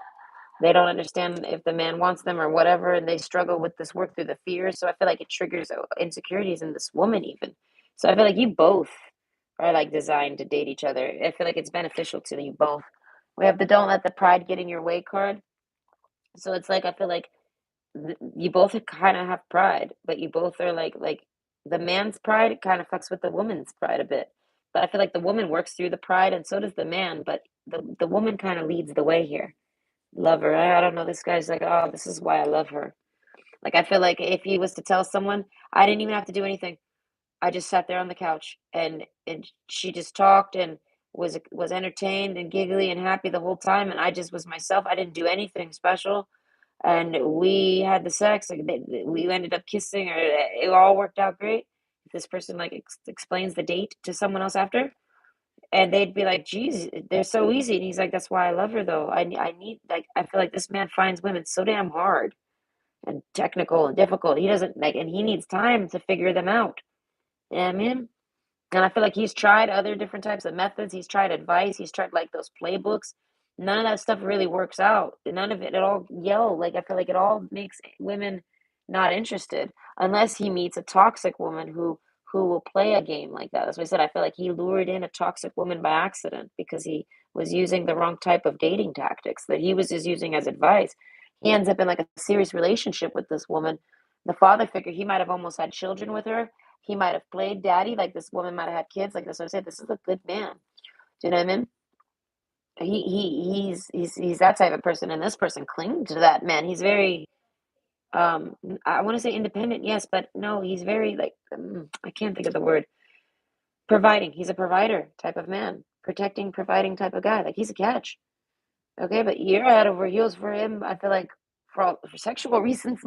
They don't understand if the man wants them or whatever, and they struggle with this work through the fears. So I feel like it triggers insecurities in this woman, even. So I feel like you both are like designed to date each other. I feel like it's beneficial to you both. We have the don't let the pride get in your way card. So it's like I feel like you both kind of have pride, but you both are like the man's pride kind of fucks with the woman's pride a bit. But I feel like the woman works through the pride, and so does the man. But the woman kind of leads the way here. Love her. I don't know. This guy's like, oh, this is why I love her. Like I feel like if he was to tell someone, I didn't even have to do anything. I just sat there on the couch, and she just talked and was entertained and giggly and happy the whole time, and I just was myself. I didn't do anything special, and we had the sex. Like we ended up kissing, or it all worked out great. This person like explains the date to someone else after, and they'd be like, "Geez, they're so easy." And he's like, "That's why I love her, though. I need like I feel like this man finds women so damn hard and technical and difficult. He doesn't like, and he needs time to figure them out. You know what I mean?" And I feel like he's tried other different types of methods. He's tried advice. He's tried like those playbooks. None of that stuff really works out. None of it at all yell. Like I feel like it all makes women not interested unless he meets a toxic woman who will play a game like that. That's what I said. I feel like he lured in a toxic woman by accident because he was using the wrong type of dating tactics that he was just using as advice. He ends up in like a serious relationship with this woman. The father figure, he might have almost had children with her. He might have played daddy, like this woman might have had kids. Like this, what I said, this is a good man. Do you know what I mean? He's that type of person, and this person clings to that man. He's very I want to say independent, yes, but no, he's very like I can't think of the word. Providing. He's a provider type of man, protecting, providing type of guy. Like he's a catch. Okay, but you're head over heels for him. I feel like for sexual reasons.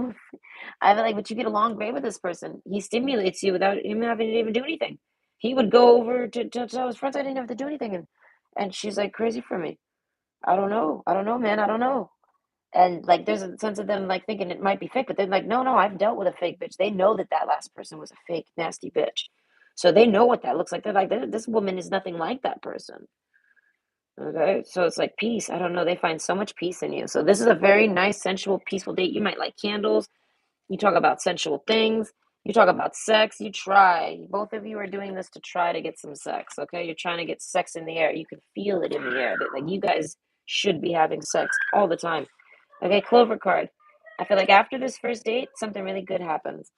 I feel like, but you get along great with this person. He stimulates you without him having to even do anything. He would go over to tell his friends I didn't have to do anything, and she's like crazy for me. I don't know, man. I don't know. And like, there's a sense of them like thinking it might be fake, but they're like, no, no, I've dealt with a fake bitch. They know that that last person was a fake, nasty bitch, so they know what that looks like. They're like, this woman is nothing like that person. Okay, so it's like peace. I don't know. They find so much peace in you. So this is a very nice, sensual, peaceful date. You might like candles. You talk about sensual things. You talk about sex. You try. Both of you are doing this to try to get some sex. Okay, you're trying to get sex in the air. You can feel it in the air. That like you guys should be having sex all the time. Okay, Clover card. I feel like after this first date, something really good happens.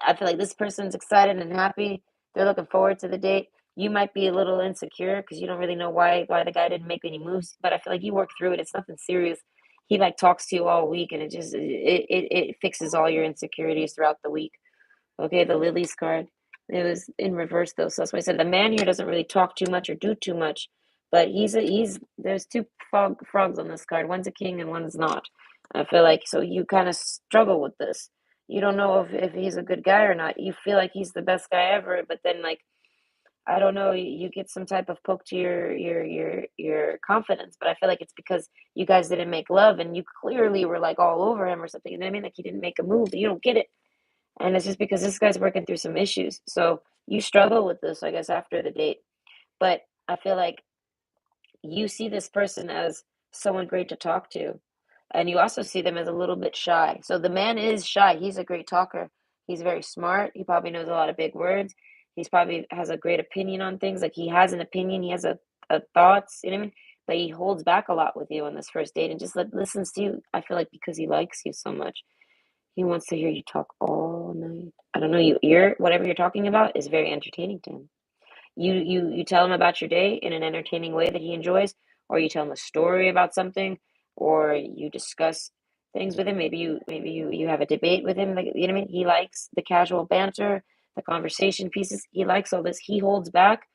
I feel like this person's excited and happy. They're looking forward to the date. You might be a little insecure because you don't really know why the guy didn't make any moves. But I feel like you work through it. It's nothing serious. He like talks to you all week, and it fixes all your insecurities throughout the week. Okay, the lilies card. It was in reverse though, so that's why I said the man here doesn't really talk too much or do too much. But he's there's two frogs on this card. One's a king and one's not. I feel like so you kind of struggle with this. You don't know if he's a good guy or not. You feel like he's the best guy ever, but then like I don't know, you get some type of poke to your confidence. But I feel like it's because you guys didn't make love and you clearly were like all over him or something. You know what I mean? Like he didn't make a move. You don't get it. And it's just because this guy's working through some issues. So you struggle with this, I guess, after the date. But I feel like you see this person as someone great to talk to. And you also see them as a little bit shy. So the man is shy. He's a great talker. He's very smart. He probably knows a lot of big words. He's probably has a great opinion on things. Like he has an opinion, he has a thoughts, you know what I mean? But he holds back a lot with you on this first date and just listens to you. I feel like because he likes you so much, he wants to hear you talk all night. I don't know, whatever you're talking about is very entertaining to him. You tell him about your day in an entertaining way that he enjoys, or you tell him a story about something, or you discuss things with him. Maybe you have a debate with him. Like, you know what I mean? He likes the casual banter, the conversation pieces. He likes all this. He holds back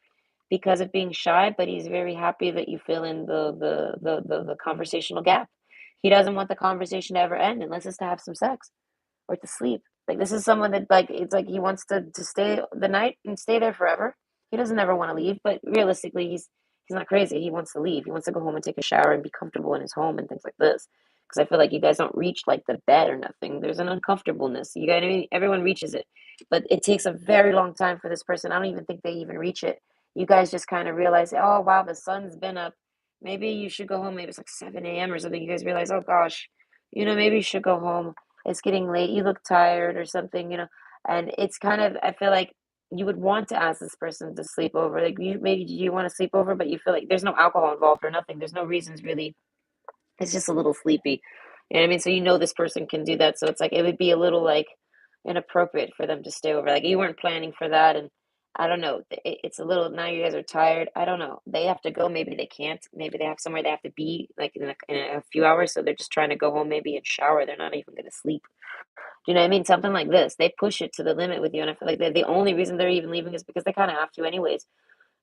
because of being shy, but he's very happy that you fill in the conversational gap. He doesn't want the conversation to ever end unless it's to have some sex or to sleep. Like this is someone that like it's like he wants to stay the night and stay there forever. He doesn't ever want to leave, but realistically, he's not crazy. He wants to leave. He wants to go home and take a shower and be comfortable in his home and things like this. Because I feel like you guys don't reach like the bed or nothing. There's an uncomfortableness. You got everyone reaches it, but it takes a very long time for this person. I don't even think they even reach it. You guys just kind of realize, oh wow, the sun's been up. Maybe you should go home. Maybe it's like 7 a.m. or something. You guys realize, oh gosh, maybe you should go home. It's getting late, you look tired or something, and it's kind of, I feel like you would want to ask this person to sleep over. Like maybe you want to sleep over, but you feel like there's no alcohol involved or nothing. There's no reasons really. It's just a little sleepy. You know what I mean? So this person can do that. So it's like it would be a little like inappropriate for them to stay over. Like you weren't planning for that, and I don't know. It's a little now. You guys are tired. I don't know. They have to go. Maybe they can't. Maybe they have somewhere they have to be like in a few hours. So they're just trying to go home, maybe and shower. They're not even going to sleep. Do you know what I mean? Something like this. They push it to the limit with you, and I feel like the only reason they're even leaving is because they kind of have to, anyways.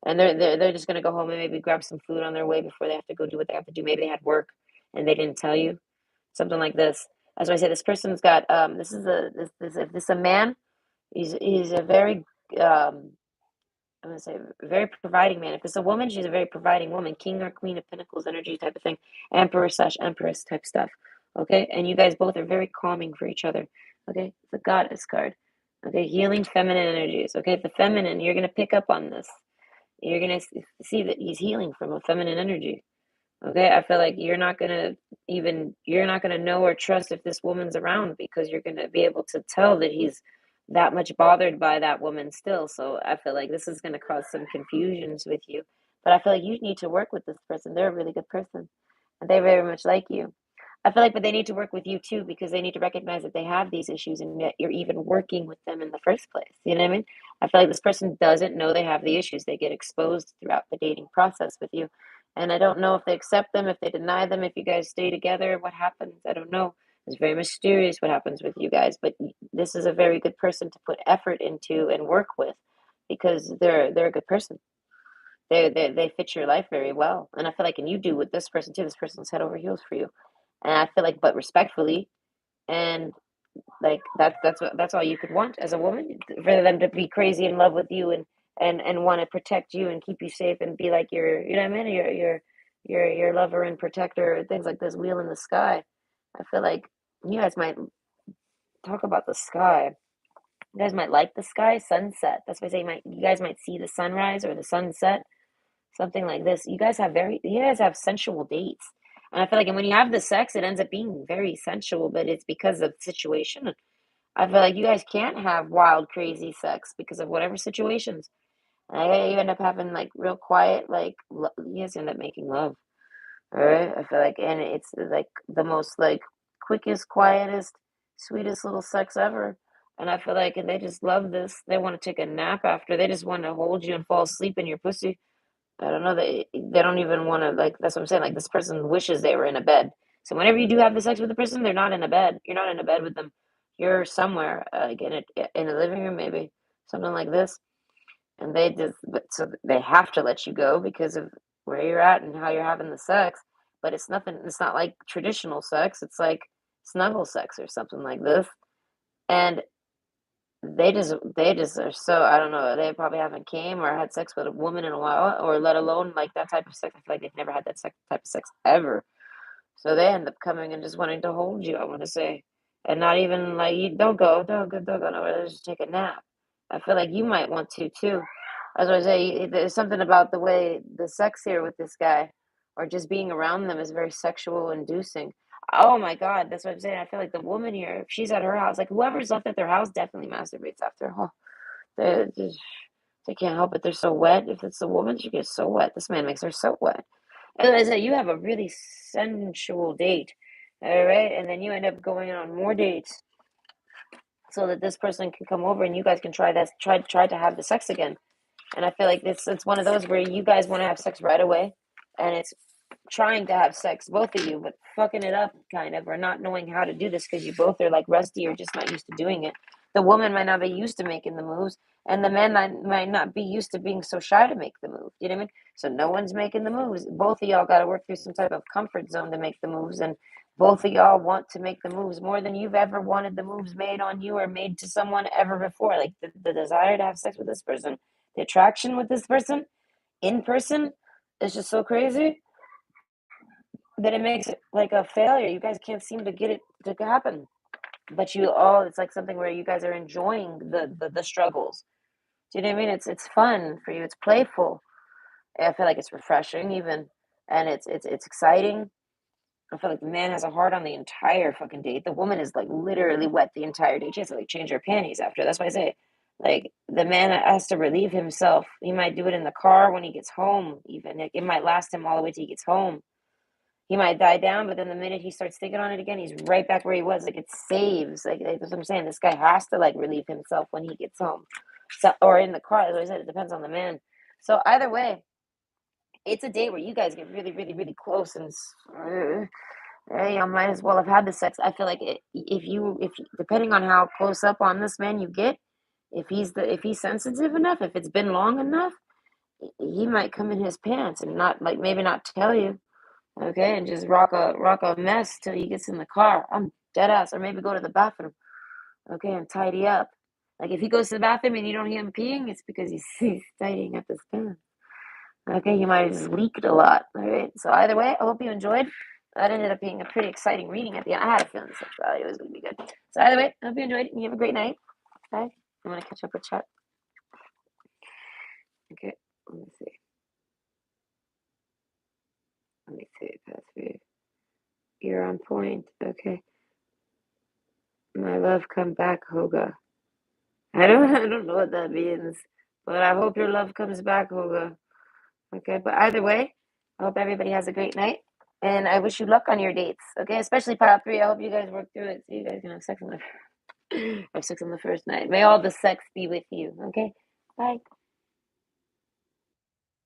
And they're just gonna go home and maybe grab some food on their way before they have to go do what they have to do. Maybe they had work and they didn't tell you something like this. As I say, this person's got this is a this if this is a man. He's a very I'm gonna say very providing man. If it's a woman, she's a very providing woman, king or queen of pentacles energy type of thing, emperor slash empress type stuff. Okay, and you guys both are very calming for each other. Okay, the goddess card. Okay, healing feminine energies. Okay, the feminine, you're gonna pick up on this. You're gonna see that he's healing from a feminine energy. Okay, I feel like you're not gonna know or trust if this woman's around because you're gonna be able to tell that he's that much bothered by that woman still. So I feel like this is gonna cause some confusions with you. But I feel like you need to work with this person. They're a really good person. And they very much like you. I feel like, but they need to work with you too because they need to recognize that they have these issues and yet you're even working with them in the first place. You know what I mean? I feel like this person doesn't know they have the issues. They get exposed throughout the dating process with you. And I don't know if they accept them, if they deny them, if you guys stay together, what happens. I don't know. It's very mysterious what happens with you guys, but this is a very good person to put effort into and work with because they're a good person. They fit your life very well. And I feel like, and you do with this person too. This person's head over heels for you. And I feel like, but respectfully, and like that's all you could want as a woman for them to be crazy in love with you and want to protect you and keep you safe and be like your, you know what I mean, your lover and protector, things like this, wheel in the sky. I feel like you guys might talk about the sky. You guys might like the sky, sunset. That's why I say you guys might see the sunrise or the sunset, something like this. You guys have sensual dates. And I feel like, and when you have the sex, it ends up being very sensual, but it's because of the situation. I feel like you guys can't have wild, crazy sex because of whatever situations. And you end up having like real quiet, like you guys end up making love. All right, I feel like, and it's like the most like quickest, quietest, sweetest little sex ever. And I feel like, and they just love this. They want to take a nap after. They just want to hold you and fall asleep in your pussy. I don't know. They don't even want to like. That's what I'm saying. Like this person wishes they were in a bed. So whenever you do have the sex with the person, they're not in a bed. You're not in a bed with them. You're somewhere, like in a living room, maybe something like this. And but so they have to let you go because of where you're at and how you're having the sex. But it's nothing. It's not like traditional sex. It's like snuggle sex or something like this. And they just are so, I don't know, they probably haven't came or had sex with a woman in a while, or let alone like that type of sex. I feel like they've never had that type of sex ever. So they end up coming and just wanting to hold you, I want to say. And not even like, you don't go nowhere, just take a nap. I feel like you might want to too. As I say, there's something about the way the sex here with this guy or just being around them is very sexual inducing. Oh my God, that's what I'm saying. I feel like the woman here, if she's at her house, like whoever's left at their house definitely masturbates after. Oh, they, they can't help it. They're so wet. If it's a woman, she gets so wet. This man makes her so wet. And I said, you have a really sensual date, all right? And then you end up going on more dates so that this person can come over and you guys can try to have the sex again. And I feel like it's one of those where you guys want to have sex right away, and it's trying to have sex, both of you, but fucking it up kind of, or not knowing how to do this because you both are like rusty or just not used to doing it. The woman might not be used to making the moves, and the man might not be used to being so shy to make the move. You know what I mean? So no one's making the moves. Both of y'all got to work through some type of comfort zone to make the moves, and both of y'all want to make the moves more than you've ever wanted the moves made on you or made to someone ever before. Like the desire to have sex with this person, the attraction with this person in person is just so crazy that it makes it like a failure. You guys can't seem to get it to happen. But you all, it's like something where you guys are enjoying the struggles. Do you know what I mean? It's fun for you. It's playful. I feel like it's refreshing even, and it's exciting. I feel like the man has a heart on the entire fucking date. The woman is like literally wet the entire date. She has to like change her panties after. That's why I say, like the man has to relieve himself. He might do it in the car when he gets home. Even like it might last him all the way till he gets home. He might die down, but then the minute he starts thinking on it again, he's right back where he was. Like it saves. Like that's what I'm saying. This guy has to like relieve himself when he gets home, so or in the car. As I said, it depends on the man. So either way, it's a date where you guys get really, really, really close, and you might as well have had the sex. I feel like if depending on how close up on this man you get, if he's sensitive enough, if it's been long enough, he might come in his pants and not like maybe not tell you. Okay, and just rock a mess till he gets in the car. I'm dead ass, or maybe go to the bathroom. Okay, and tidy up. Like if he goes to the bathroom and you don't hear him peeing, it's because he's tidying up his pants. Okay, you might have just leaked a lot. All right. So either way, I hope you enjoyed. That ended up being a pretty exciting reading at the end. I had a feeling sexuality was going to be good. So either way, I hope you enjoyed and you have a great night. Okay. I'm going to catch up with chat. Okay. Let me see. Let me see. Pass through. You're on point. Okay. My love, come back, Hoga. I don't know what that means, but I hope your love comes back, Hoga. Okay, but either way, I hope everybody has a great night, and I wish you luck on your dates. Okay, especially pile three. I hope you guys work through it so you guys can have sex on the have sex on the first night. May all the sex be with you. Okay, bye.